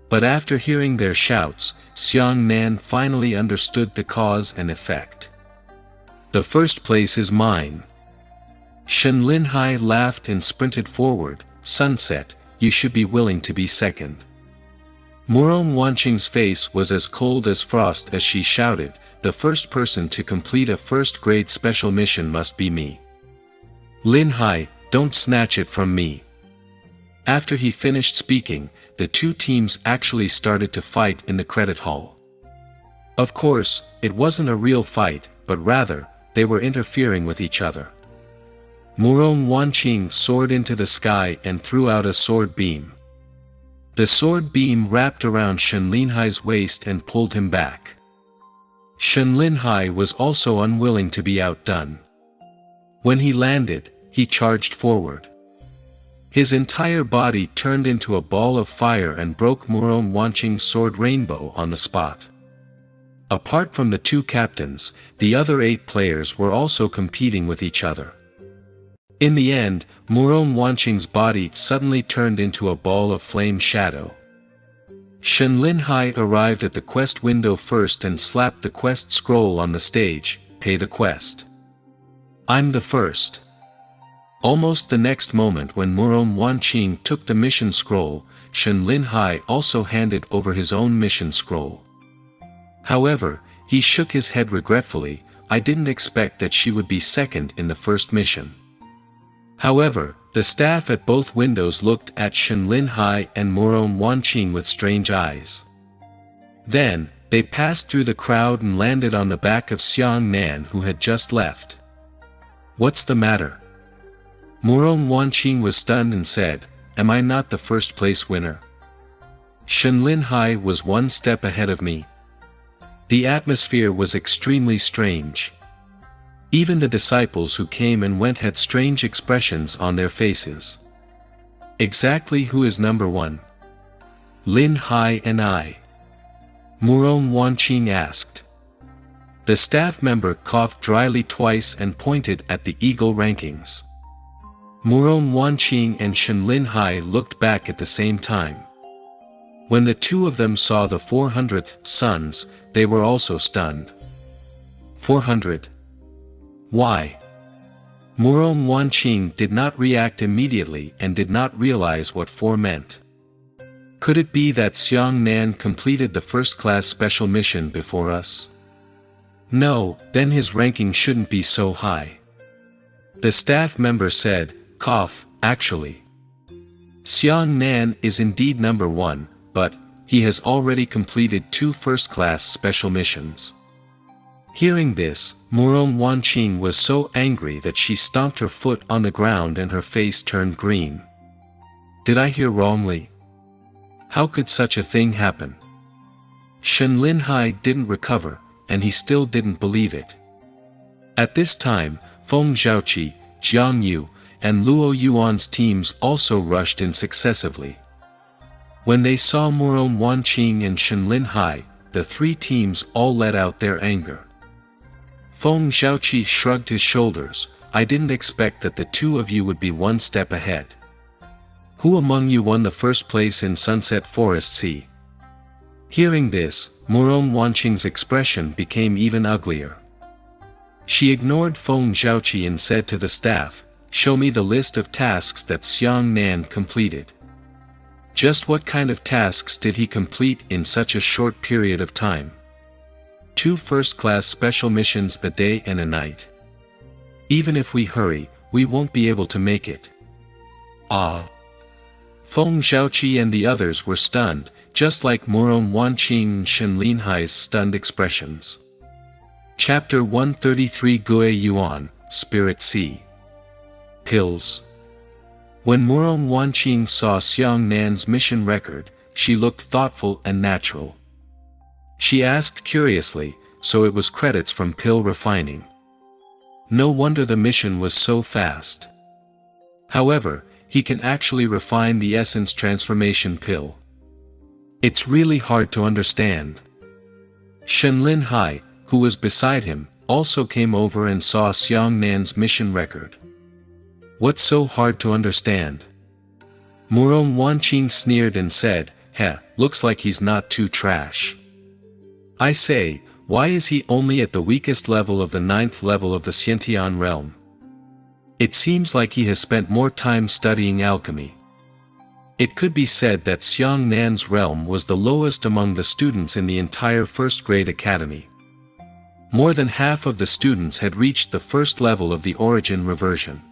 But after hearing their shouts, Xiang Nan finally understood the cause and effect. The 1st place is mine. Shen Linhai laughed and sprinted forward. Sunset, you should be willing to be 2nd. Moron Wanqing's face was as cold as frost as she shouted, the 1st person to complete a 1st grade special mission must be me. Linhai, don't snatch it from me. After he finished speaking, the 2 teams actually started to fight in the credit hall. Of course, it wasn't a real fight, but rather, they were interfering with each other. Moron Wanqing soared into the sky and threw out a sword beam. The sword beam wrapped around Shen Linhai's waist and pulled him back. Shen Linhai was also unwilling to be outdone. When he landed, he charged forward. His entire body turned into a ball of fire and broke Moron Wanqing's sword rainbow on the spot. Apart from the 2 captains, the other 8 players were also competing with each other. In the end, Moron Wanqing's body suddenly turned into a ball of flame shadow. Shen Linhai arrived at the quest window first and slapped the quest scroll on the stage, pay the quest. I'm the 1st. Almost the next moment when Moron Wanqing took the mission scroll, Shen Linhai also handed over his own mission scroll. However, he shook his head regretfully, I didn't expect that she would be 2nd in the 1st mission. However, the staff at both windows looked at Shen Linhai and Moron Wanqing with strange eyes. Then, they passed through the crowd and landed on the back of Xiang Nan who had just left. What's the matter? Moron Wanqing was stunned and said, am I not the 1st place winner? Shen Linhai was 1 step ahead of me. The atmosphere was extremely strange. Even the disciples who came and went had strange expressions on their faces. Exactly who is number 1? Linhai and I. Moron Wanqing asked. The staff member coughed dryly twice and pointed at the Eagle rankings. Moron Wanqing and Shen Linhai looked back at the same time. When the two of them saw the 400th sons, they were also stunned. 400. Why? Murong Wanqing did not react immediately and did not realize what 4 meant. Could it be that Xiang Nan completed the first-class special mission before us? No, then his ranking shouldn't be so high. The staff member said, cough, actually. Xiang Nan is indeed number 1, but he has already completed 2 first-class special missions. Hearing this, Murong Wanqing was so angry that she stomped her foot on the ground and her face turned green. Did I hear wrongly? How could such a thing happen? Shen Linhai didn't recover, and he still didn't believe it. At this time, Feng Zhaoqi, Jiang Yu, and Luo Yuan's teams also rushed in successively. When they saw Murong Wanqing and Shen Linhai, the 3 teams all let out their anger. Feng Zhaoqi shrugged his shoulders. I didn't expect that the 2 of you would be 1 step ahead. Who among you won the first place in Sunset Forest Sea? Hearing this, Murong Wanqing's expression became even uglier. She ignored Feng Zhaoqi and said to the staff, show me the list of tasks that Xiang Nan completed. Just what kind of tasks did he complete in such a short period of time? 2 first-class special missions a day and a night. Even if we hurry, we won't be able to make it. Ah! Feng Zhaoqi and the others were stunned, just like Murong Wanqing and Shen Linhai's stunned expressions. Chapter 133 Gui Yuan, Spirit Sea. Pills. When Murong Wanqing saw Xiang Nan's mission record, she looked thoughtful and natural. She asked curiously, so it was credits from pill refining. No wonder the mission was so fast. However, he can actually refine the essence transformation pill. It's really hard to understand. Shen Linhai, who was beside him, also came over and saw Xiang Nan's mission record. What's so hard to understand? Murong Wanqing sneered and said, heh, looks like he's not too trash. I say, why is he only at the weakest level of the 9th level of the Xiantian realm? It seems like he has spent more time studying alchemy. It could be said that Xiang Nan's realm was the lowest among the students in the entire first-grade academy. More than half of the students had reached the first level of the origin reversion.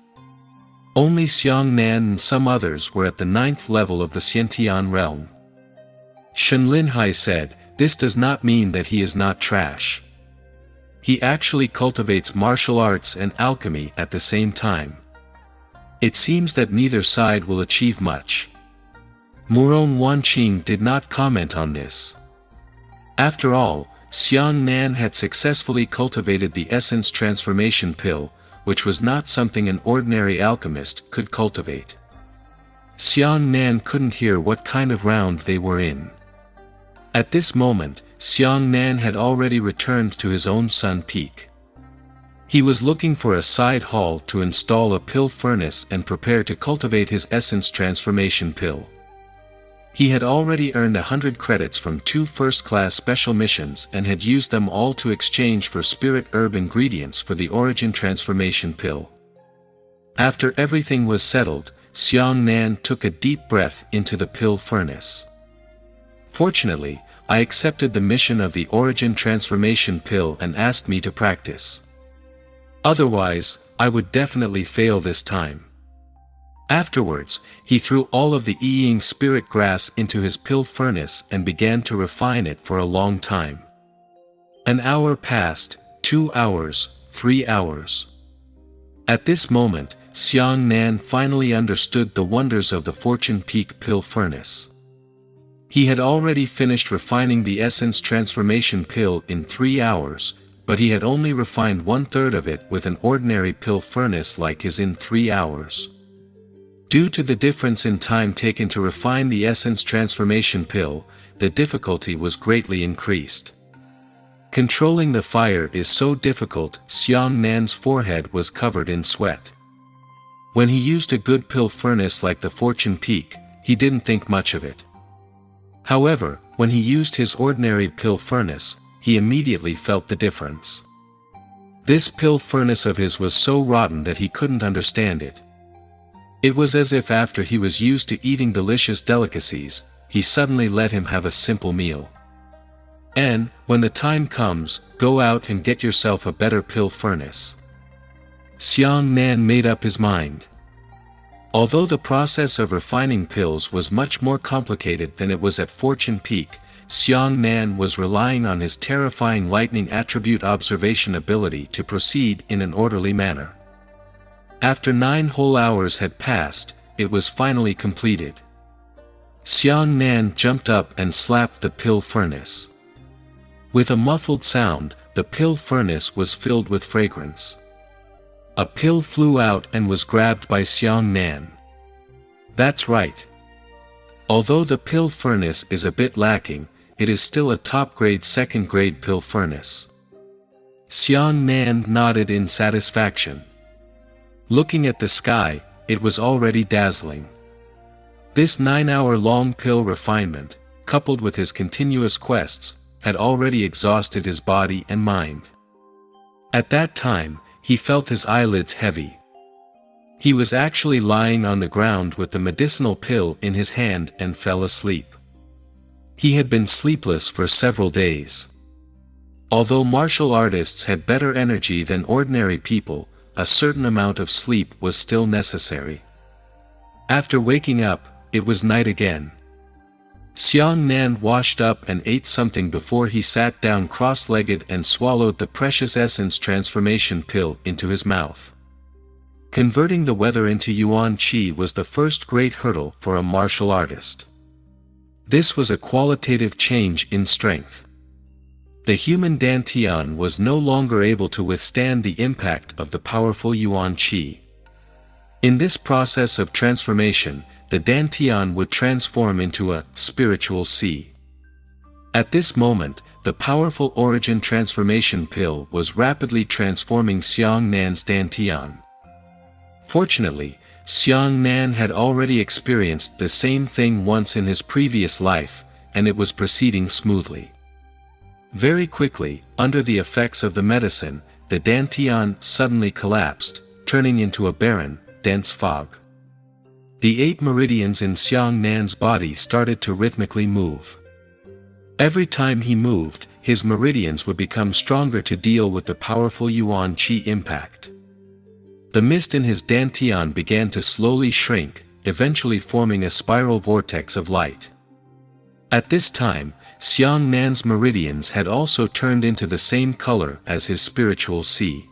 Only Xiang Nan and some others were at the 9th level of the Xiantian realm. Shen Linhai said, this does not mean that he is not trash. He actually cultivates martial arts and alchemy at the same time. It seems that neither side will achieve much. Murong Wanqing did not comment on this. After all, Xiang Nan had successfully cultivated the essence transformation pill, which was not something an ordinary alchemist could cultivate. Xiang Nan couldn't hear what kind of round they were in. At this moment, Xiang Nan had already returned to his own Sun Peak. He was looking for a side hall to install a pill furnace and prepare to cultivate his essence transformation pill. He had already earned 100 credits from 2 first-class special missions and had used them all to exchange for spirit herb ingredients for the origin transformation pill. After everything was settled, Xiang Nan took a deep breath into the pill furnace. Fortunately, I accepted the mission of the origin transformation pill and asked me to practice. Otherwise, I would definitely fail this time. Afterwards, he threw all of the ENG spirit grass into his pill furnace and began to refine it for a long time. An hour passed, 2 hours, 3 hours. At this moment, Xiang Nan finally understood the wonders of the Fortune Peak pill furnace. He had already finished refining the essence transformation pill in 3 hours, but he had only refined 1/3 of it with an ordinary pill furnace like his in 3 hours. Due to the difference in time taken to refine the essence transformation pill, the difficulty was greatly increased. Controlling the fire is so difficult, Xiang Nan's forehead was covered in sweat. When he used a good pill furnace like the Fortune Peak, he didn't think much of it. However, when he used his ordinary pill furnace, he immediately felt the difference. This pill furnace of his was so rotten that he couldn't understand it. It was as if after he was used to eating delicious delicacies, he suddenly let him have a simple meal. And, when the time comes, go out and get yourself a better pill furnace. Xiang Nan made up his mind. Although the process of refining pills was much more complicated than it was at Fortune Peak, Xiang Nan was relying on his terrifying lightning attribute observation ability to proceed in an orderly manner. After 9 whole hours had passed, it was finally completed. Xiang Nan jumped up and slapped the pill furnace. With a muffled sound, the pill furnace was filled with fragrance. A pill flew out and was grabbed by Xiang Nan. That's right. Although the pill furnace is a bit lacking, it is still a top-grade second-grade pill furnace. Xiang Nan nodded in satisfaction. Looking at the sky, it was already dazzling. This 9-hour-long pill refinement, coupled with his continuous quests, had already exhausted his body and mind. At that time, he felt his eyelids heavy. He was actually lying on the ground with the medicinal pill in his hand and fell asleep. He had been sleepless for several days. Although martial artists had better energy than ordinary people, a certain amount of sleep was still necessary. After waking up, it was night again. Xiang Nan washed up and ate something before he sat down cross-legged and swallowed the precious essence transformation pill into his mouth. Converting the weather into yuan qi was the first great hurdle for a martial artist. This was a qualitative change in strength. The human dantian was no longer able to withstand the impact of the powerful yuan qi. In this process of transformation, the dantian would transform into a spiritual sea. At this moment, the powerful origin transformation pill was rapidly transforming Xiang Nan's dantian. Fortunately, Xiang Nan had already experienced the same thing once in his previous life, and it was proceeding smoothly. Very quickly, under the effects of the medicine, the dantian suddenly collapsed, turning into a barren, dense fog. The 8 meridians in Xiang Nan's body started to rhythmically move. Every time he moved, his meridians would become stronger to deal with the powerful yuan qi impact. The mist in his dantian began to slowly shrink, eventually forming a spiral vortex of light. At this time, Xiang Nan's meridians had also turned into the same color as his spiritual sea.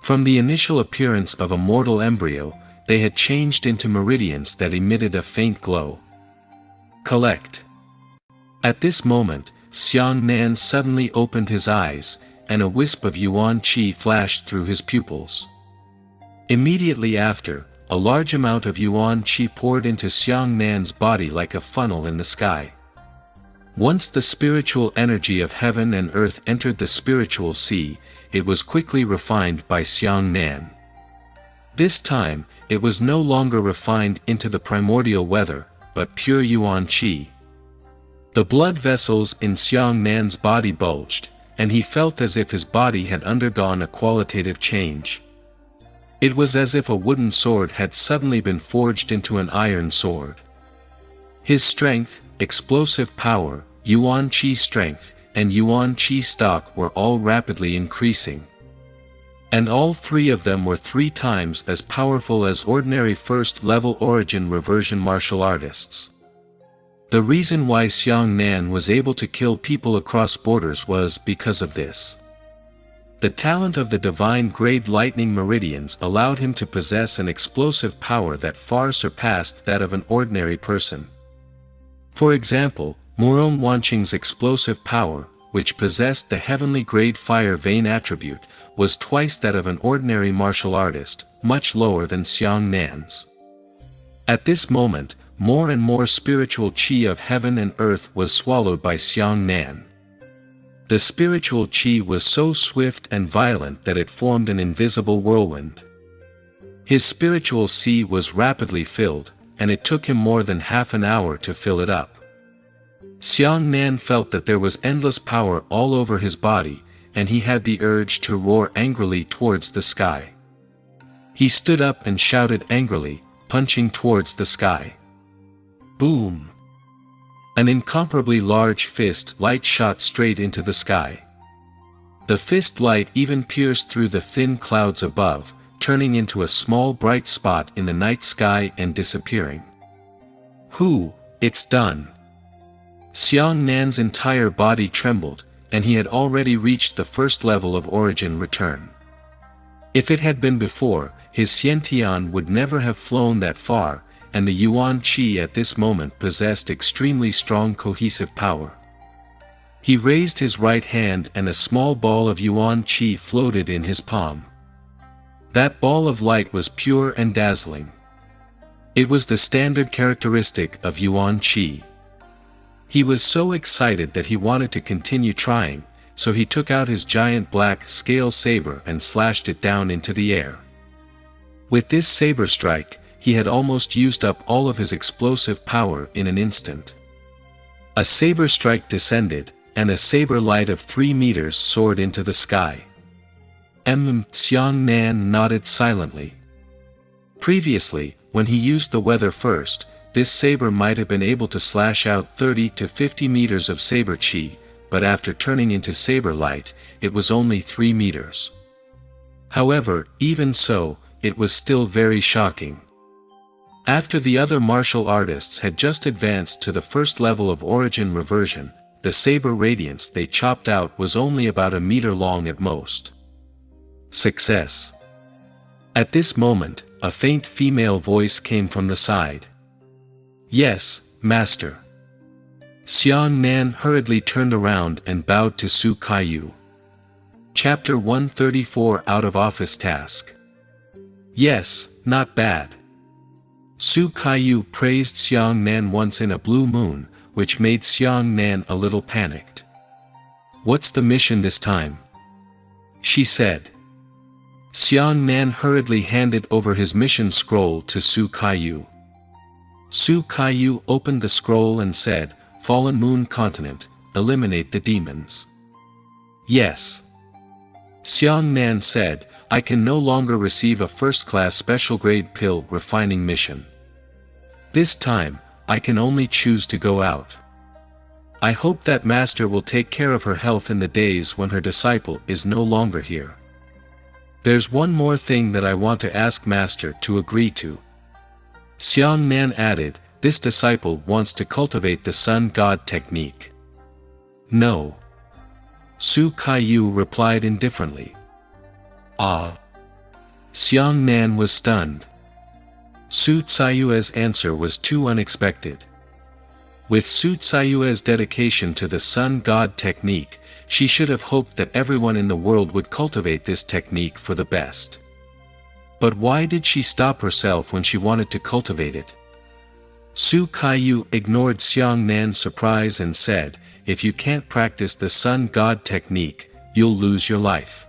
From the initial appearance of a mortal embryo, they had changed into meridians that emitted a faint glow. Collect. At this moment, Xiang Nan suddenly opened his eyes, and a wisp of yuan qi flashed through his pupils. Immediately after, a large amount of yuan qi poured into Xiang Nan's body like a funnel in the sky. Once the spiritual energy of heaven and earth entered the spiritual sea, it was quickly refined by Xiang Nan. This time, it was no longer refined into the primordial weather, but pure yuan qi. The blood vessels in Xiang Nan's body bulged, and he felt as if his body had undergone a qualitative change. It was as if a wooden sword had suddenly been forged into an iron sword. His strength, explosive power, yuan qi strength, and yuan qi stock were all rapidly increasing. And all 3 of them were 3 times as powerful as ordinary first-level origin reversion martial artists. The reason why Xiang Nan was able to kill people across borders was because of this. The talent of the divine grade lightning meridians allowed him to possess an explosive power that far surpassed that of an ordinary person. For example, Murong Wanqing's explosive power, which possessed the heavenly grade fire vein attribute, was twice that of an ordinary martial artist, much lower than Xiang Nan's. At this moment, more and more spiritual qi of heaven and earth was swallowed by Xiang Nan. The spiritual qi was so swift and violent that it formed an invisible whirlwind. His spiritual sea was rapidly filled, and it took him more than half an hour to fill it up. Xiang Nan felt that there was endless power all over his body, and he had the urge to roar angrily towards the sky. He stood up and shouted angrily, punching towards the sky. Boom! An incomparably large fist light shot straight into the sky. The fist light even pierced through the thin clouds above, turning into a small bright spot in the night sky and disappearing. It's done! Xiang Nan's entire body trembled, and he had already reached the first level of origin return. If it had been before, his Xiantian would never have flown that far, and the Yuan Qi at this moment possessed extremely strong cohesive power. He raised his right hand and a small ball of Yuan Qi floated in his palm. That ball of light was pure and dazzling. It was the standard characteristic of Yuan Qi. He was so excited that he wanted to continue trying, so he took out his giant black scale saber and slashed it down into the air. With this saber strike, he had almost used up all of his explosive power in an instant. A saber strike descended, and a saber light of 3 meters soared into the sky. Xiang Nan nodded silently. Previously, when he used the weather first, this saber might have been able to slash out 30 to 50 meters of saber chi, but after turning into saber light, it was only 3 meters. However, even so, it was still very shocking. After the other martial artists had just advanced to the first level of origin reversion, the saber radiance they chopped out was only about a meter long at most. Success! At this moment, a faint female voice came from the side. Yes, Master. Xiang Nan hurriedly turned around and bowed to Su Kaiyu. Chapter 134 Out of Office Task. Yes, not bad. Su Kaiyu praised Xiang Nan once in a blue moon, which made Xiang Nan a little panicked. What's the mission this time? She said. Xiang Nan hurriedly handed over his mission scroll to Su Kaiyu. Su Kaiyu opened the scroll and said, Fallen Moon Continent, eliminate the demons. Yes. Xiang Nan said, I can no longer receive a first-class special grade pill refining mission. This time, I can only choose to go out. I hope that Master will take care of her health in the days when her disciple is no longer here. There's one more thing that I want to ask Master to agree to. Xiang Nan added, this disciple wants to cultivate the Sun God technique. No. Su Kaiyu replied indifferently. Ah. Xiang Nan was stunned. Su Caiyue's answer was too unexpected. With Su Caiyue's dedication to the Sun God technique, she should have hoped that everyone in the world would cultivate this technique for the best. But why did she stop herself when she wanted to cultivate it? Su Kaiyu ignored Xiang Nan's surprise and said, if you can't practice the Sun God technique, you'll lose your life.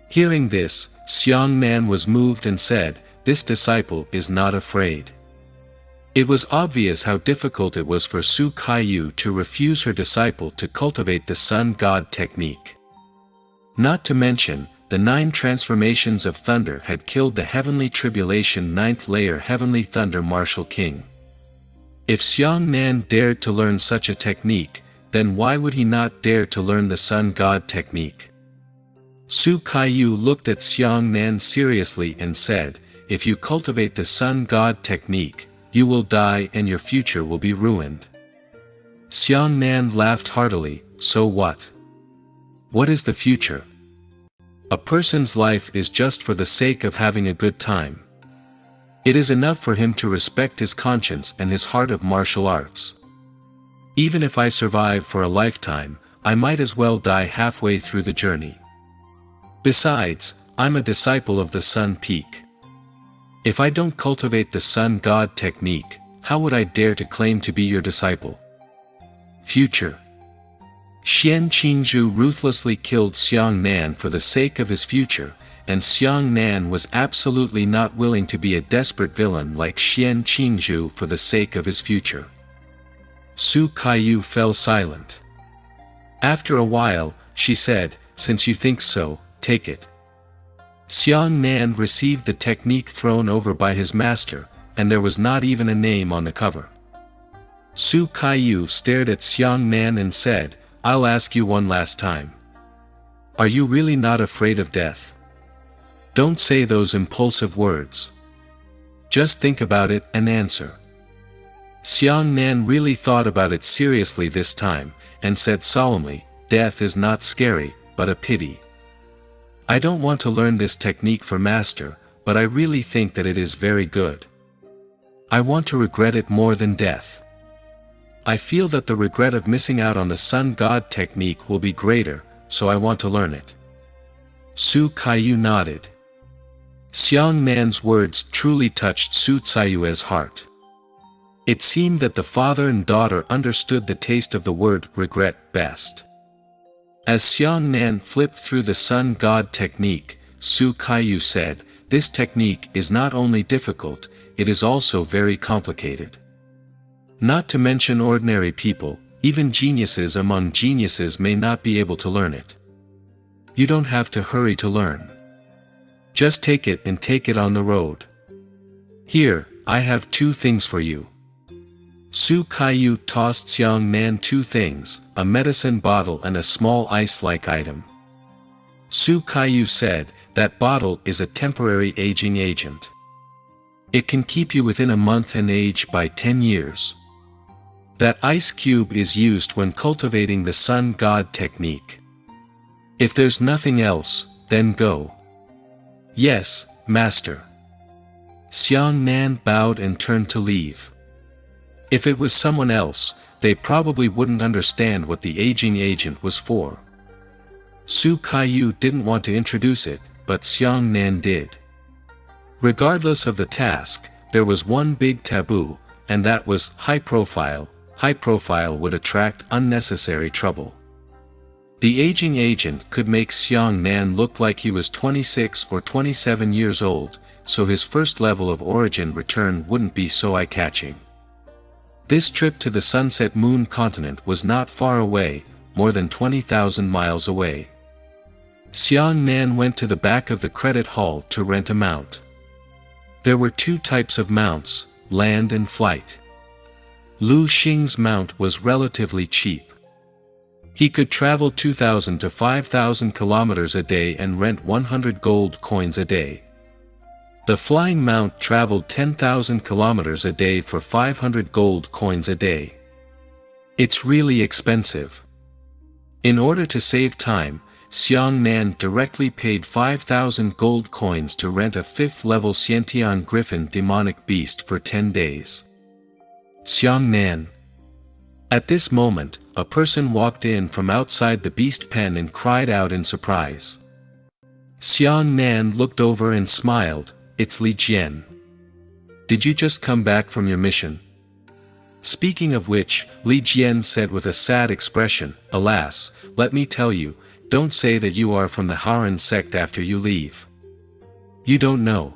Hearing this, Xiang Nan was moved and said, this disciple is not afraid. It was obvious how difficult it was for Su Kaiyu to refuse her disciple to cultivate the Sun God technique. Not to mention, the 9 transformations of thunder had killed the Heavenly Tribulation 9th layer Heavenly Thunder Martial King. If Xiang Nan dared to learn such a technique, then why would he not dare to learn the Sun God technique? Su Kaiyu looked at Xiang Nan seriously and said, if you cultivate the Sun God technique, you will die and your future will be ruined. Xiang Nan laughed heartily, so what? What is the future? A person's life is just for the sake of having a good time. It is enough for him to respect his conscience and his heart of martial arts. Even if I survive for a lifetime, I might as well die halfway through the journey. Besides, I'm a disciple of the Sun Peak. If I don't cultivate the Sun God technique, how would I dare to claim to be your disciple? Future. Xian Qingzhu ruthlessly killed Xiang Nan for the sake of his future, and Xiang Nan was absolutely not willing to be a desperate villain like Xian Qingzhu for the sake of his future. Su Kaiyu fell silent. After a while, she said, "Since you think so, take it." Xiang Nan received the technique thrown over by his master, and there was not even a name on the cover. Su Kaiyu stared at Xiang Nan and said, "I'll ask you one last time. Are you really not afraid of death? Don't say those impulsive words. Just think about it and answer." Xiang Nan really thought about it seriously this time, and said solemnly, "Death is not scary, but a pity. I don't want to learn this technique for master, but I really think that it is very good. I want to regret it more than death. I feel that the regret of missing out on the sun god technique will be greater, so I want to learn it." Su Kaiyu nodded. Xiang Nan's words truly touched Su Caiyue's heart. It seemed that the father and daughter understood the taste of the word regret best. As Xiang Nan flipped through the sun god technique, Su Kaiyu said, "This technique is not only difficult, it is also very complicated. Not to mention ordinary people, even geniuses among geniuses may not be able to learn it. You don't have to hurry to learn. Just take it and take it on the road. Here, I have two things for you." Su Kaiyu tossed Xiang Nan two things, a medicine bottle and a small ice-like item. Su Kaiyu said, "That bottle is a temporary aging agent. It can keep you within a month and age by 10 years. That ice cube is used when cultivating the sun god technique. If there's nothing else, then go." "Yes, master." Xiang Nan bowed and turned to leave. If it was someone else, they probably wouldn't understand what the aging agent was for. Su Kaiyu didn't want to introduce it, but Xiang Nan did. Regardless of the task, there was one big taboo, and that was high profile. High profile would attract unnecessary trouble. The aging agent could make Xiang Nan look like he was 26 or 27 years old, so his first level of origin return wouldn't be so eye-catching. This trip to the Sunset Moon continent was not far away, more than 20,000 miles away. Xiang Nan went to the back of the credit hall to rent a mount. There were two types of mounts, land and flight. Lu Xing's mount was relatively cheap. He could travel 2,000 to 5,000 kilometers a day and rent 100 gold coins a day. The flying mount traveled 10,000 kilometers a day for 500 gold coins a day. It's really expensive. In order to save time, Xiang Nan directly paid 5,000 gold coins to rent a 5th-level Xiantian Griffin demonic beast for 10 days. Xiang Nan. At this moment, a person walked in from outside the beast pen and cried out in surprise. Xiang Nan looked over and smiled. "It's Li Jian. Did you just come back from your mission?" Speaking of which, Li Jian said with a sad expression, "Alas, let me tell you, don't say that you are from the Haran sect after you leave. You don't know.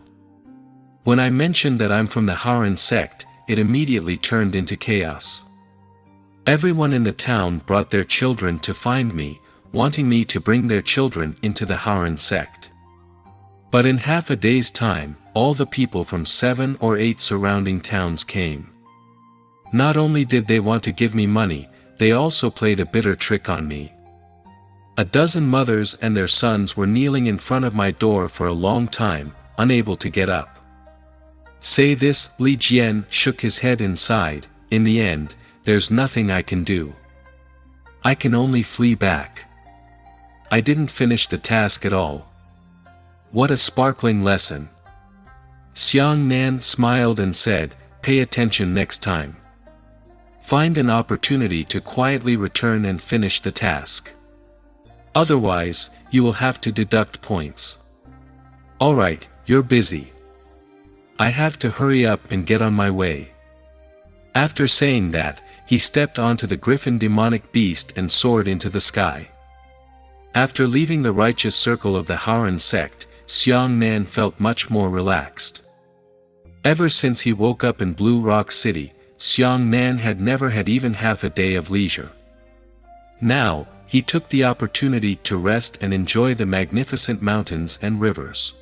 When I mentioned that I'm from the Haran sect, it immediately turned into chaos. Everyone in the town brought their children to find me, wanting me to bring their children into the Haran sect. But in half a day's time, all the people from 7 or 8 surrounding towns came. Not only did they want to give me money, they also played a bitter trick on me. A dozen mothers and their sons were kneeling in front of my door for a long time, unable to get up. Say this, Li Jian shook his head and sighed, in the end, there's nothing I can do. I can only flee back. I didn't finish the task at all. What a sparkling lesson. Xiang Nan smiled and said, pay attention next time. Find an opportunity to quietly return and finish the task. Otherwise, you will have to deduct points. Alright, you're busy. I have to hurry up and get on my way. After saying that, he stepped onto the griffin demonic beast and soared into the sky. After leaving the righteous circle of the Haran sect, Xiang Nan felt much more relaxed. Ever since he woke up in Blue Rock City, Xiang Nan had never had even half a day of leisure. Now, he took the opportunity to rest and enjoy the magnificent mountains and rivers.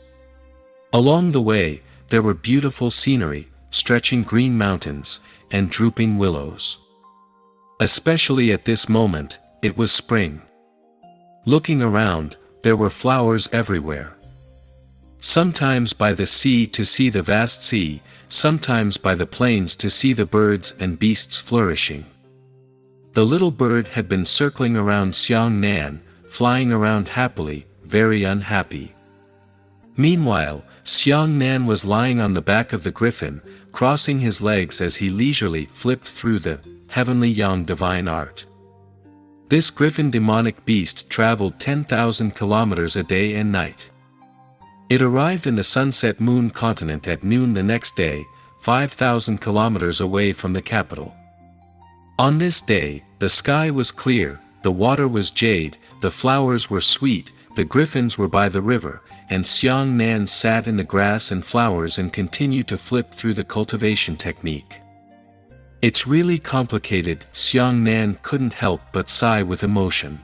Along the way, there were beautiful scenery, stretching green mountains, and drooping willows. Especially at this moment, it was spring. Looking around, there were flowers everywhere. Sometimes by the sea to see the vast sea, sometimes by the plains to see the birds and beasts flourishing. The little bird had been circling around Xiang Nan, flying around happily, very unhappy. Meanwhile, Xiang Nan was lying on the back of the griffin, crossing his legs as he leisurely flipped through the heavenly yang divine art. This griffin demonic beast traveled 10,000 kilometers a day and night. It arrived in the sunset moon continent at noon the next day, 5,000 kilometers away from the capital. On this day, the sky was clear, the water was jade, the flowers were sweet, the griffins were by the river, and Xiang Nan sat in the grass and flowers and continued to flip through the cultivation technique. It's really complicated, Xiang Nan couldn't help but sigh with emotion.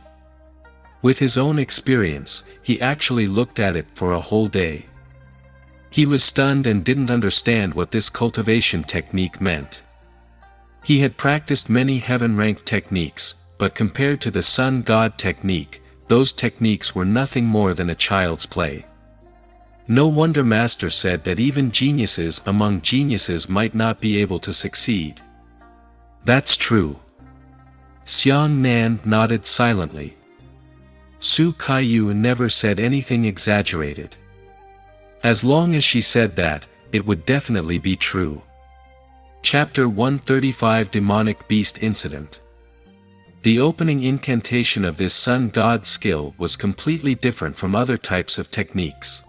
With his own experience, he actually looked at it for a whole day. He was stunned and didn't understand what this cultivation technique meant. He had practiced many heaven-ranked techniques, but compared to the sun god technique, those techniques were nothing more than a child's play. No wonder Master said that even geniuses among geniuses might not be able to succeed. That's true. Xiang Nan nodded silently. Su Kaiyu never said anything exaggerated. As long as she said that, it would definitely be true. Chapter 135 Demonic Beast Incident. The opening incantation of this sun god skill was completely different from other types of techniques.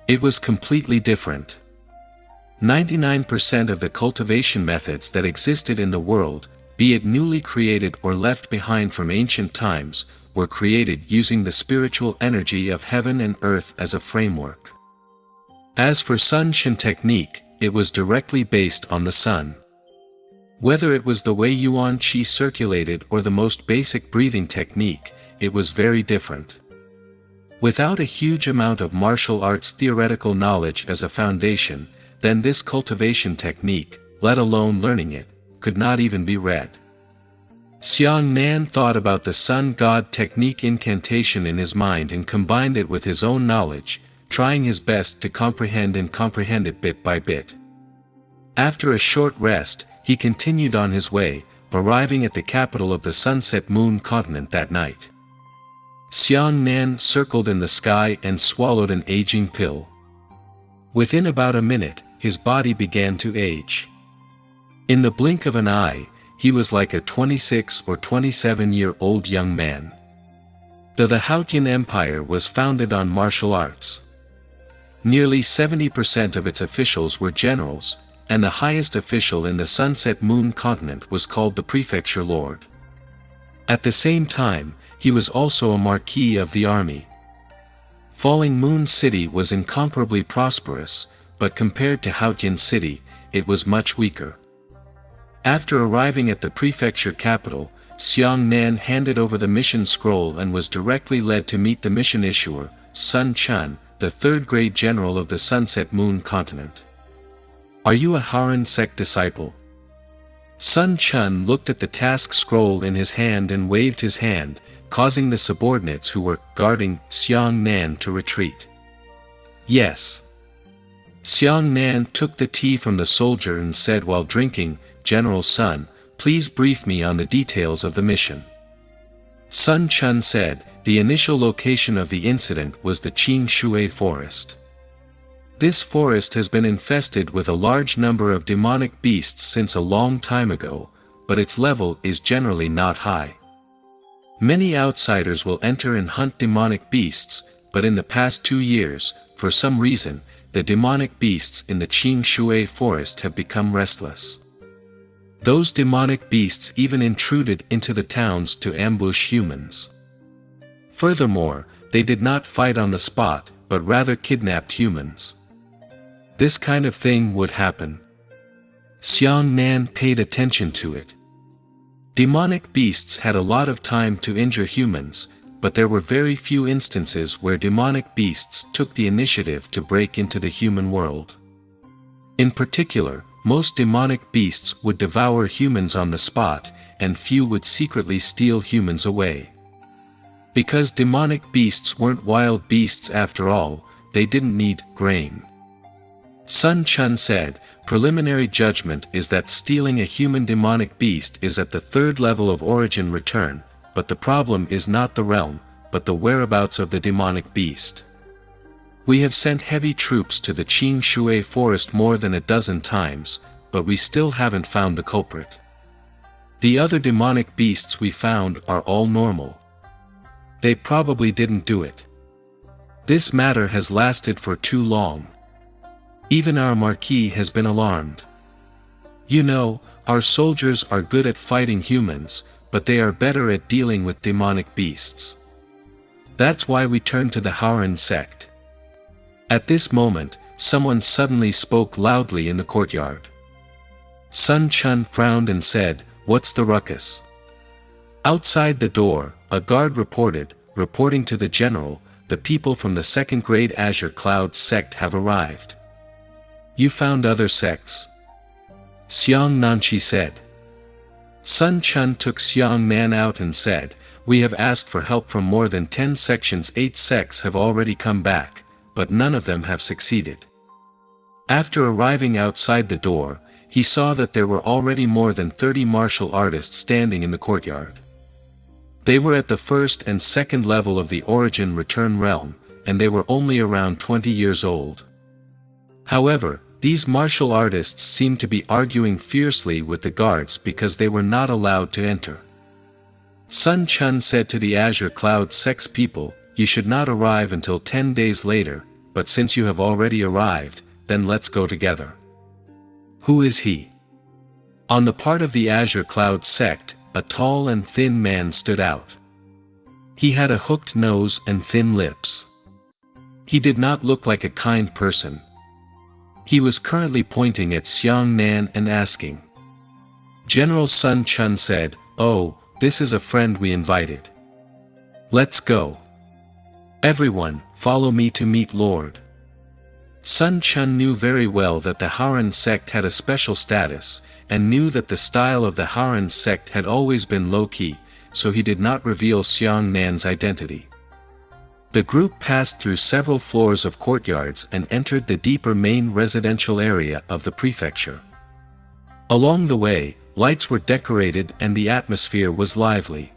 It was completely different. 99% of the cultivation methods that existed in the world, be it newly created or left behind from ancient times, were created using the spiritual energy of heaven and earth as a framework. As for Sun Shan technique, it was directly based on the sun. Whether it was the way Yuan Qi circulated or the most basic breathing technique, it was very different. Without a huge amount of martial arts theoretical knowledge as a foundation, then this cultivation technique, let alone learning it, could not even be read. Xiang Nan thought about the sun god technique incantation in his mind and combined it with his own knowledge, trying his best to comprehend it bit by bit. After a short rest, he continued on his way, arriving at the capital of the sunset moon continent that night. Xiang Nan circled in the sky and swallowed an aging pill. Within about a minute, his body began to age. In the blink of an eye, he was like a 26 or 27-year-old young man. The Haotian Empire was founded on martial arts. Nearly 70% of its officials were generals, and the highest official in the sunset moon continent was called the prefecture lord. At the same time, he was also a marquis of the army. Falling Moon City was incomparably prosperous, but compared to Haotian City, it was much weaker. After arriving at the prefecture capital, Xiang Nan handed over the mission scroll and was directly led to meet the mission issuer, Sun Chun, the third-grade general of the Sunset Moon continent. Are you a Haran sect disciple? Sun Chun looked at the task scroll in his hand and waved his hand, causing the subordinates who were guarding Xiang Nan to retreat. Yes. Xiang Nan took the tea from the soldier and said while drinking, General Sun, please brief me on the details of the mission. Sun Chun said, the initial location of the incident was the Qing Shui forest. This forest has been infested with a large number of demonic beasts since a long time ago, but its level is generally not high. Many outsiders will enter and hunt demonic beasts, but in the past 2 years, for some reason, the demonic beasts in the Qing Shui forest have become restless. Those demonic beasts even intruded into the towns to ambush humans. Furthermore, they did not fight on the spot, but rather kidnapped humans. This kind of thing would happen. Xiang Nan paid attention to it. Demonic beasts had a lot of time to injure humans, but there were very few instances where demonic beasts took the initiative to break into the human world. In particular, most demonic beasts would devour humans on the spot, and few would secretly steal humans away. Because demonic beasts weren't wild beasts after all, they didn't need grain. Sun Chun said, "Preliminary judgment is that stealing a human demonic beast is at the third level of origin return, but the problem is not the realm, but the whereabouts of the demonic beast. We have sent heavy troops to the Qing Shui forest more than a dozen times, but we still haven't found the culprit. The other demonic beasts we found are all normal. They probably didn't do it. This matter has lasted for too long. Even our Marquis has been alarmed. You know, our soldiers are good at fighting humans, but they are better at dealing with demonic beasts. That's why we turned to the Haoran sect." At this moment, someone suddenly spoke loudly in the courtyard. Sun Chun frowned and said, "What's the ruckus?" Outside the door, a guard reporting to the general, "The people from the second-grade Azure Cloud sect have arrived." "You found other sects?" Xiang Nanqi said. Sun Chun took Xiang Nan out and said, "We have asked for help from more than 10 sections. 8 sects have already come back, but none of them have succeeded." After arriving outside the door, he saw that there were already more than 30 martial artists standing in the courtyard. They were at the first and second level of the origin return realm, and they were only around 20 years old. However, these martial artists seemed to be arguing fiercely with the guards because they were not allowed to enter. Sun Chun said to the Azure Cloud sect's people, "You should not arrive until 10 days later, but since you have already arrived, then let's go together." "Who is he?" On the part of the Azure Cloud sect, a tall and thin man stood out. He had a hooked nose and thin lips. He did not look like a kind person. He was currently pointing at Xiang Nan and asking. General Sun Chun said, "Oh, this is a friend we invited. Let's go. Everyone, follow me to meet Lord." Sun Chun knew very well that the Haoran sect had a special status, and knew that the style of the Haoran sect had always been low-key, so he did not reveal Xiang Nan's identity. The group passed through several floors of courtyards and entered the deeper main residential area of the prefecture. Along the way, lights were decorated and the atmosphere was lively.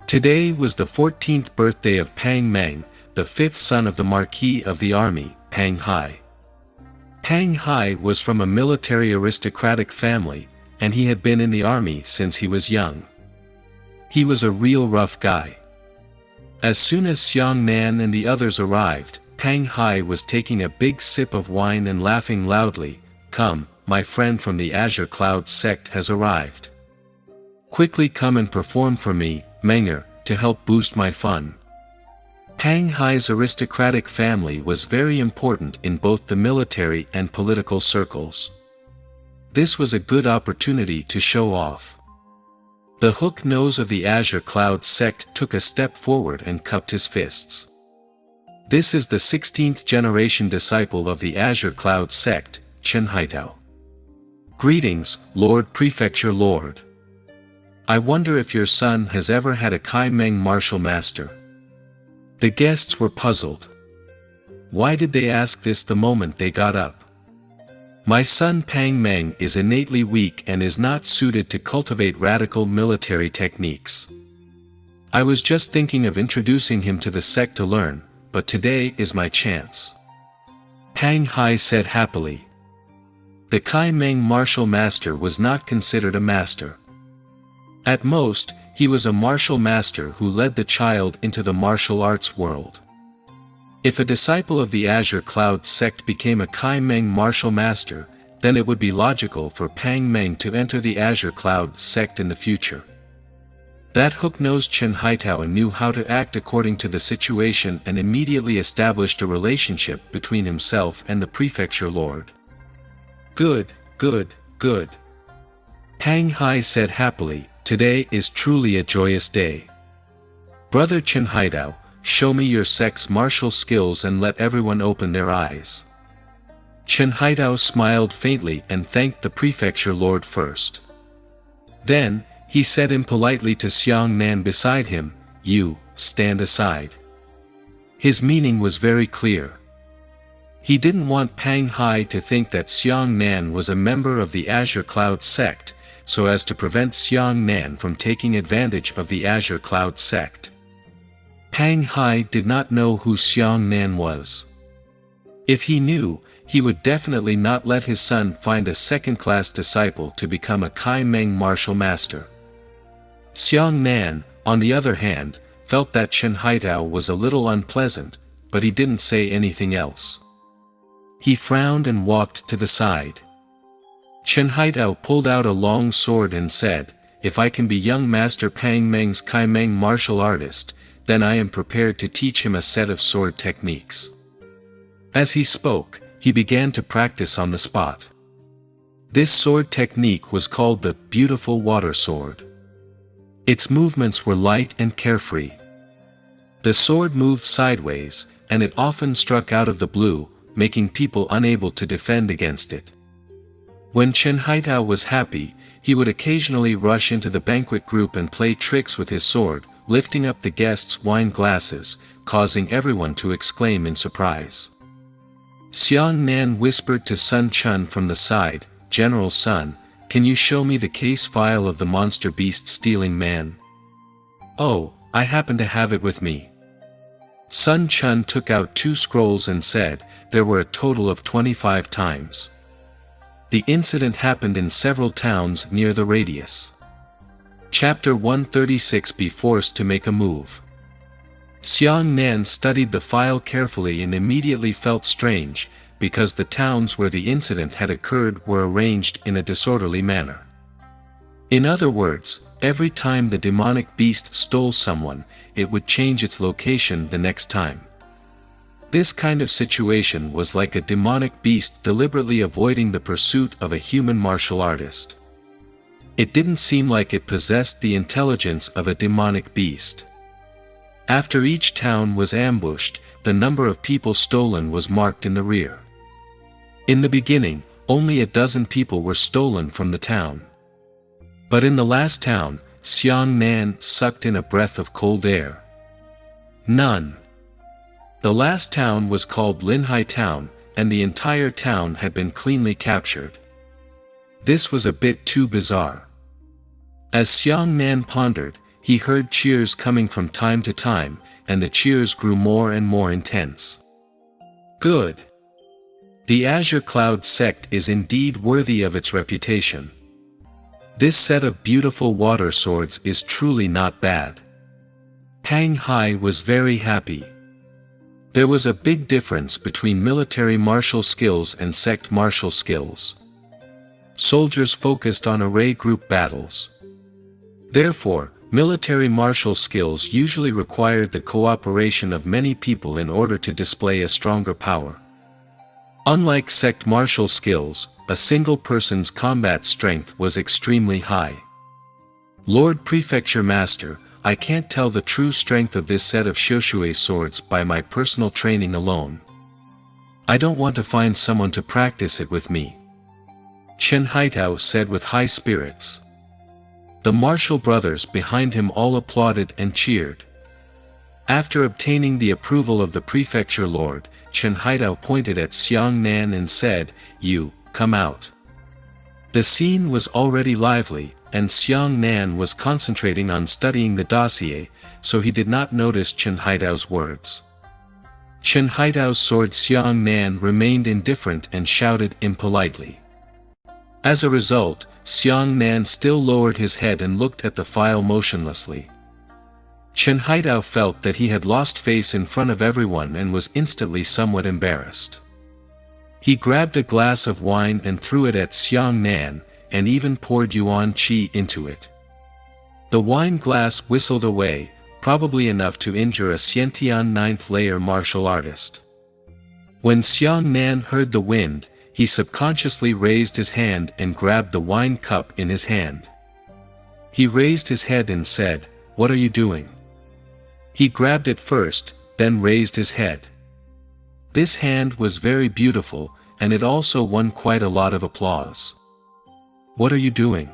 Today was the 14th birthday of Pang Meng, the 5th son of the Marquis of the Army, Pang Hai. Pang Hai was from a military aristocratic family, and he had been in the army since he was young. He was a real rough guy. As soon as Xiang Nan and the others arrived, Pang Hai was taking a big sip of wine and laughing loudly. "Come, my friend from the Azure Cloud sect has arrived. Quickly come and perform for me, Menger, to help boost my fun." Pang Hai's aristocratic family was very important in both the military and political circles. This was a good opportunity to show off. The hook nose of the Azure Cloud sect took a step forward and cupped his fists. "This is the 16th generation disciple of the Azure Cloud sect, Chen Haitao. Greetings, Lord Prefecture Lord. I wonder if your son has ever had a Kai Meng martial master." The guests were puzzled. Why did they ask this the moment they got up? "My son Pang Meng is innately weak and is not suited to cultivate radical military techniques. I was just thinking of introducing him to the sect to learn, but today is my chance," Pang Hai said happily. The Kai Meng martial master was not considered a master. At most, he was a martial master who led the child into the martial arts world. If a disciple of the Azure Cloud sect became a Kai Meng martial master, then it would be logical for Pang Meng to enter the Azure Cloud sect in the future. That hook-nosed Chen Haitao knew how to act according to the situation and immediately established a relationship between himself and the prefecture lord. Good, good, good. Pang Hai said happily, today is truly a joyous day. Brother Chen Haidao, show me your sex martial skills and let everyone open their eyes. Chen Haidao smiled faintly and thanked the prefecture lord first. Then, he said impolitely to Xiang Nan beside him, you, stand aside. His meaning was very clear. He didn't want Pang Hai to think that Xiang Nan was a member of the Azure Cloud sect, so as to prevent Xiang Nan from taking advantage of the Azure Cloud sect. Pang Hai did not know who Xiang Nan was. If he knew, he would definitely not let his son find a second-class disciple to become a Kai Meng martial master. Xiang Nan, on the other hand, felt that Chen Haidao was a little unpleasant, but he didn't say anything else. He frowned and walked to the side. Chen Haidao pulled out a long sword and said, if I can be young Master Pang Meng's Kai Meng martial artist, then I am prepared to teach him a set of sword techniques. As he spoke, he began to practice on the spot. This sword technique was called the Beautiful Water Sword. Its movements were light and carefree. The sword moved sideways, and it often struck out of the blue, making people unable to defend against it. When Chen Haidao was happy, he would occasionally rush into the banquet group and play tricks with his sword, lifting up the guests' wine glasses, causing everyone to exclaim in surprise. Xiang Nan whispered to Sun Chun from the side, General Sun, can you show me the case file of the monster beast stealing man? Oh, I happen to have it with me. Sun Chun took out 2 scrolls and said, there were a total of 25 times. The incident happened in several towns near the radius. Chapter 136. Be forced to make a move. Xiang Nan studied the file carefully and immediately felt strange, because the towns where the incident had occurred were arranged in a disorderly manner. In other words, every time the demonic beast stole someone, it would change its location the next time. This kind of situation was like a demonic beast deliberately avoiding the pursuit of a human martial artist. It didn't seem like it possessed the intelligence of a demonic beast. After each town was ambushed, the number of people stolen was marked in the rear. In the beginning, only a dozen people were stolen from the town. But in the last town, Xiang Nan sucked in a breath of cold air. None. The last town was called Linhai Town, and the entire town had been cleanly captured. This was a bit too bizarre. As Xiang Nan pondered, he heard cheers coming from time to time, and the cheers grew more and more intense. Good. The Azure Cloud sect is indeed worthy of its reputation. This set of beautiful water swords is truly not bad. Pang Hai was very happy. There was a big difference between military martial skills and sect martial skills. Soldiers focused on array group battles. Therefore, military martial skills usually required the cooperation of many people in order to display a stronger power. Unlike sect martial skills, a single person's combat strength was extremely high. Lord Prefecture Master, I can't tell the true strength of this set of Shoshui swords by my personal training alone. I don't want to find someone to practice it with me. Chen Haitao said with high spirits. The martial brothers behind him all applauded and cheered. After obtaining the approval of the prefecture lord, Chen Haitao pointed at Xiang Nan and said, "You, come out." The scene was already lively, and Xiang Nan was concentrating on studying the dossier, so he did not notice Chen Haidao's words. Chen Haidao's sword Xiang Nan remained indifferent and shouted impolitely. As a result, Xiang Nan still lowered his head and looked at the file motionlessly. Chen Haidao felt that he had lost face in front of everyone and was instantly somewhat embarrassed. He grabbed a glass of wine and threw it at Xiang Nan, and even poured yuan qi into it. The wine glass whistled away, probably enough to injure a Xiantian 9th layer martial artist. When Xiang Nan heard the wind, he subconsciously raised his hand and grabbed the wine cup in his hand. He raised his head and said, "What are you doing?" He grabbed it first, then raised his head. This hand was very beautiful, and it also won quite a lot of applause. "What are you doing?"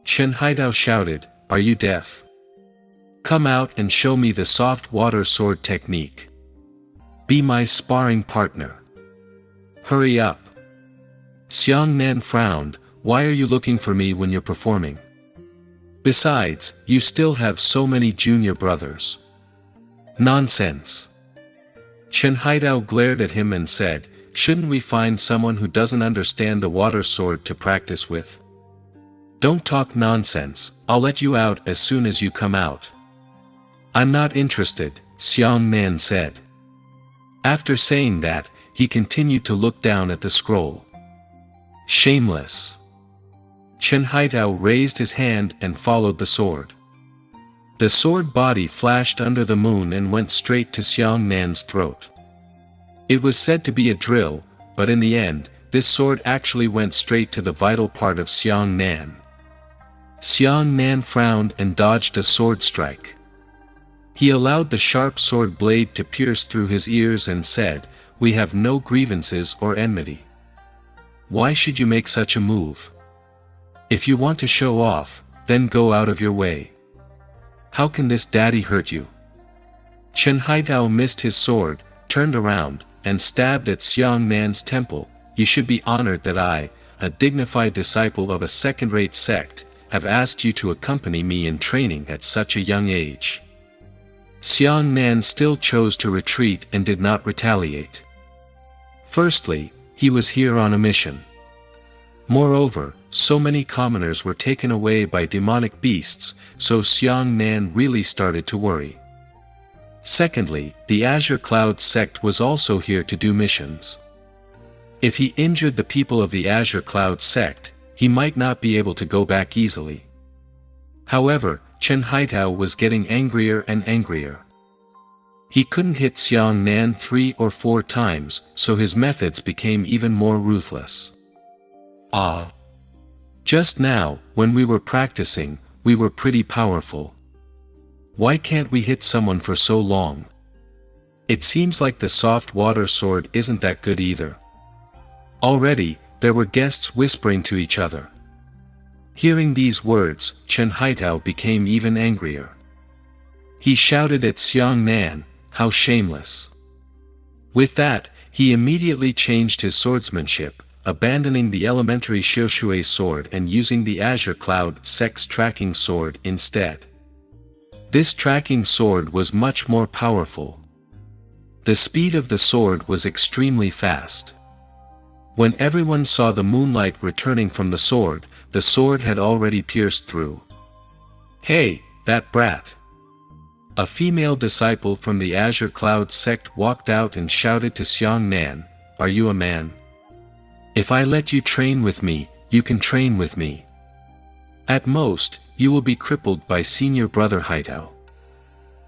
Chen Haidao shouted, "Are you deaf? Come out and show me the soft water sword technique. Be my sparring partner. Hurry up." Xiang Nan frowned, "Why are you looking for me when you're performing? Besides, you still have so many junior brothers." "Nonsense." Chen Haidao glared at him and said, "Shouldn't we find someone who doesn't understand the water sword to practice with?" "Don't talk nonsense, I'll let you out as soon as you come out." "I'm not interested," Xiang Nan said. After saying that, he continued to look down at the scroll. "Shameless." Chen Haidao raised his hand and followed the sword. The sword body flashed under the moon and went straight to Xiang Nan's throat. It was said to be a drill, but in the end, this sword actually went straight to the vital part of Xiang Nan. Xiang Nan frowned and dodged a sword strike. He allowed the sharp sword blade to pierce through his ears and said, "We have no grievances or enmity. Why should you make such a move? If you want to show off, then go out of your way. How can this daddy hurt you?" Chen Haidao missed his sword, turned around, and stabbed at Xiang Nan's temple. "You should be honored that I, a dignified disciple of a second-rate sect, have asked you to accompany me in training at such a young age." Xiang Nan still chose to retreat and did not retaliate. Firstly, he was here on a mission. Moreover, so many commoners were taken away by demonic beasts, so Xiang Nan really started to worry. Secondly, the Azure Cloud sect was also here to do missions. If he injured the people of the Azure Cloud sect, he might not be able to go back easily. However, Chen Haidao was getting angrier and angrier. He couldn't hit Xiang Nan 3 or 4 times, so his methods became even more ruthless. "Ah. Just now, when we were practicing, we were pretty powerful. Why can't we hit someone for so long? It seems like the soft water sword isn't that good either." Already, there were guests whispering to each other. Hearing these words, Chen Haidao became even angrier. He shouted at Xiang Nan, "How shameless!" With that, he immediately changed his swordsmanship, abandoning the elementary Xiushui sword and using the Azure Cloud sect's tracking sword instead. This tracking sword was much more powerful. The speed of the sword was extremely fast. When everyone saw the moonlight returning from the sword had already pierced through. "Hey, that brat!" A female disciple from the Azure Cloud sect walked out and shouted to Xiang Nan, "Are you a man? If I let you train with me, you can train with me. At most, you will be crippled by senior brother Haidao.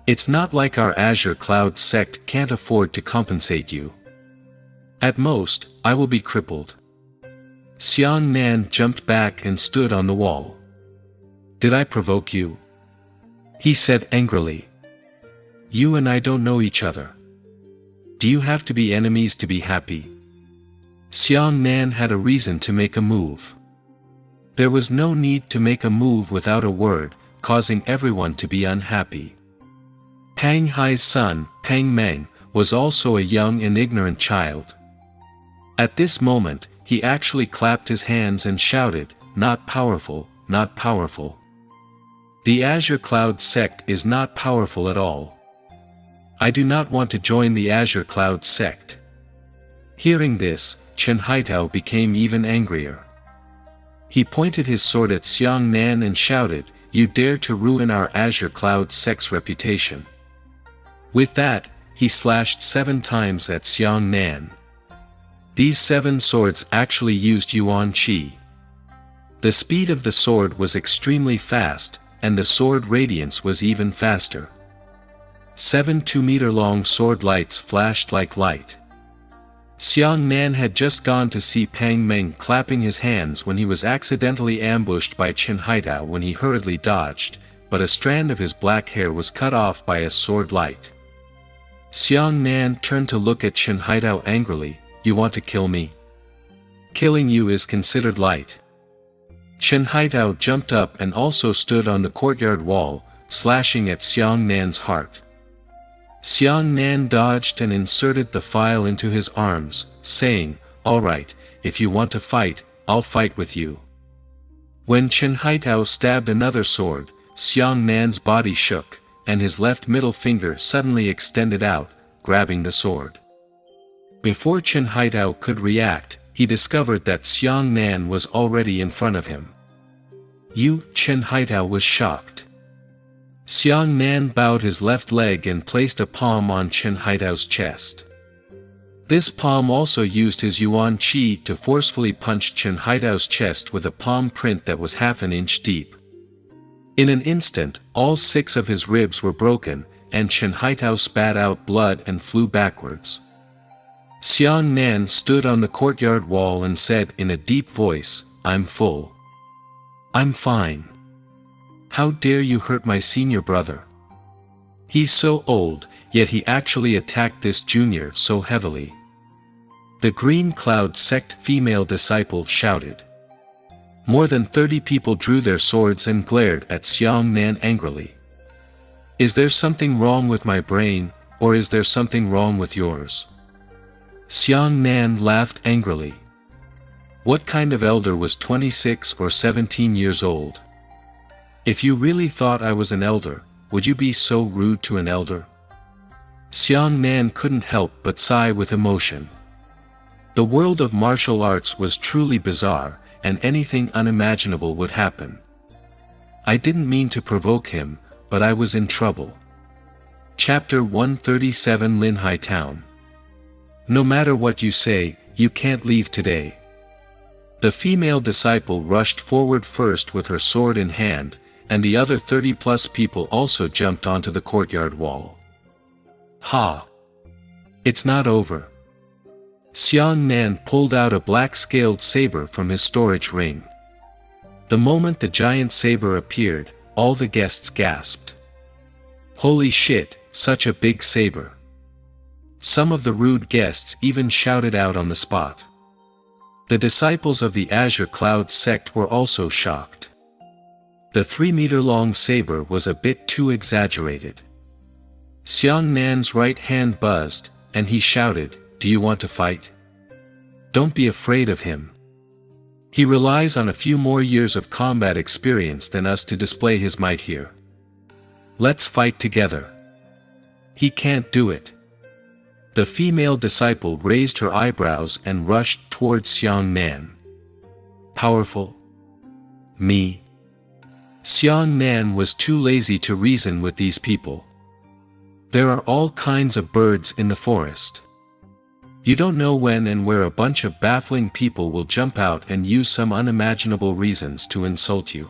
It's not like our Azure Cloud sect can't afford to compensate you. At most, I will be crippled." Xiang Nan jumped back and stood on the wall. "Did I provoke you?" he said angrily. "You and I don't know each other. Do you have to be enemies to be happy?" Xiang Nan had a reason to make a move. There was no need to make a move without a word, causing everyone to be unhappy. Pang Hai's son, Pang Meng, was also a young and ignorant child. At this moment, he actually clapped his hands and shouted, "Not powerful, not powerful. The Azure Cloud sect is not powerful at all. I do not want to join the Azure Cloud sect." Hearing this, Chen Haidao became even angrier. He pointed his sword at Xiang Nan and shouted, "You dare to ruin our Azure Cloud sect's reputation." With that, he slashed 7 times at Xiang Nan. These 7 swords actually used Yuan Qi. The speed of the sword was extremely fast, and the sword radiance was even faster. 7 2-meter-long sword lights flashed like light. Xiang Nan had just gone to see Pang Meng clapping his hands when he was accidentally ambushed by Chen Haitao when he hurriedly dodged, but a strand of his black hair was cut off by a sword light. Xiang Nan turned to look at Chen Haitao angrily. You want to kill me? Killing you is considered light. Chen Haitao jumped up and also stood on the courtyard wall, slashing at Xiang Nan's heart. Xiang Nan dodged and inserted the file into his arms, saying, "All right, if you want to fight, I'll fight with you." When Chen Haitao stabbed another sword, Xiang Nan's body shook, and his left middle finger suddenly extended out, grabbing the sword. Before Chen Haitao could react, he discovered that Xiang Nan was already in front of him. Chen Haitao was shocked. Xiang Nan bowed his left leg and placed a palm on Chen Haitao's chest. This palm also used his Yuan Qi to forcefully punch Chen Haitao's chest with a palm print that was half an inch deep. In an instant, all 6 of his ribs were broken, and Chen Haitao spat out blood and flew backwards. Xiang Nan stood on the courtyard wall and said in a deep voice, "I'm full. I'm fine. How dare you hurt my senior brother? He's so old, yet he actually attacked this junior so heavily." The Green Cloud sect female disciple shouted. More than 30 people drew their swords and glared at Xiang Nan angrily. "Is there something wrong with my brain, or is there something wrong with yours?" Xiang Nan laughed angrily. What kind of elder was 26 or 17 years old? If you really thought I was an elder, would you be so rude to an elder? Xiang Nan couldn't help but sigh with emotion. The world of martial arts was truly bizarre, and anything unimaginable would happen. I didn't mean to provoke him, but I was in trouble. Chapter 137 Linhai Town. No matter what you say, you can't leave today. The female disciple rushed forward first with her sword in hand, and the other 30+ people also jumped onto the courtyard wall. Ha! It's not over. Xiang Nan pulled out a black-scaled saber from his storage ring. The moment the giant saber appeared, all the guests gasped. Holy shit, such a big saber! Some of the rude guests even shouted out on the spot. The disciples of the Azure Cloud sect were also shocked. The 3-meter-long saber was a bit too exaggerated. Xiang Nan's right hand buzzed, and he shouted, "Do you want to fight? Don't be afraid of him. He relies on a few more years of combat experience than us to display his might here. Let's fight together." "He can't do it." The female disciple raised her eyebrows and rushed towards Xiang Nan. "Powerful? Me?" Xiang Nan was too lazy to reason with these people. There are all kinds of birds in the forest. You don't know when and where a bunch of baffling people will jump out and use some unimaginable reasons to insult you.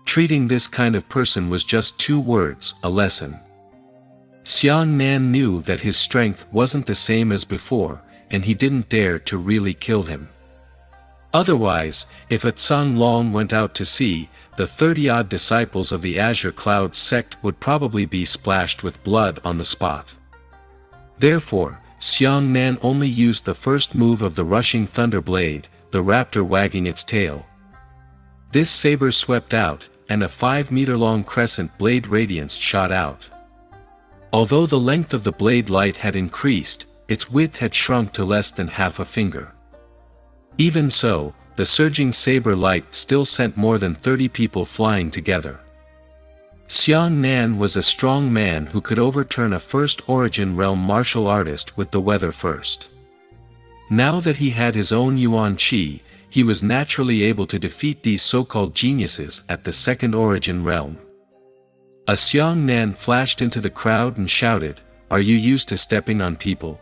Treating this kind of person was just 2 words, a lesson. Xiang Nan knew that his strength wasn't the same as before, and he didn't dare to really kill him. Otherwise, if a Tsang Long went out to sea, the 30-odd disciples of the Azure Cloud sect would probably be splashed with blood on the spot. Therefore, Xiang Nan only used the first move of the rushing thunder blade, the raptor wagging its tail. This saber swept out, and a 5-meter-long crescent blade radiance shot out. Although the length of the blade light had increased, its width had shrunk to less than half a finger. Even so, the surging saber light still sent more than 30 people flying together. Xiang Nan was a strong man who could overturn a First Origin Realm martial artist with the weather first. Now that he had his own Yuan Qi, he was naturally able to defeat these so-called geniuses at the Second Origin Realm. A Xiang Nan flashed into the crowd and shouted, "Are you used to stepping on people?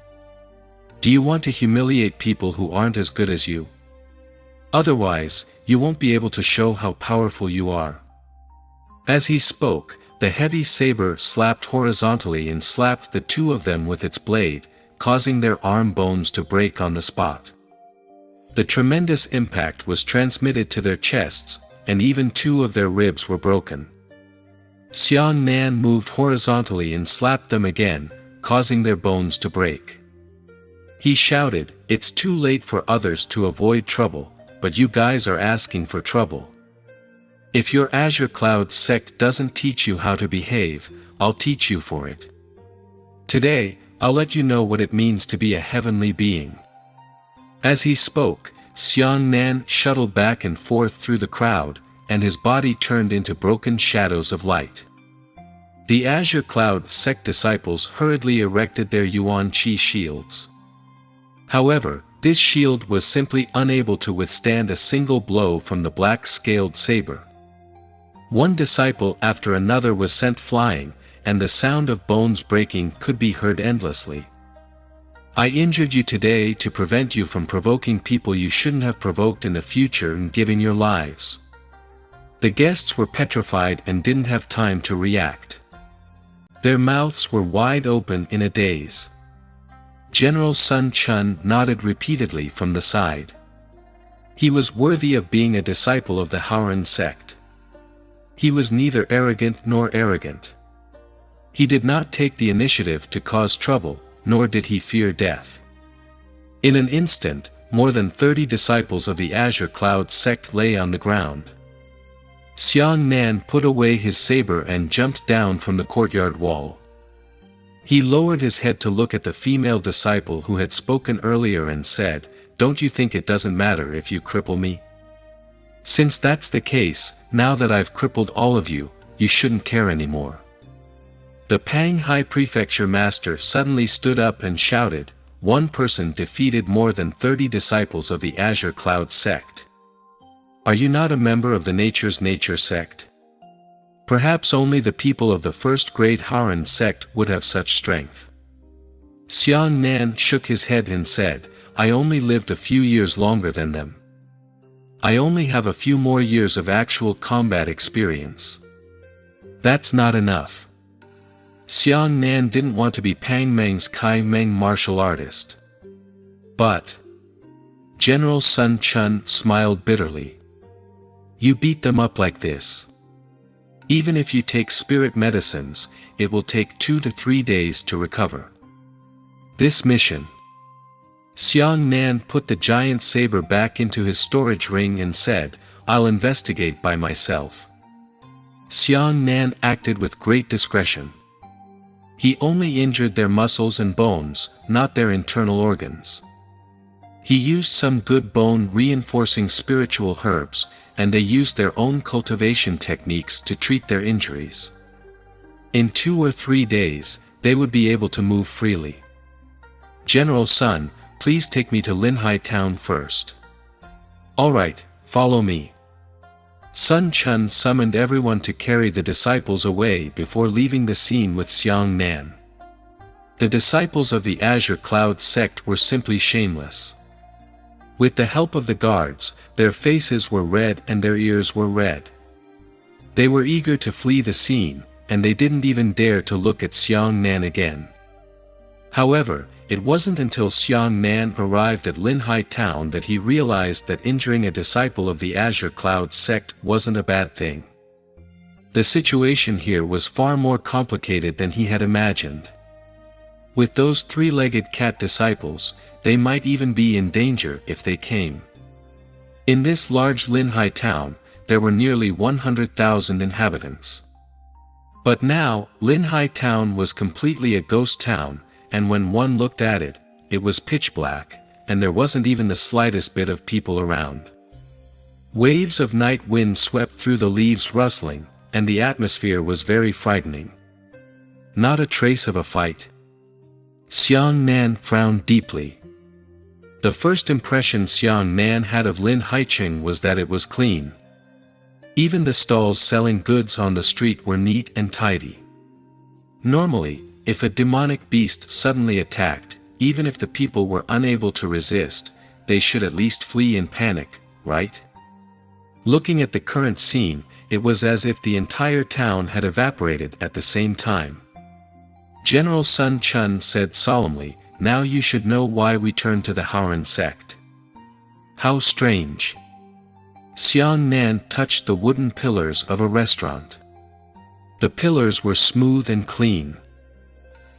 Do you want to humiliate people who aren't as good as you? Otherwise, you won't be able to show how powerful you are." As he spoke, the heavy saber slapped horizontally and slapped the 2 of them with its blade, causing their arm bones to break on the spot. The tremendous impact was transmitted to their chests, and even 2 of their ribs were broken. Xiang Nan moved horizontally and slapped them again, causing their bones to break. He shouted, "It's too late for others to avoid trouble, but you guys are asking for trouble. If your Azure Cloud sect doesn't teach you how to behave, I'll teach you for it. Today, I'll let you know what it means to be a heavenly being." As he spoke, Xiang Nan shuttled back and forth through the crowd, and his body turned into broken shadows of light. The Azure Cloud sect disciples hurriedly erected their Yuan Qi shields. However, this shield was simply unable to withstand a single blow from the black-scaled saber. One disciple after another was sent flying, and the sound of bones breaking could be heard endlessly. "I injured you today to prevent you from provoking people you shouldn't have provoked in the future and giving your lives." The guests were petrified and didn't have time to react. Their mouths were wide open in a daze. General Sun Chun nodded repeatedly from the side. He was worthy of being a disciple of the Haoran sect. He was neither arrogant nor arrogant. He did not take the initiative to cause trouble, nor did he fear death. In an instant, more than 30 disciples of the Azure Cloud sect lay on the ground. Xiang Nan put away his saber and jumped down from the courtyard wall. He lowered his head to look at the female disciple who had spoken earlier and said, "Don't you think it doesn't matter if you cripple me? Since that's the case, now that I've crippled all of you, you shouldn't care anymore." The Panghai Prefecture Master suddenly stood up and shouted, "One person defeated more than 30 disciples of the Azure Cloud sect. Are you not a member of the Nature's Nature sect? Perhaps only the people of the first-grade Haoran sect would have such strength." Xiang Nan shook his head and said, "I only lived a few years longer than them. I only have a few more years of actual combat experience. That's not enough." Xiang Nan didn't want to be Pang Meng's Kai Meng martial artist. But General Sun Chun smiled bitterly. "You beat them up like this. Even if you take spirit medicines, it will take 2 to 3 days to recover. This mission." Xiang Nan put the giant saber back into his storage ring and said, "I'll investigate by myself." Xiang Nan acted with great discretion. He only injured their muscles and bones, not their internal organs. He used some good bone-reinforcing spiritual herbs, and they used their own cultivation techniques to treat their injuries. In 2 or 3 days, they would be able to move freely. "General Sun, please take me to Linhai town first." "All right, follow me." Sun Chun summoned everyone to carry the disciples away before leaving the scene with Xiang Nan. The disciples of the Azure Cloud sect were simply shameless. With the help of the guards, their faces were red and their ears were red. They were eager to flee the scene, and they didn't even dare to look at Xiang Nan again. However, it wasn't until Xiang Nan arrived at Linhai town that he realized that injuring a disciple of the Azure Cloud sect wasn't a bad thing. The situation here was far more complicated than he had imagined. With those 3-legged cat disciples, they might even be in danger if they came. In this large Linhai town, there were nearly 100,000 inhabitants. But now, Linhai town was completely a ghost town, and when one looked at it, it was pitch black, and there wasn't even the slightest bit of people around. Waves of night wind swept through the leaves rustling, and the atmosphere was very frightening. Not a trace of a fight. Xiang Nan frowned deeply. The first impression Xiang Nan had of Lin Haicheng was that it was clean. Even the stalls selling goods on the street were neat and tidy. Normally, if a demonic beast suddenly attacked, even if the people were unable to resist, they should at least flee in panic, right? Looking at the current scene, it was as if the entire town had evaporated at the same time. General Sun Chun said solemnly, now you should know why we turned to the Haoran sect. How strange. Xiang Nan touched the wooden pillars of a restaurant. The pillars were smooth and clean.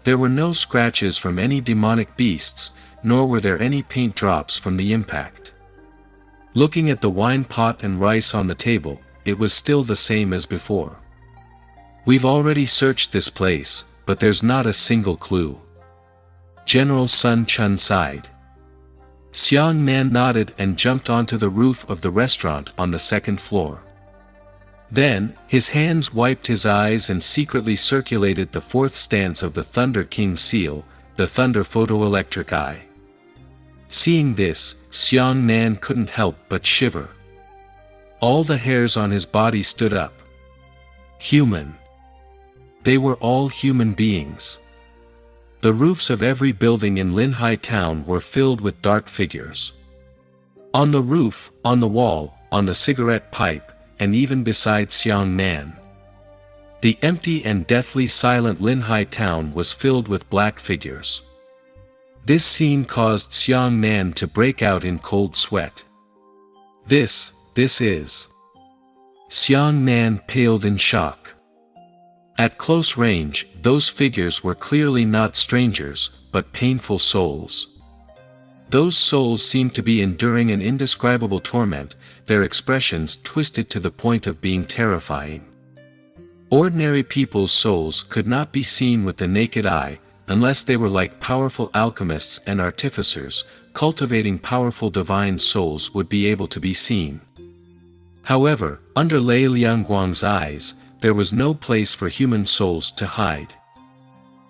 There were no scratches from any demonic beasts, nor were there any paint drops from the impact. Looking at the wine pot and rice on the table, it was still the same as before. We've already searched this place, but there's not a single clue. General Sun Chun sighed. Xiang Nan nodded and jumped onto the roof of the restaurant on the second floor. Then, his hands wiped his eyes and secretly circulated the fourth stance of the Thunder King seal, the Thunder Photoelectric Eye. Seeing this, Xiang Nan couldn't help but shiver. All the hairs on his body stood up. Human. They were all human beings. The roofs of every building in Linhai town were filled with dark figures. On the roof, on the wall, on the cigarette pipe, and even beside Xiang Nan. The empty and deathly silent Linhai town was filled with black figures. This scene caused Xiang Nan to break out in cold sweat. This is... Xiang Nan paled in shock. At close range, those figures were clearly not strangers, but painful souls. Those souls seemed to be enduring an indescribable torment, their expressions twisted to the point of being terrifying. Ordinary people's souls could not be seen with the naked eye, unless they were like powerful alchemists and artificers, cultivating powerful divine souls would be able to be seen. However, under Lei Liangguang's eyes, there was no place for human souls to hide.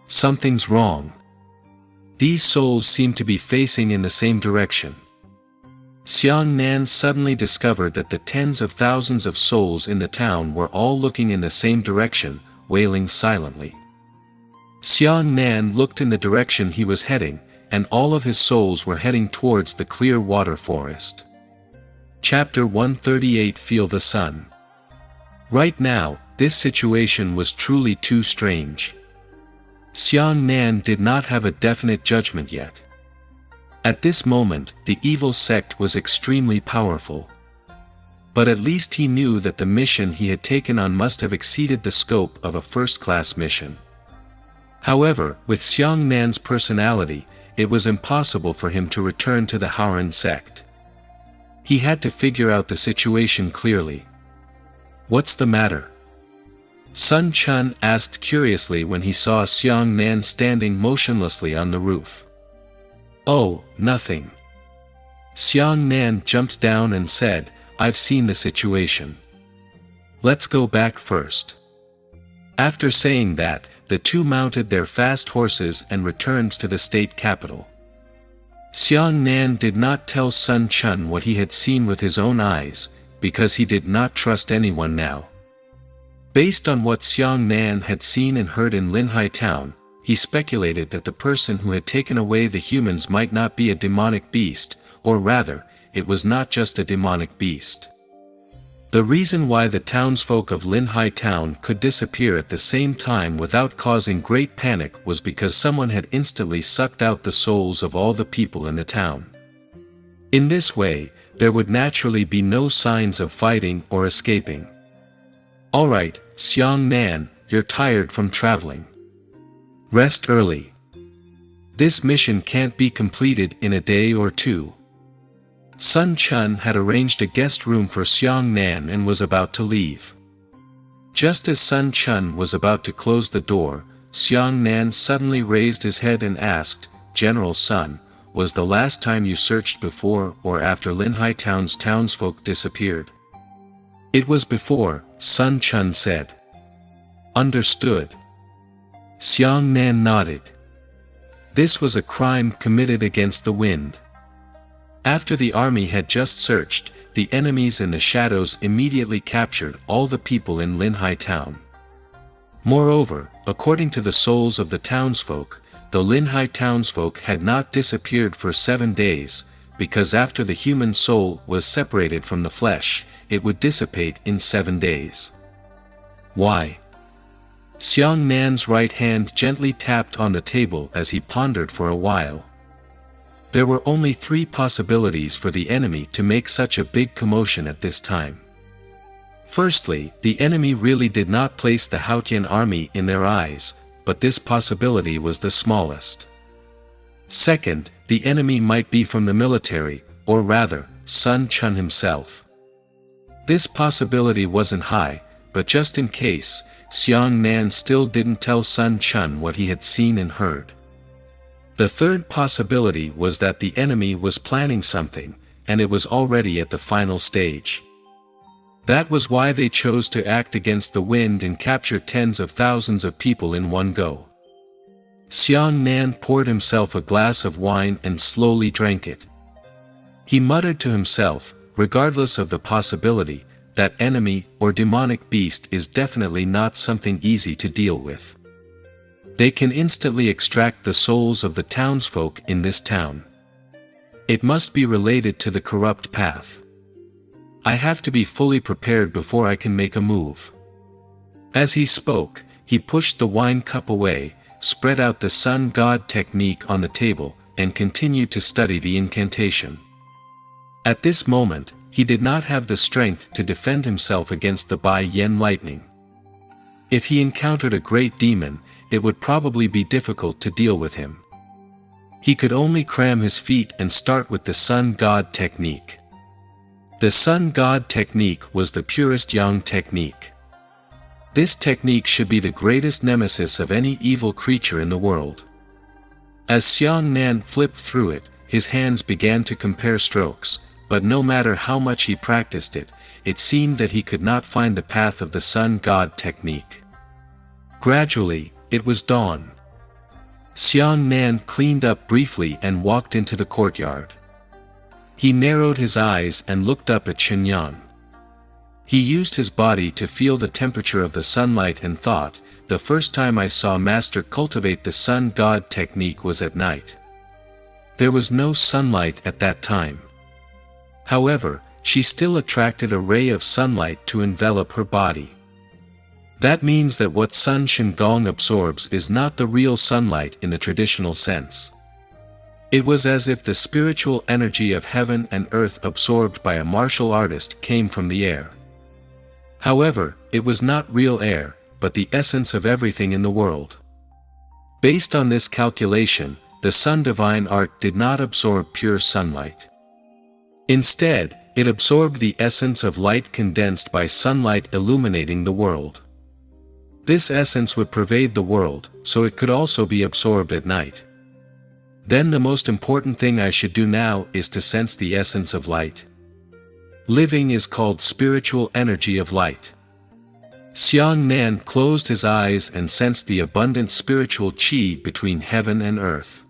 Something's wrong. These souls seemed to be facing in the same direction. Xiang Nan suddenly discovered that the tens of thousands of souls in the town were all looking in the same direction, wailing silently. Xiang Nan looked in the direction he was heading, and all of his souls were heading towards the clear water forest. Chapter 138 Feel the Sun. Right now, this situation was truly too strange. Xiang Nan did not have a definite judgment yet. At this moment, the evil sect was extremely powerful. But at least he knew that the mission he had taken on must have exceeded the scope of a first-class mission. However, with Xiang Nan's personality, it was impossible for him to return to the Haoran sect. He had to figure out the situation clearly. What's the matter? Sun Chun asked curiously when he saw Xiang Nan standing motionlessly on the roof. Oh, nothing. Xiang Nan jumped down and said, I've seen the situation. Let's go back first. After saying that, the two mounted their fast horses and returned to the state capital. Xiang Nan did not tell Sun Chun what he had seen with his own eyes, because he did not trust anyone now. Based on what Xiang Nan had seen and heard in Linhai town, he speculated that the person who had taken away the humans might not be a demonic beast, or rather, it was not just a demonic beast. The reason why the townsfolk of Linhai town could disappear at the same time without causing great panic was because someone had instantly sucked out the souls of all the people in the town. In this way, there would naturally be no signs of fighting or escaping. Alright, Xiang Nan, you're tired from traveling. Rest early. This mission can't be completed in a day or two. Sun Chun had arranged a guest room for Xiang Nan and was about to leave. Just as Sun Chun was about to close the door, Xiang Nan suddenly raised his head and asked, General Sun, was the last time you searched before or after Linhai town's townsfolk disappeared? It was before, Sun Chun said. Understood. Xiang Nan nodded. This was a crime committed against the wind. After the army had just searched, the enemies in the shadows immediately captured all the people in Linhai town. Moreover, according to the souls of the townsfolk, the Linhai townsfolk had not disappeared for 7 days, because after the human soul was separated from the flesh, it would dissipate in 7 days. Why? Xiang Nan's right hand gently tapped on the table as he pondered for a while. There were only 3 possibilities for the enemy to make such a big commotion at this time. Firstly, the enemy really did not place the Haotian army in their eyes, but this possibility was the smallest. Second, the enemy might be from the military, or rather, Sun Quan himself. This possibility wasn't high, but just in case, Xiang Nan still didn't tell Sun Quan what he had seen and heard. The third possibility was that the enemy was planning something, and it was already at the final stage. That was why they chose to act against the wind and capture tens of thousands of people in one go. Xiang Nan poured himself a glass of wine and slowly drank it. He muttered to himself, regardless of the possibility, that enemy or demonic beast is definitely not something easy to deal with. They can instantly extract the souls of the townsfolk in this town. It must be related to the corrupt path. I have to be fully prepared before I can make a move. As he spoke, he pushed the wine cup away, spread out the sun god technique on the table, and continued to study the incantation. At this moment, he did not have the strength to defend himself against the Bai Yen lightning. If he encountered a great demon, it would probably be difficult to deal with him. He could only cram his feet and start with the sun god technique. The sun god technique was the purest yang technique. This technique should be the greatest nemesis of any evil creature in the world. As Xiang Nan flipped through it, his hands began to compare strokes, but no matter how much he practiced it, it seemed that he could not find the path of the sun god technique. Gradually, it was dawn. Xiang Nan cleaned up briefly and walked into the courtyard. He narrowed his eyes and looked up at Chenyan. He used his body to feel the temperature of the sunlight and thought, the first time I saw Master cultivate the sun god technique was at night. There was no sunlight at that time. However, she still attracted a ray of sunlight to envelop her body. That means that what Sun Shen-gong absorbs is not the real sunlight in the traditional sense. It was as if the spiritual energy of heaven and earth absorbed by a martial artist came from the air. However, it was not real air, but the essence of everything in the world. Based on this calculation, the Sun Divine Art did not absorb pure sunlight. Instead, it absorbed the essence of light condensed by sunlight illuminating the world. This essence would pervade the world, so it could also be absorbed at night. Then the most important thing I should do now is to sense the essence of light. Living is called spiritual energy of light. Xiang Nan closed his eyes and sensed the abundant spiritual qi between heaven and earth.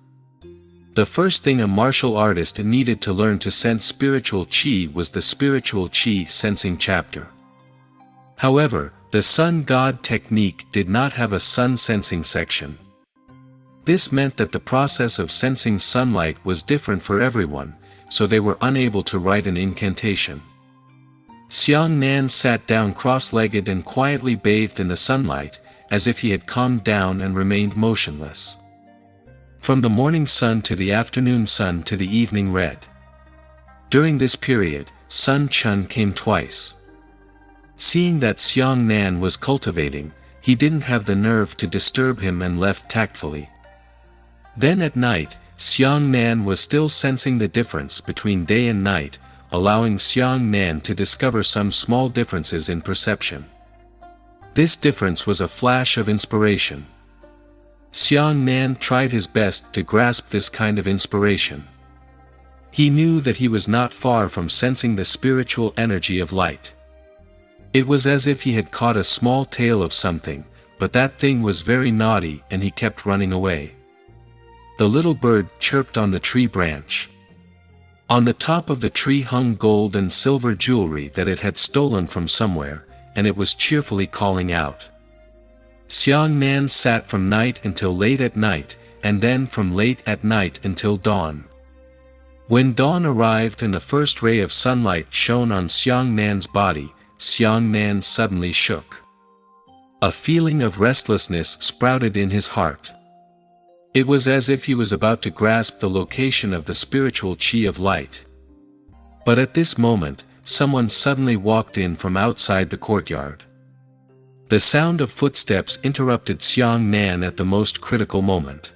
The first thing a martial artist needed to learn to sense spiritual qi was the spiritual qi sensing chapter. However, the sun god technique did not have a sun sensing section. This meant that the process of sensing sunlight was different for everyone, so they were unable to write an incantation. Xiang Nan sat down cross-legged and quietly bathed in the sunlight, as if he had calmed down and remained motionless. From the morning sun to the afternoon sun to the evening red. During this period, Sun Quan came twice. Seeing that Xiang Nan was cultivating, he didn't have the nerve to disturb him and left tactfully. Then at night, Xiang Nan was still sensing the difference between day and night, allowing Xiang Nan to discover some small differences in perception. This difference was a flash of inspiration. Xiang Nan tried his best to grasp this kind of inspiration. He knew that he was not far from sensing the spiritual energy of light. It was as if he had caught a small tail of something, but that thing was very naughty and he kept running away. The little bird chirped on the tree branch. On the top of the tree hung gold and silver jewelry that it had stolen from somewhere, and it was cheerfully calling out. Xiang Nan sat from night until late at night, and then from late at night until dawn. When dawn arrived and the first ray of sunlight shone on Xiang Nan's body, Xiang Nan suddenly shook. A feeling of restlessness sprouted in his heart. It was as if he was about to grasp the location of the spiritual chi of light. But at this moment, someone suddenly walked in from outside the courtyard. The sound of footsteps interrupted Xiang Nan at the most critical moment.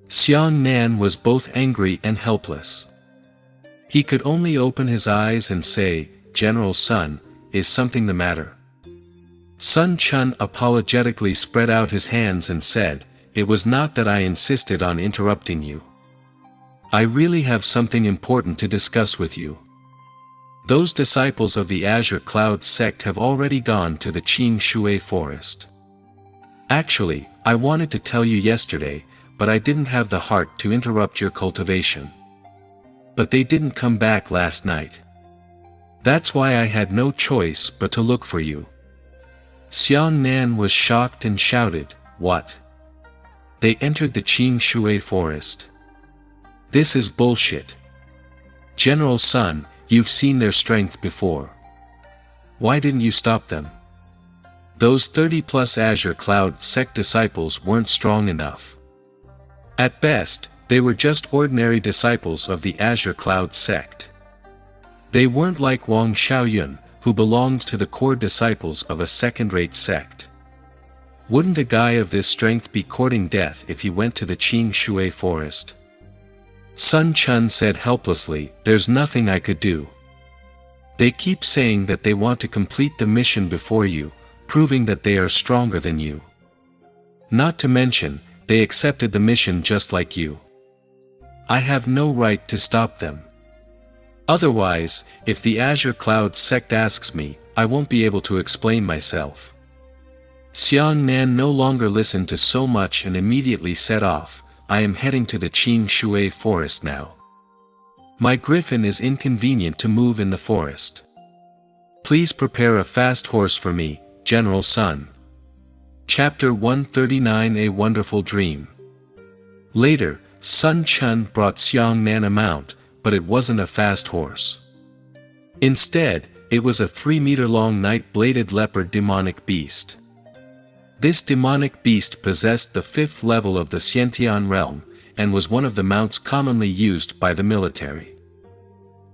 Xiang Nan was both angry and helpless. He could only open his eyes and say, "General Sun, is something the matter?" Sun Chun apologetically spread out his hands and said, "It was not that I insisted on interrupting you. I really have something important to discuss with you. Those disciples of the Azure Cloud sect have already gone to the Qing Shui forest. Actually, I wanted to tell you yesterday, but I didn't have the heart to interrupt your cultivation. But they didn't come back last night. That's why I had no choice but to look for you." Xiang Nan was shocked and shouted, "What? They entered the Qing Shui forest? This is bullshit. General Sun, you've seen their strength before. Why didn't you stop them? Those 30+ Azure Cloud sect disciples weren't strong enough. At best, they were just ordinary disciples of the Azure Cloud sect. They weren't like Wang Xiaoyun, who belonged to the core disciples of a second-rate sect. Wouldn't a guy of this strength be courting death if he went to the Qing Shui forest?" Sun Chun said helplessly, "There's nothing I could do. They keep saying that they want to complete the mission before you, proving that they are stronger than you. Not to mention, they accepted the mission just like you. I have no right to stop them. Otherwise, if the Azure Cloud sect asks me, I won't be able to explain myself." Xiang Nan no longer listened to so much and immediately set off, "I am heading to the Qing Shui forest now. My griffin is inconvenient to move in the forest. Please prepare a fast horse for me, General Sun." Chapter 139 A Wonderful Dream. Later, Sun Chun brought Xiang Nan a mount, but it wasn't a fast horse. Instead, it was a 3-meter-long night-bladed leopard demonic beast. This demonic beast possessed the 5th level of the Xiantian realm, and was one of the mounts commonly used by the military.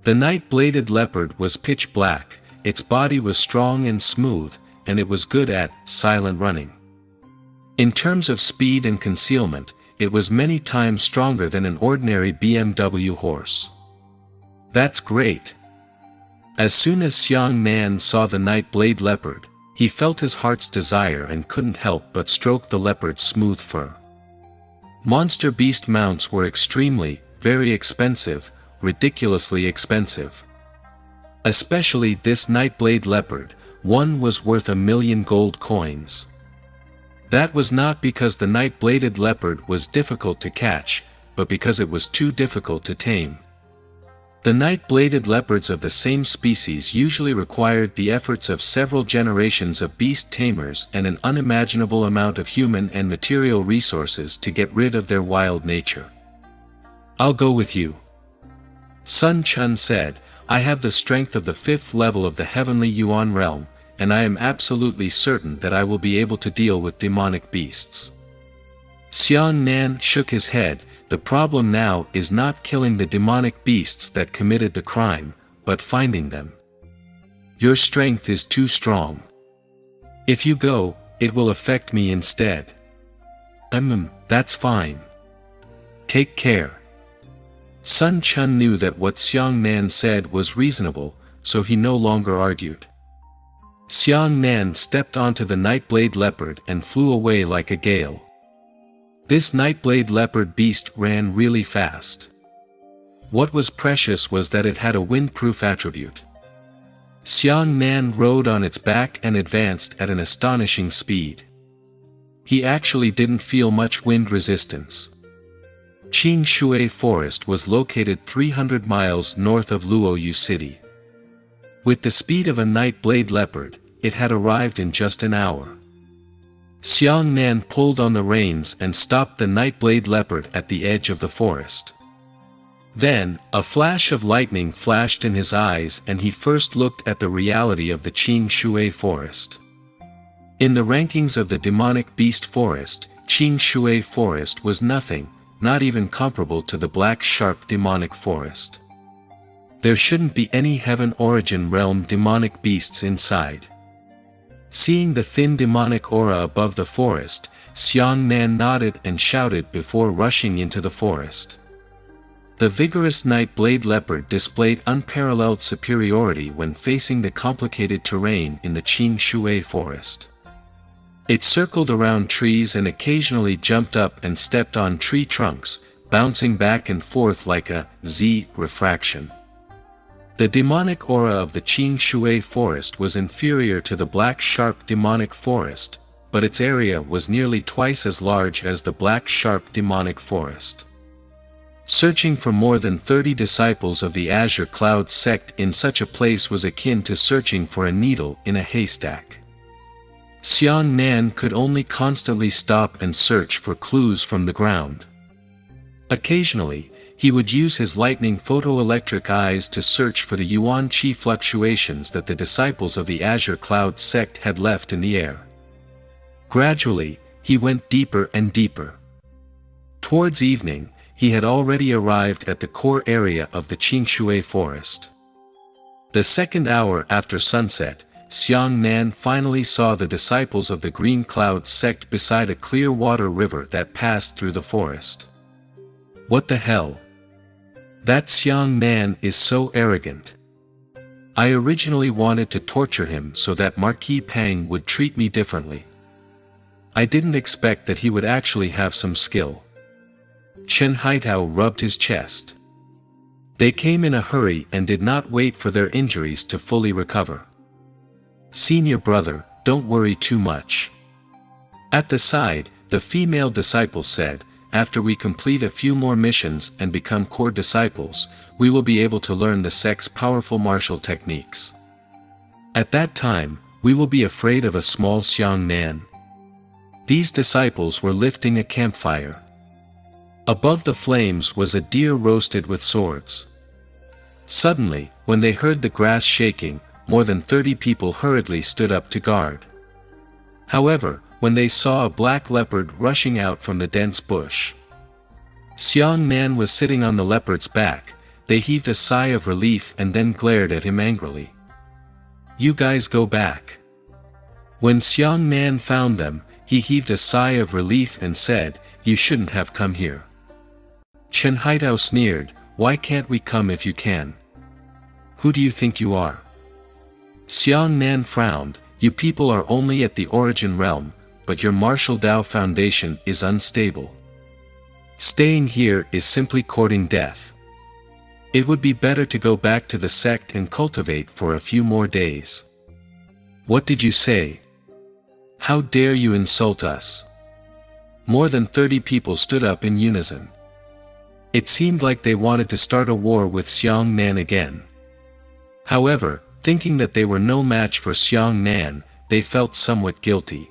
The night-bladed leopard was pitch black, its body was strong and smooth, and it was good at silent running. In terms of speed and concealment, it was many times stronger than an ordinary BMW horse. "That's great." As soon as Xiang Nan saw the night-blade leopard, he felt his heart's desire and couldn't help but stroke the leopard's smooth fur. Monster beast mounts were extremely, very expensive, ridiculously expensive. Especially this night-blade leopard, one was worth 1,000,000 gold coins. That was not because the night-bladed leopard was difficult to catch, but because it was too difficult to tame. The night-bladed leopards of the same species usually required the efforts of several generations of beast tamers and an unimaginable amount of human and material resources to get rid of their wild nature. "I'll go with you," Sun Chun said. "I have the strength of the 5th level of the heavenly Yuan realm, and I am absolutely certain that I will be able to deal with demonic beasts." Xiang Nan shook his head. "The problem now is not killing the demonic beasts that committed the crime, but finding them. Your strength is too strong. If you go, it will affect me instead." That's fine. Take care." Sun Chun knew that what Xiang Nan said was reasonable, so he no longer argued. Xiang Nan stepped onto the Nightblade leopard and flew away like a gale. This Nightblade leopard beast ran really fast. What was precious was that it had a windproof attribute. Xiang Nan rode on its back and advanced at an astonishing speed. He actually didn't feel much wind resistance. Qing Shui Forest was located 300 miles north of Luoyu City. With the speed of a Nightblade leopard, it had arrived in just an hour. Xiang Nan pulled on the reins and stopped the Nightblade leopard at the edge of the forest. Then, a flash of lightning flashed in his eyes and he first looked at the reality of the Qing Shui forest. In the rankings of the demonic beast forest, Qing Shui forest was nothing, not even comparable to the black sharp demonic forest. There shouldn't be any heaven origin realm demonic beasts inside. Seeing the thin demonic aura above the forest, Xiang Nan nodded and shouted before rushing into the forest. The vigorous night blade leopard displayed unparalleled superiority when facing the complicated terrain in the Qing Shui forest. It circled around trees and occasionally jumped up and stepped on tree trunks, bouncing back and forth like a Z refraction. The demonic aura of the Qing Shui forest was inferior to the black sharp demonic forest, but its area was nearly twice as large as the black sharp demonic forest. Searching for more than 30 disciples of the Azure Cloud sect in such a place was akin to searching for a needle in a haystack. Xiang Nan could only constantly stop and search for clues from the ground. Occasionally, he would use his lightning photoelectric eyes to search for the Yuan Qi fluctuations that the disciples of the Azure Cloud sect had left in the air. Gradually, he went deeper and deeper. Towards evening, he had already arrived at the core area of the Qing Shui forest. The second hour after sunset, Xiang Nan finally saw the disciples of the Green Cloud sect beside a clear water river that passed through the forest. What the hell? That Xiang Nan is so arrogant. I originally wanted to torture him so that Marquis Pang would treat me differently. I didn't expect that he would actually have some skill. Chen Haitao rubbed his chest. They came in a hurry and did not wait for their injuries to fully recover. Senior brother, don't worry too much. At the side, the female disciple said, after we complete a few more missions and become core disciples, we will be able to learn the sect's powerful martial techniques. At that time, we will be afraid of a small Xiang Nan. These disciples were lifting a campfire. Above the flames was a deer roasted with swords. Suddenly, when they heard the grass shaking, more than 30 people hurriedly stood up to guard. However, when they saw a black leopard rushing out from the dense bush, Xiang Nan was sitting on the leopard's back, they heaved a sigh of relief and then glared at him angrily. You guys go back. When Xiang Nan found them, he heaved a sigh of relief and said, you shouldn't have come here. Chen Haitao sneered, why can't we come if you can? Who do you think you are? Xiang Nan frowned, you people are only at the origin realm, but your martial Dao foundation is unstable. Staying here is simply courting death. It would be better to go back to the sect and cultivate for a few more days. What did you say? How dare you insult us? More than 30 people stood up in unison. It seemed like they wanted to start a war with Xiang Nan again. However, thinking that they were no match for Xiang Nan, they felt somewhat guilty.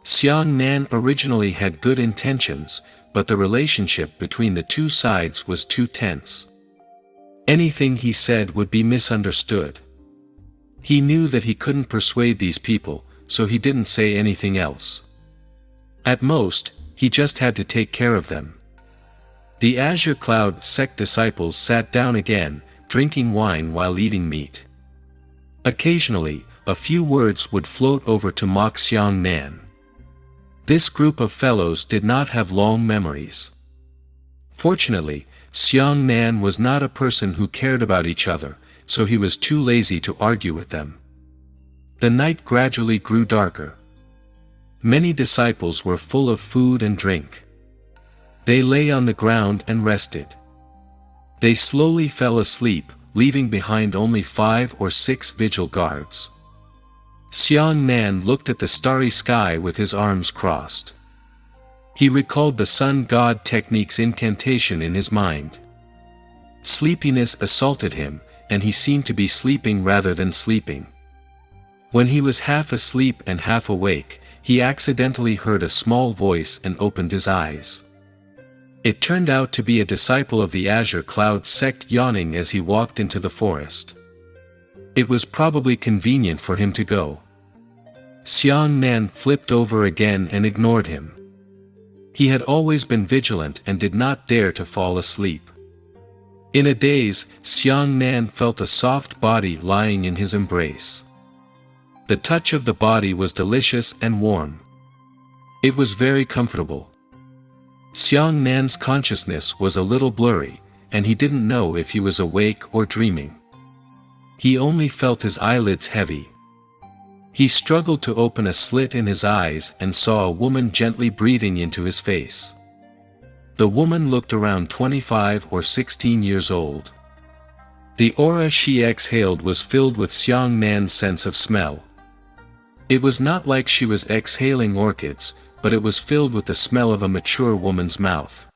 Xiang Nan originally had good intentions, but the relationship between the two sides was too tense. Anything he said would be misunderstood. He knew that he couldn't persuade these people, so he didn't say anything else. At most, he just had to take care of them. The Azure Cloud sect disciples sat down again, drinking wine while eating meat. Occasionally, a few words would float over to mock Xiang Nan. This group of fellows did not have long memories. Fortunately, Xiang Nan was not a person who cared about each other, so he was too lazy to argue with them. The night gradually grew darker. Many disciples were full of food and drink. They lay on the ground and rested. They slowly fell asleep, leaving behind only 5 or 6 vigil guards. Xiang Nan looked at the starry sky with his arms crossed. He recalled the sun god technique's incantation in his mind. Sleepiness assaulted him, and he seemed to be sleeping rather than sleeping. When he was half asleep and half awake, he accidentally heard a small voice and opened his eyes. It turned out to be a disciple of the Azure Cloud sect yawning as he walked into the forest. It was probably convenient for him to go. Xiang Nan flipped over again and ignored him. He had always been vigilant and did not dare to fall asleep. In a daze, Xiang Nan felt a soft body lying in his embrace. The touch of the body was delicious and warm. It was very comfortable. Xiang Nan's consciousness was a little blurry, and he didn't know if he was awake or dreaming. He only felt his eyelids heavy. He struggled to open a slit in his eyes and saw a woman gently breathing into his face. The woman looked around 25 or 16 years old. The aura she exhaled was filled with Xiang Nan's sense of smell. It was not like she was exhaling orchids, but it was filled with the smell of a mature woman's mouth.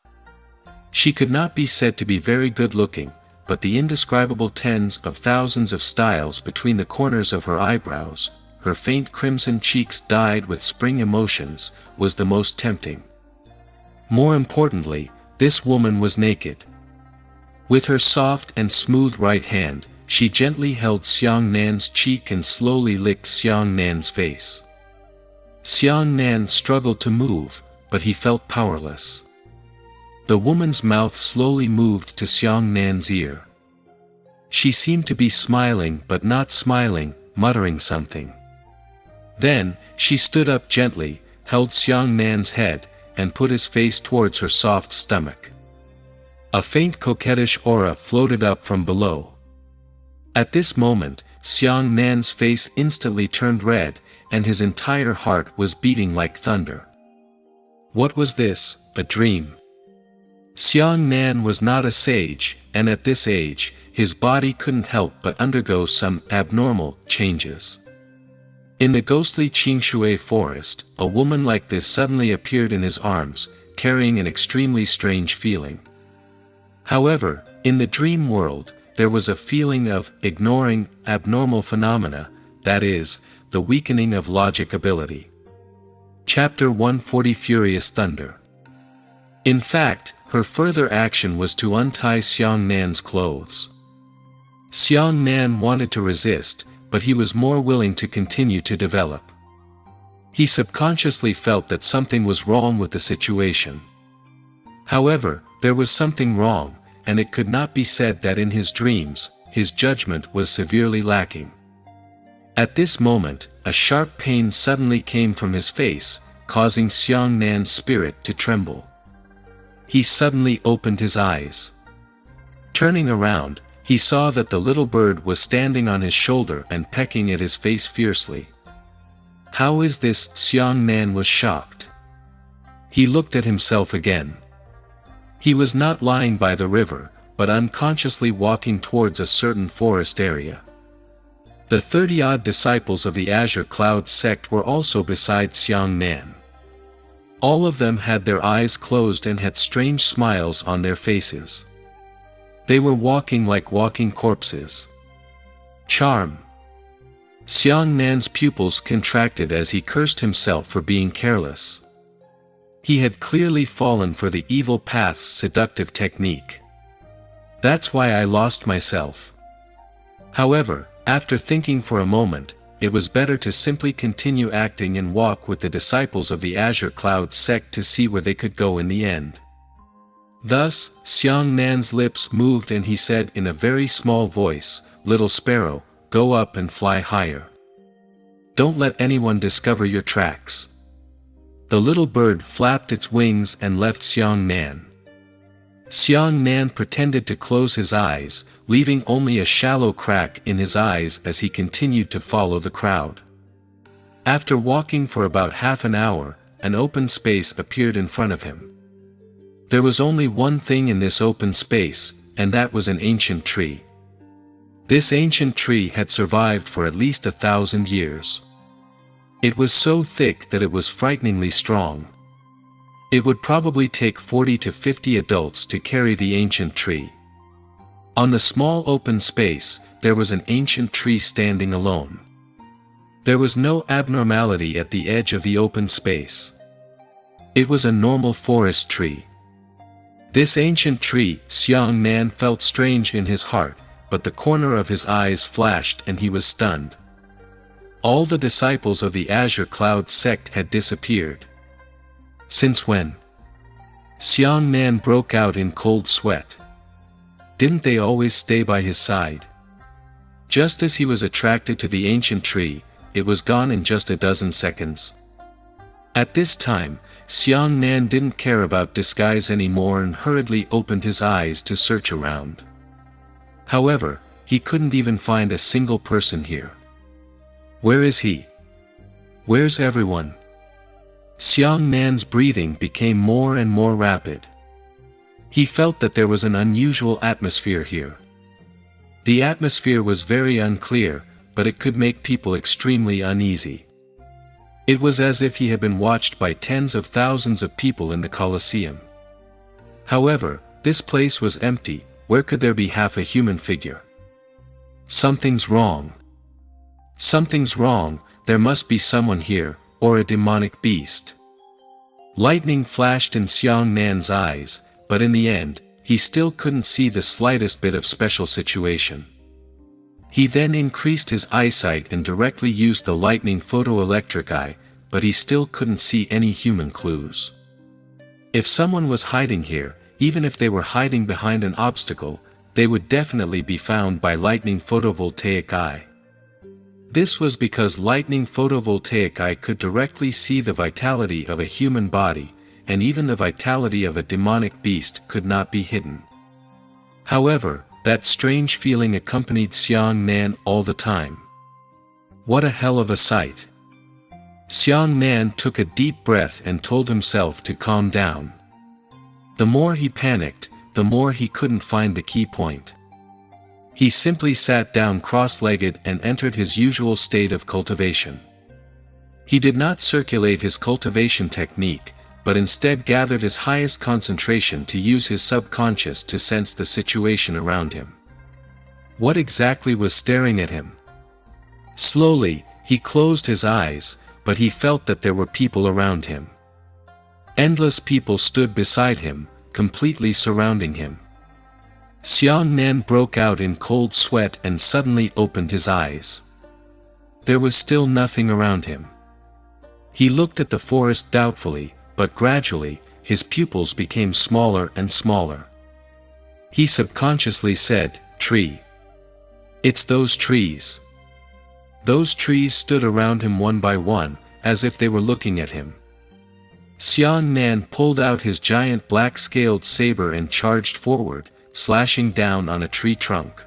She could not be said to be very good-looking, but the indescribable tens of thousands of styles between the corners of her eyebrows, her faint crimson cheeks dyed with spring emotions, was the most tempting. More importantly, this woman was naked. With her soft and smooth right hand, she gently held Xiang Nan's cheek and slowly licked Xiang Nan's face. Xiang Nan struggled to move, but he felt powerless. The woman's mouth slowly moved to Xiang Nan's ear. She seemed to be smiling but not smiling, muttering something. Then, she stood up gently, held Xiang Nan's head, and put his face towards her soft stomach. A faint coquettish aura floated up from below. At this moment, Xiang Nan's face instantly turned red, and his entire heart was beating like thunder. What was this, a dream? Xiang Nan was not a sage, and at this age, his body couldn't help but undergo some abnormal changes. In the ghostly Qingshui forest, a woman like this suddenly appeared in his arms, carrying an extremely strange feeling. However, in the dream world, there was a feeling of ignoring abnormal phenomena, that is, the weakening of logic ability. Chapter 140 Furious Thunder. In fact, her further action was to untie Xiang Nan's clothes. Xiang Nan wanted to resist, but he was more willing to continue to develop. He subconsciously felt that something was wrong with the situation. However, there was something wrong, and it could not be said that in his dreams, his judgment was severely lacking. At this moment, a sharp pain suddenly came from his face, causing Xiang Nan's spirit to tremble. He suddenly opened his eyes. Turning around, he saw that the little bird was standing on his shoulder and pecking at his face fiercely. How is this? Xiang Nan was shocked. He looked at himself again. He was not lying by the river, but unconsciously walking towards a certain forest area. The 30-odd disciples of the Azure Cloud sect were also beside Xiang Nan. All of them had their eyes closed and had strange smiles on their faces. They were walking like walking corpses. Charm. Xiang Nan's pupils contracted as he cursed himself for being careless. He had clearly fallen for the evil path's seductive technique. That's why I lost myself. However, after thinking for a moment, it was better to simply continue acting and walk with the disciples of the Azure Cloud sect to see where they could go in the end. Thus, Xiang Nan's lips moved and he said in a very small voice, "Little sparrow, go up and fly higher. Don't let anyone discover your tracks." The little bird flapped its wings and left Xiang Nan. Xiang Nan pretended to close his eyes, leaving only a shallow crack in his eyes as he continued to follow the crowd. After walking for about half an hour, an open space appeared in front of him. There was only one thing in this open space, and that was an ancient tree. This ancient tree had survived for at least 1,000 years. It was so thick that it was frighteningly strong. It would probably take 40 to 50 adults to carry the ancient tree. On the small open space, there was an ancient tree standing alone. There was no abnormality at the edge of the open space. It was a normal forest tree. This ancient tree, Xiang Nan felt strange in his heart, but the corner of his eyes flashed and he was stunned. All the disciples of the Azure Cloud sect had disappeared. Since when? Xiang Nan broke out in cold sweat. Didn't they always stay by his side? Just as he was attracted to the ancient tree, it was gone in just a dozen seconds. At this time, Xiang Nan didn't care about disguise anymore and hurriedly opened his eyes to search around. However, he couldn't even find a single person here. Where is he? Where's everyone? Xiang Nan's breathing became more and more rapid. He felt that there was an unusual atmosphere here. The atmosphere was very unclear, but it could make people extremely uneasy. It was as if he had been watched by tens of thousands of people in the Colosseum. However, this place was empty. Where could there be half a human figure? Something's wrong. Something's wrong, there must be someone here, or a demonic beast. Lightning flashed in Xiang Nan's eyes, but in the end, he still couldn't see the slightest bit of special situation. He then increased his eyesight and directly used the lightning photoelectric eye, but he still couldn't see any human clues. If someone was hiding here, even if they were hiding behind an obstacle, they would definitely be found by lightning photovoltaic eye. This was because lightning photovoltaic eye could directly see the vitality of a human body, and even the vitality of a demonic beast could not be hidden. However, that strange feeling accompanied Xiang Nan all the time. What a hell of a sight! Xiang Nan took a deep breath and told himself to calm down. The more he panicked, the more he couldn't find the key point. He simply sat down cross-legged and entered his usual state of cultivation. He did not circulate his cultivation technique, but instead gathered his highest concentration to use his subconscious to sense the situation around him. What exactly was staring at him? Slowly, he closed his eyes, but he felt that there were people around him. Endless people stood beside him, completely surrounding him. Xiang Nan broke out in cold sweat and suddenly opened his eyes. There was still nothing around him. He looked at the forest doubtfully, but gradually, his pupils became smaller and smaller. He subconsciously said, "Tree. It's those trees." Those trees stood around him one by one, as if they were looking at him. Xiang Nan pulled out his giant black-scaled saber and charged forward, slashing down on a tree trunk.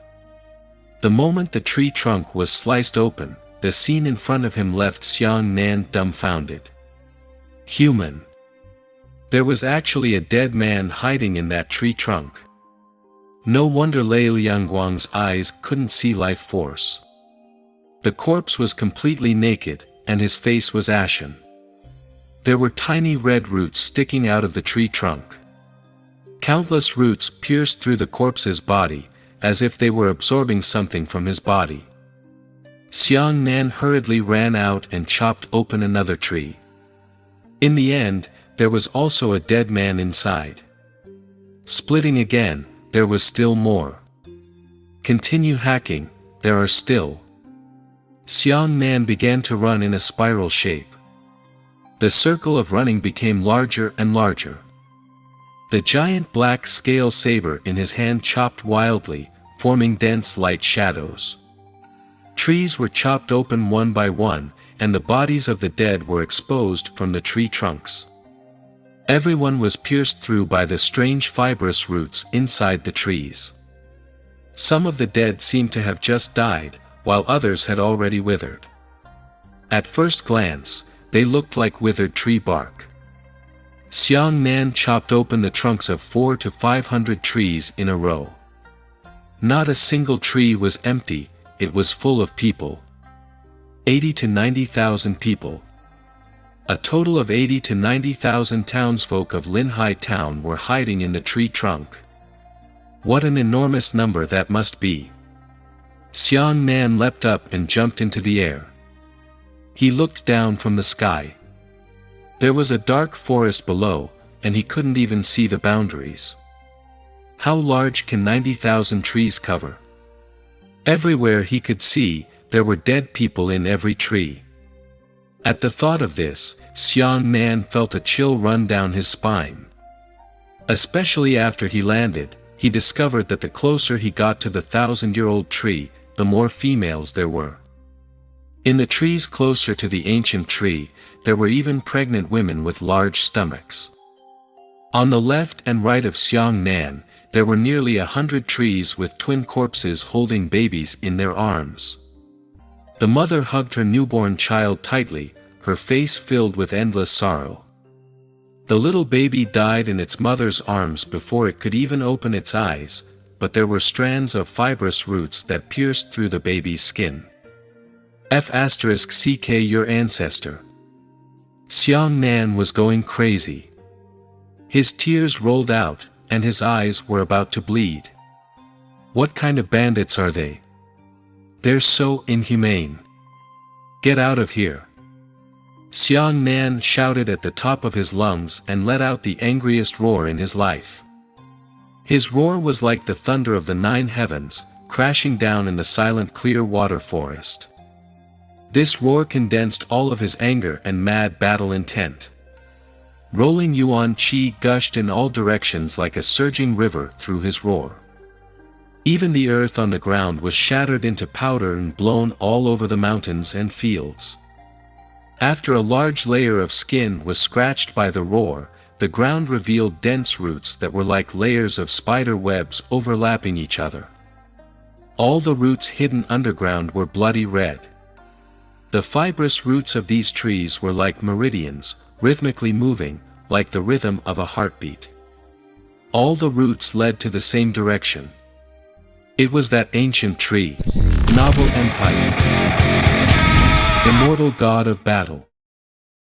The moment the tree trunk was sliced open, the scene in front of him left Xiang Nan dumbfounded. Human. There was actually a dead man hiding in that tree trunk. No wonder Lei Liangguang's eyes couldn't see life force. The corpse was completely naked, and his face was ashen. There were tiny red roots sticking out of the tree trunk. Countless roots pierced through the corpse's body, as if they were absorbing something from his body. Xiang Nan hurriedly ran out and chopped open another tree. In the end, there was also a dead man inside. Splitting again, there was still more. Continue hacking, there are still. Xiang Nan began to run in a spiral shape. The circle of running became larger and larger. The giant black scale saber in his hand chopped wildly, forming dense light shadows. Trees were chopped open one by one, and the bodies of the dead were exposed from the tree trunks. Everyone was pierced through by the strange fibrous roots inside the trees. Some of the dead seemed to have just died, while others had already withered. At first glance, they looked like withered tree bark. Xiang Nan chopped open the trunks of 400 to 500 trees in a row. Not a single tree was empty, it was full of people. 80 to 90,000 people. A total of 80 to 90,000 townsfolk of Linhai town were hiding in the tree trunk. What an enormous number that must be. Xiang Nan leapt up and jumped into the air. He looked down from the sky. There was a dark forest below, and he couldn't even see the boundaries. How large can 90,000 trees cover? Everywhere he could see, there were dead people in every tree. At the thought of this, Xiang Nan felt a chill run down his spine. Especially after he landed, he discovered that the closer he got to the 1,000-year-old tree, the more females there were. In the trees closer to the ancient tree, there were even pregnant women with large stomachs. On the left and right of Xiang Nan, there were nearly 100 trees with twin corpses holding babies in their arms. The mother hugged her newborn child tightly, her face filled with endless sorrow. The little baby died in its mother's arms before it could even open its eyes, but there were strands of fibrous roots that pierced through the baby's skin. F***ck your ancestor. Xiang Nan was going crazy. His tears rolled out, and his eyes were about to bleed. What kind of bandits are they? They're so inhumane. Get out of here. Xiang Nan shouted at the top of his lungs and let out the angriest roar in his life. His roar was like the thunder of the 9 heavens, crashing down in the silent clear water forest. This roar condensed all of his anger and mad battle intent. Rolling yuan qi gushed in all directions like a surging river through his roar. Even the earth on the ground was shattered into powder and blown all over the mountains and fields. After a large layer of skin was scratched by the roar, the ground revealed dense roots that were like layers of spider webs overlapping each other. All the roots hidden underground were bloody red. The fibrous roots of these trees were like meridians, rhythmically moving, like the rhythm of a heartbeat. All the roots led to the same direction. It was that ancient tree. Novel Empire. Immortal God of Battle.